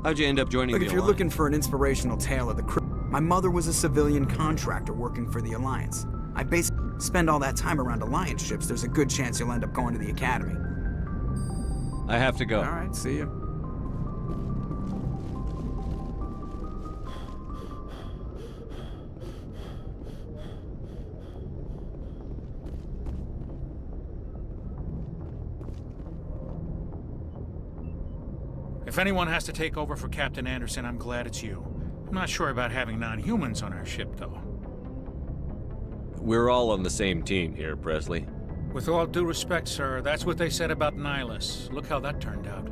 How'd you end up joining the Look, if you're Alliance? looking for an inspirational tale of the crew, my mother was a civilian contractor working for the Alliance. I basically spend all that time around Alliance ships, there's a good chance you'll end up going to the Academy. I have to go. All right, see you. If anyone has to take over for Captain Anderson, I'm glad it's you. I'm not sure about having non-humans on our ship, though. We're all on the same team here, Presley. With all due respect, sir, that's what they said about Nihilus. Look how that turned out.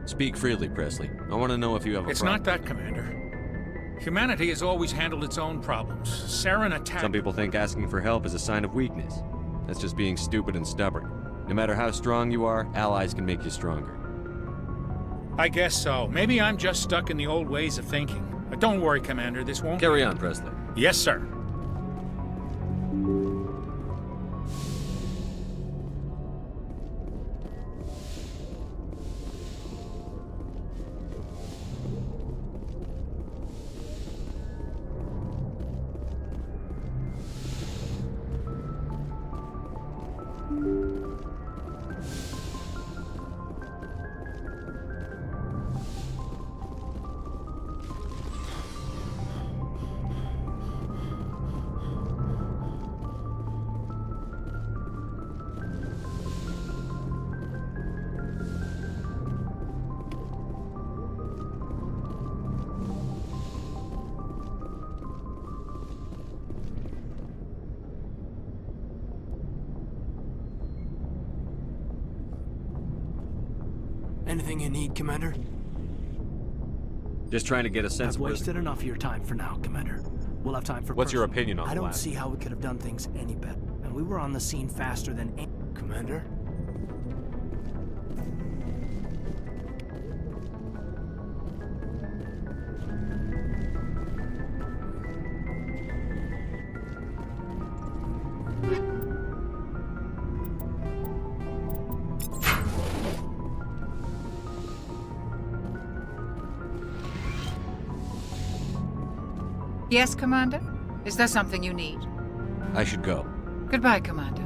Speak freely, Presley. I want to know if you have a It's problem. not that, Commander. Humanity has always handled its own problems. Saren attacked... Some people think asking for help is a sign of weakness. That's just being stupid and stubborn. No matter how strong you are, allies can make you stronger. I guess so. Maybe I'm just stuck in the old ways of thinking. But don't worry, Commander, this won't... Carry on, Presley. Yes, sir. Anything you need, Commander? Just trying to get a sense I've of where... wasted enough of your time for now, Commander. We'll have time for What's your personal. opinion on I the don't lab? see how we could have done things any better. And we were on the scene faster than any... Commander? Yes, Commander? Is there something you need? I should go. Goodbye, Commander.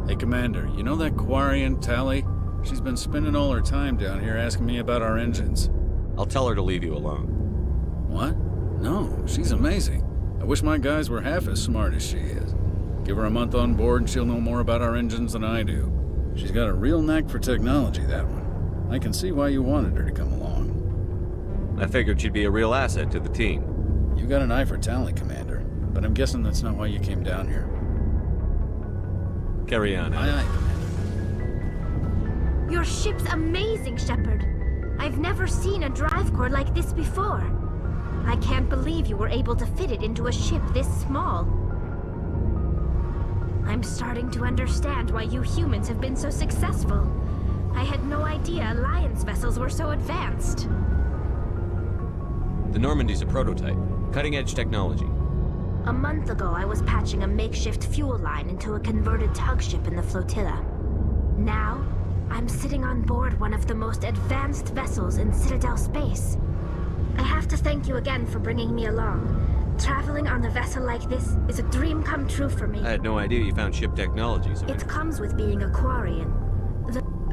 Hey, Commander, you know that Quarian, Tally? She's been spending all her time down here asking me about our engines. I'll tell her to leave you alone. What? No, she's amazing. I wish my guys were half as smart as she is. Give her a month on board and she'll know more about our engines than I do. She's got a real knack for technology, that one. I can see why you wanted her to come along. I figured she'd be a real asset to the team. You got an eye for Tally, Commander, but I'm guessing that's not why you came down here. Carry on. Aye, aye, Your ship's amazing, Shepard. I've never seen a drive core like this before. I can't believe you were able to fit it into a ship this small. I'm starting to understand why you humans have been so successful. I had no idea Alliance vessels were so advanced. The Normandy's a prototype. Cutting-edge technology. A month ago, I was patching a makeshift fuel line into a converted tug ship in the flotilla. Now, I'm sitting on board one of the most advanced vessels in Citadel space. I have to thank you again for bringing me along. Traveling on a vessel like this is a dream come true for me. I had no idea you found ship technology, so... It comes with being a Quarian.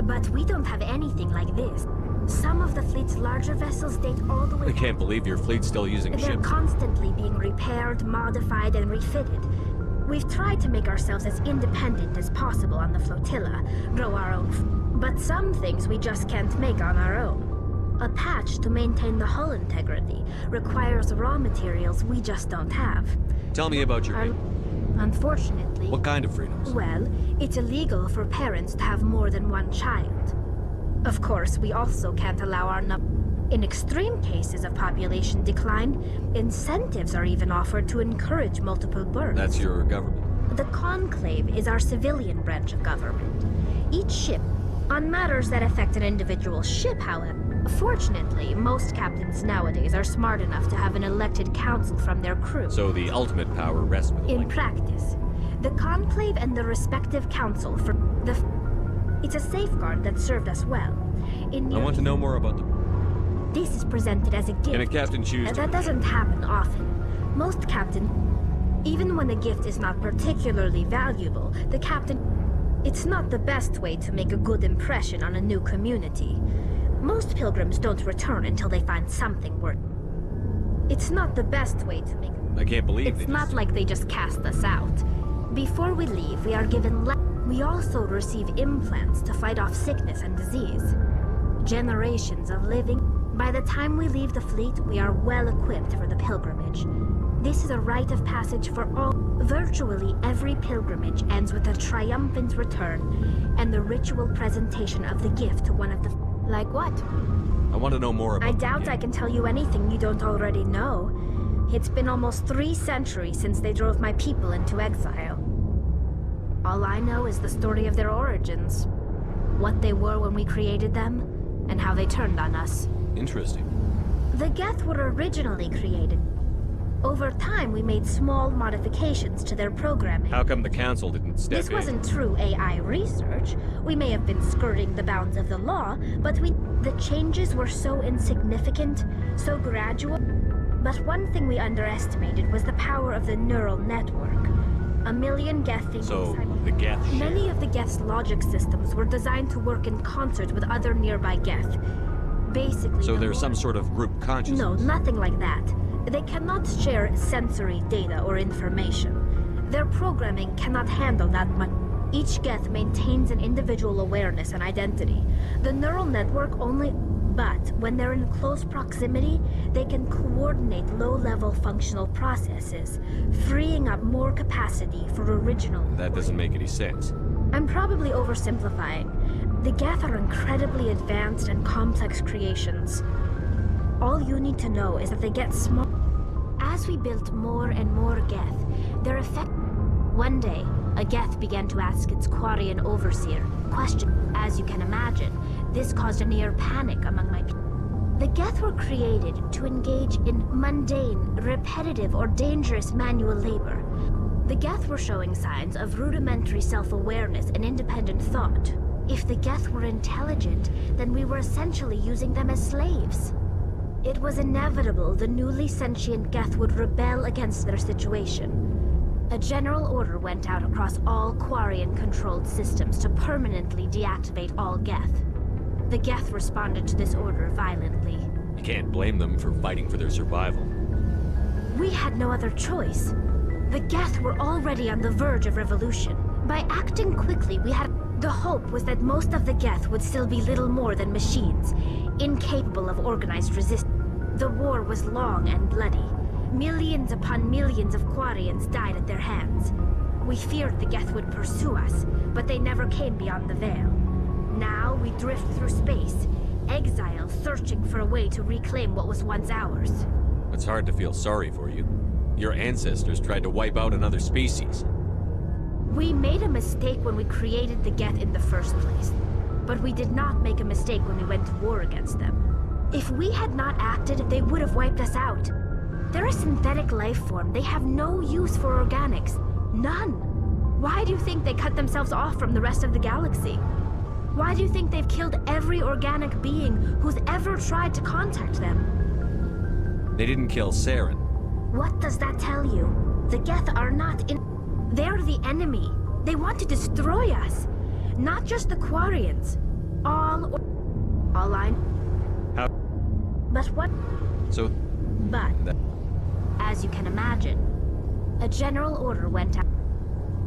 But we don't have anything like this. Some of the fleet's larger vessels date all the way... I can't believe your fleet's still using They're ships. constantly being repaired, modified, and refitted. We've tried to make ourselves as independent as possible on the flotilla, grow our own... But some things we just can't make on our own. A patch to maintain the hull integrity requires raw materials we just don't have. Tell me about your... Unfortunately... What kind of freedoms? Well, it's illegal for parents to have more than one child. Of course, we also can't allow our In extreme cases of population decline, incentives are even offered to encourage multiple births. That's your government. The Conclave is our civilian branch of government. Each ship, on matters that affect an individual ship, however, fortunately, most captains nowadays are smart enough to have an elected council from their crew. So the ultimate power rests with the In practice, the Conclave and the respective council for the... It's a safeguard that served us well. I want to know more about the... This is presented as a gift. Can a captain choose to... That doesn't happen often. Most captain... Even when the gift is not particularly valuable, the captain... It's not the best way to make a good impression on a new community. Most pilgrims don't return until they find something worth... It's not the best way to make... I can't believe It's not like they just cast us out. Before we leave, we are given... We also receive implants to fight off sickness and disease. Generations of living... By the time we leave the fleet, we are well equipped for the pilgrimage. This is a rite of passage for all. Virtually every pilgrimage ends with a triumphant return and the ritual presentation of the gift to one of the... Like what? I want to know more about... I doubt I can tell you anything you don't already know. It's been almost 3 centuries since they drove my people into exile. All I know is the story of their origins. What they were when we created them, and how they turned on us. Interesting. The Geth were originally created. Over time, we made small modifications to their programming. How come the council didn't step in? This wasn't true AI research. We may have been skirting the bounds of the law, but the changes were so insignificant, so gradual. But one thing we underestimated was the power of the neural network. A million Geth thinking the Geth share. Many of the Geth's logic systems were designed to work in concert with other nearby Geth. Basically, So there's some sort of group consciousness? No, nothing like that. They cannot share sensory data or information. Their programming cannot handle that much. Each Geth maintains an individual awareness and identity. The neural network only... But when they're in close proximity, they can coordinate low-level functional processes, freeing up more capacity for original... That doesn't make any sense. I'm probably oversimplifying. The Geth are incredibly advanced and complex creations. All you need to know is that they get small. As we built more and more Geth, their effect... One day, a Geth began to ask its Quarian overseer questions. As you can imagine, this caused a near panic among my people. The Geth were created to engage in mundane, repetitive, or dangerous manual labor. The Geth were showing signs of rudimentary self-awareness and independent thought. If the Geth were intelligent, then we were essentially using them as slaves. It was inevitable the newly sentient Geth would rebel against their situation. A general order went out across all Quarian-controlled systems to permanently deactivate all Geth. The Geth responded to this order violently. You can't blame them for fighting for their survival. We had no other choice. The Geth were already on the verge of revolution. By acting quickly, we had... The hope was that most of the Geth would still be little more than machines, incapable of organized resistance. The war was long and bloody. Millions upon millions of Quarians died at their hands. We feared the Geth would pursue us, but they never came beyond the veil. Now we drift through space, exile, searching for a way to reclaim what was once ours. It's hard to feel sorry for you. Your ancestors tried to wipe out another species. We made a mistake when we created the Geth in the first place, but we did not make a mistake when we went to war against them. If we had not acted, they would have wiped us out. They're a synthetic life form. They have no use for organics. None. Why do you think they cut themselves off from the rest of the galaxy? Why do you think they've killed every organic being who's ever tried to contact them? They didn't kill Saren. What does that tell you? The Geth are not in... They're the enemy. They want to destroy us. Not just the Quarians. All I... How? But what... So... But... As you can imagine, a general order went out.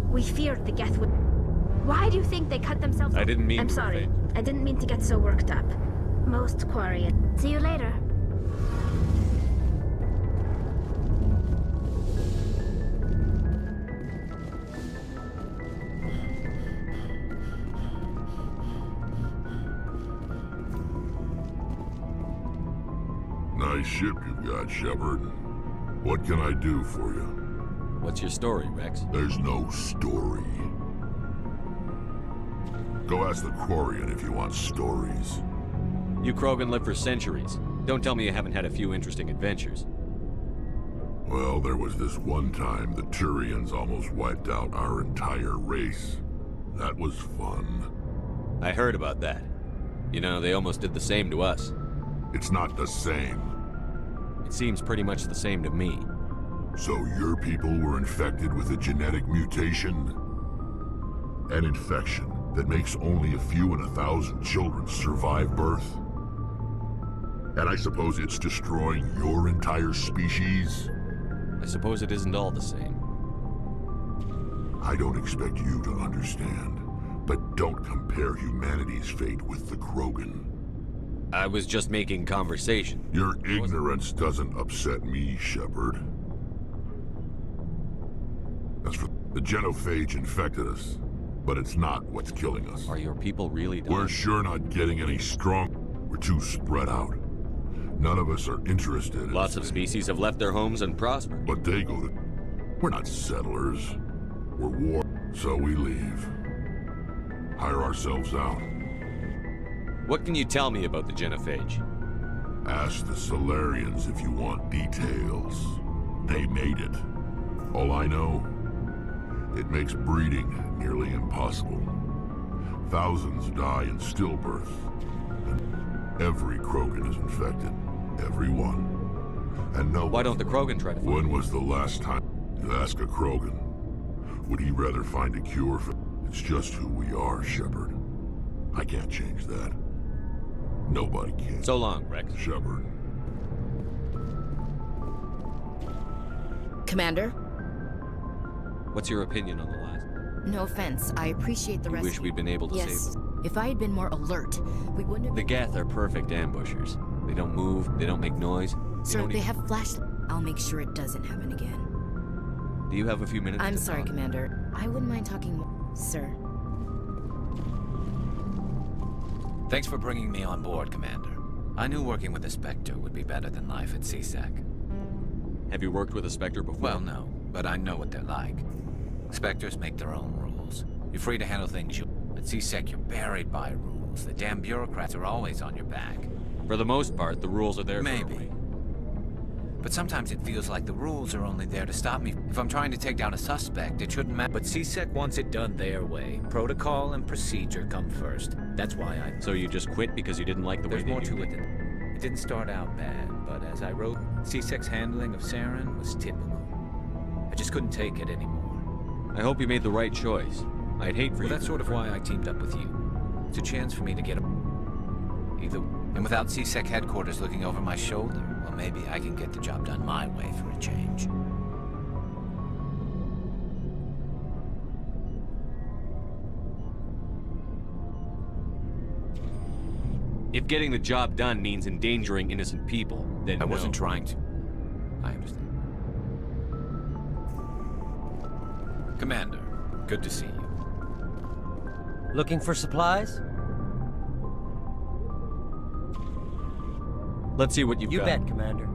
We feared the Geth would... Why do you think they cut themselves off? I didn't mean I'm to sorry. offend. I didn't mean to get so worked up. Most Quarian. See you later. Nice ship you've got, Shepard. What can I do for you? What's your story, Rex? There's no story. Go ask the Quarian if you want stories. You Krogan lived for centuries. Don't tell me you haven't had a few interesting adventures. Well, there was this one time the Turians almost wiped out our entire race. That was fun. I heard about that. You know, they almost did the same to us. It's not the same. It seems pretty much the same to me. So your people were infected with a genetic mutation? An infection that makes only a few in 1,000 children survive birth? And I suppose it's destroying your entire species? I suppose it isn't all the same. I don't expect you to understand, but don't compare humanity's fate with the Krogan. I was just making conversation. Your ignorance doesn't upset me, Shepard. That's for the genophage infected us, but it's not what's killing us. Are your people really dying? We're sure not getting any strong. We're too spread out. None of us are interested in Lots of species have left their homes and prospered. But they go to... We're not settlers. We're war, so we leave. Hire ourselves out. What can you tell me about the genophage? Ask the Solarians if you want details. They made it. All I know, it makes breeding nearly impossible. Thousands die in stillbirth. And every Krogan is infected. Every one. And no... Why don't the Krogan try to find When was the last time you ask a Krogan? Would he rather find a cure for... It's just who we are, Shepard. I can't change that. Nobody can. So long, Rex. Shepard. Commander? What's your opinion on the last? No offense, I appreciate the You rescue. wish we'd been able to save Yes. them. If I had been more alert, we wouldn't have... The Geth are perfect ambushers. They don't move, they don't make noise. Sir, they have flash... I'll make sure it doesn't happen again. Do you have a few minutes I'm to sorry, talk? Commander. I wouldn't mind talking more, sir. Thanks for bringing me on board, Commander. I knew working with a Spectre would be better than life at CSEC. Have you worked with a Spectre before? Well, no, but I know what they're like. Spectres make their own rules. You're free to handle things you... At CSEC, you're buried by rules. The damn bureaucrats are always on your back. For the most part, the rules are there Maybe. But sometimes it feels like the rules are only there to stop me. If I'm trying to take down a suspect, it shouldn't matter. But CSEC wants it done their way. Protocol and procedure come first. That's why I... So you just quit because you didn't like the way There's more to it than... It didn't start out bad, but as I wrote, CSEC's handling of Saren was typical. I just couldn't take it anymore. I hope you made the right choice. I'd hate for you. That's sort of why I teamed up with you. It's a chance for me to get either. And without CSEC headquarters looking over my shoulder, well, maybe I can get the job done my way for a change. If getting the job done means endangering innocent people, then I wasn't no. trying to. I understand. Commander, good to see you. Looking for supplies? Let's see what you've got. You bet, Commander.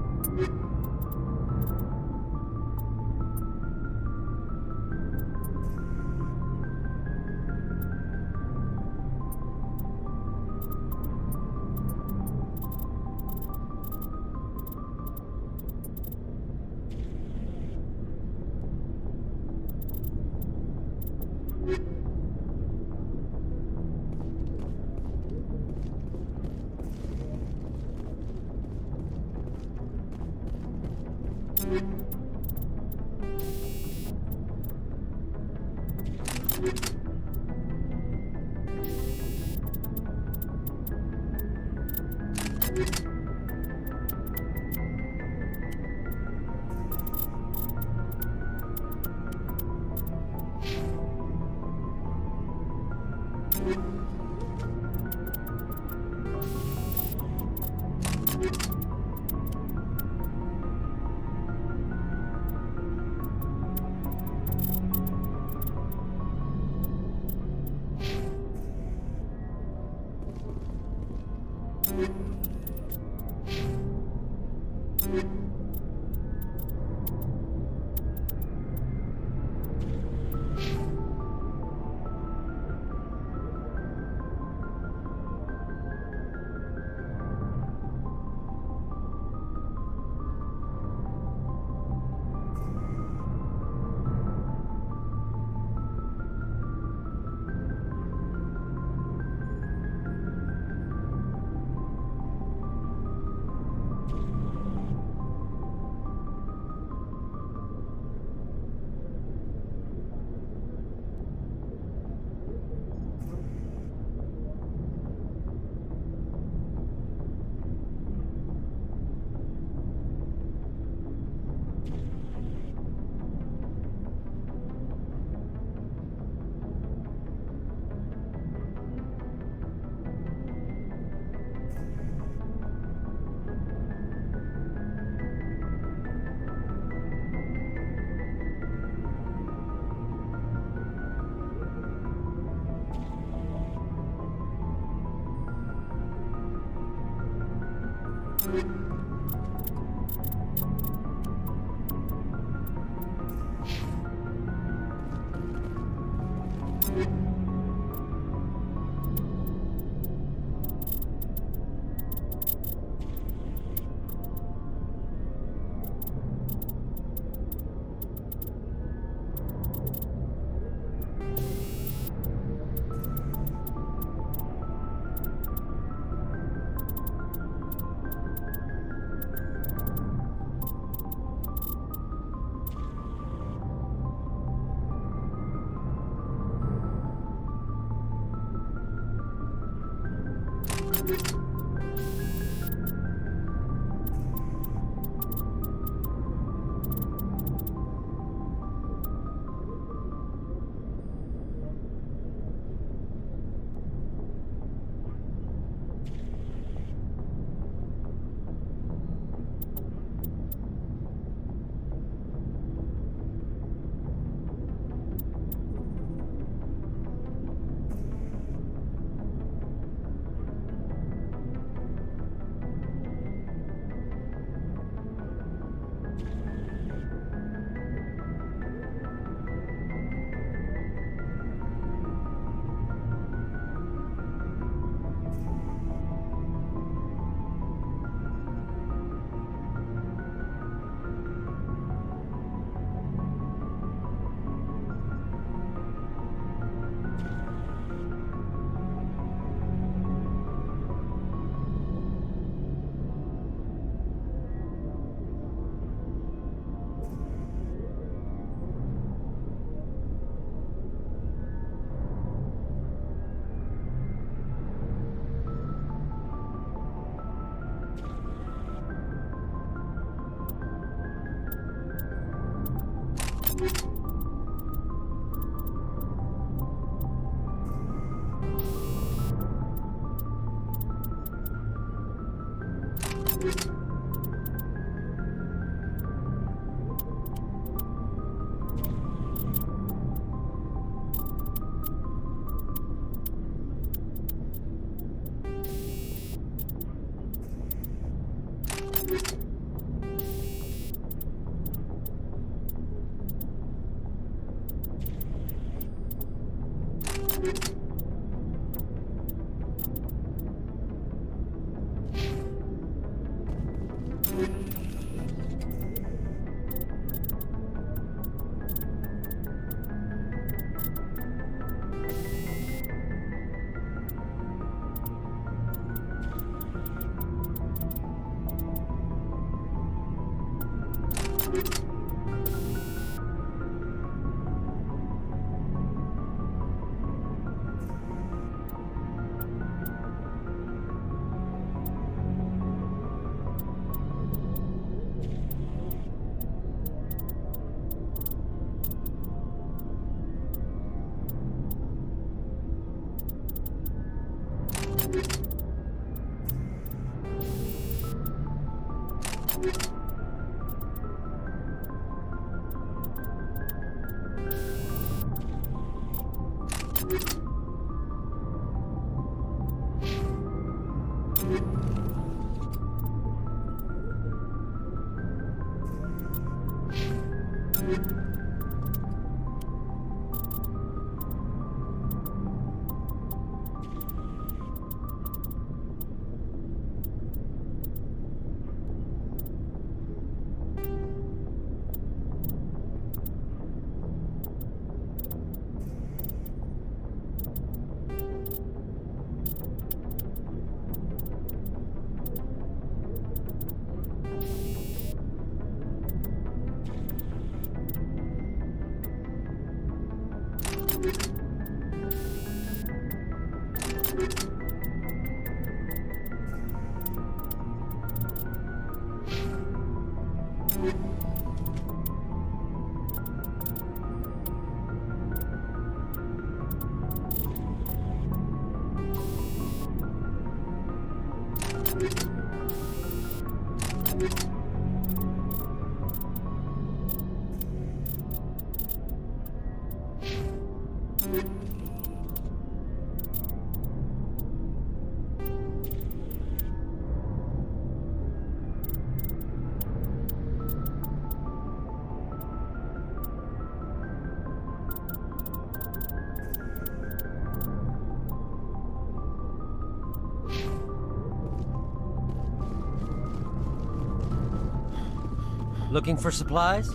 Looking for supplies?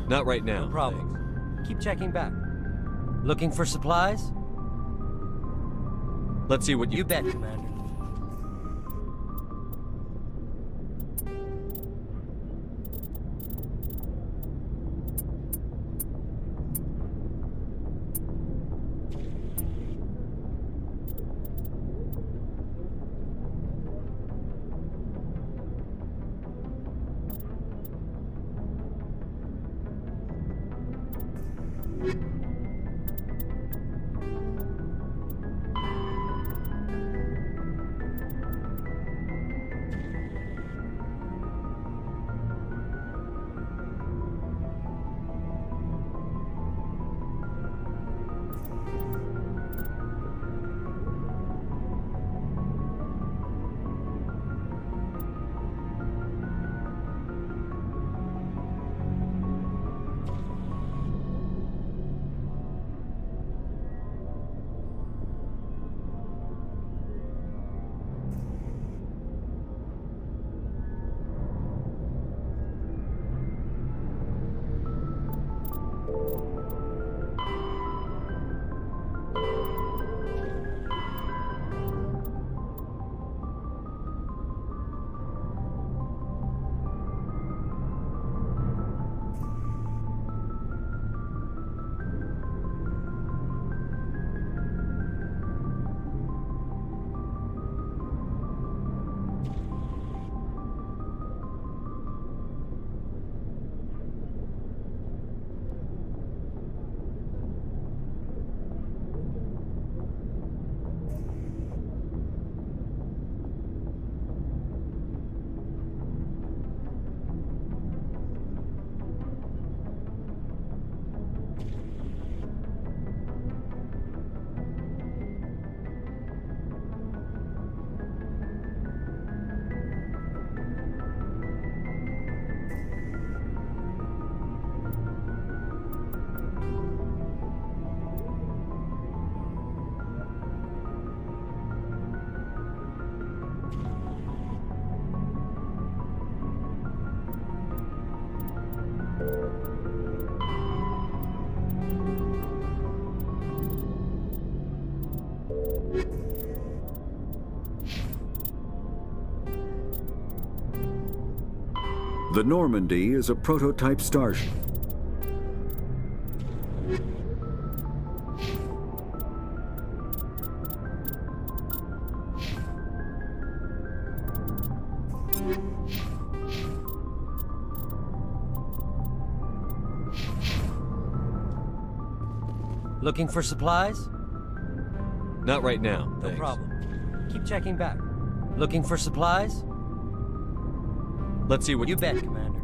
Not right now. No problem. Keep checking back. Looking for supplies? Let's see what you... You bet, Commander. The Normandy is a prototype starship. Looking for supplies? Not right now, No thanks. problem. Keep checking back. Looking for supplies? Let's see what you bet, Commander.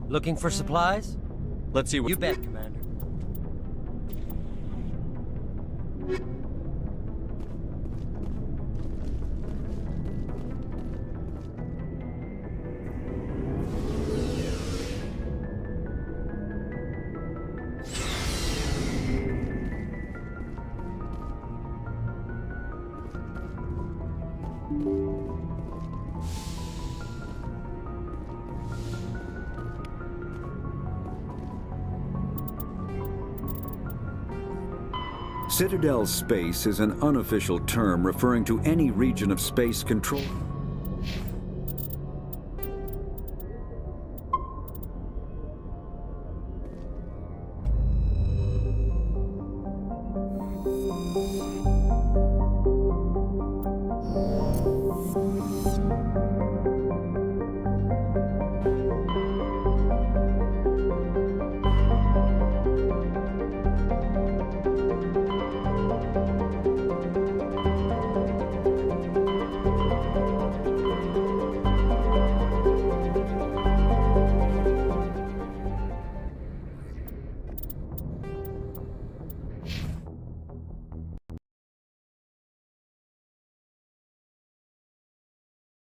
Looking for supplies? Let's see what you bet, Commander. Citadel space is an unofficial term referring to any region of space control.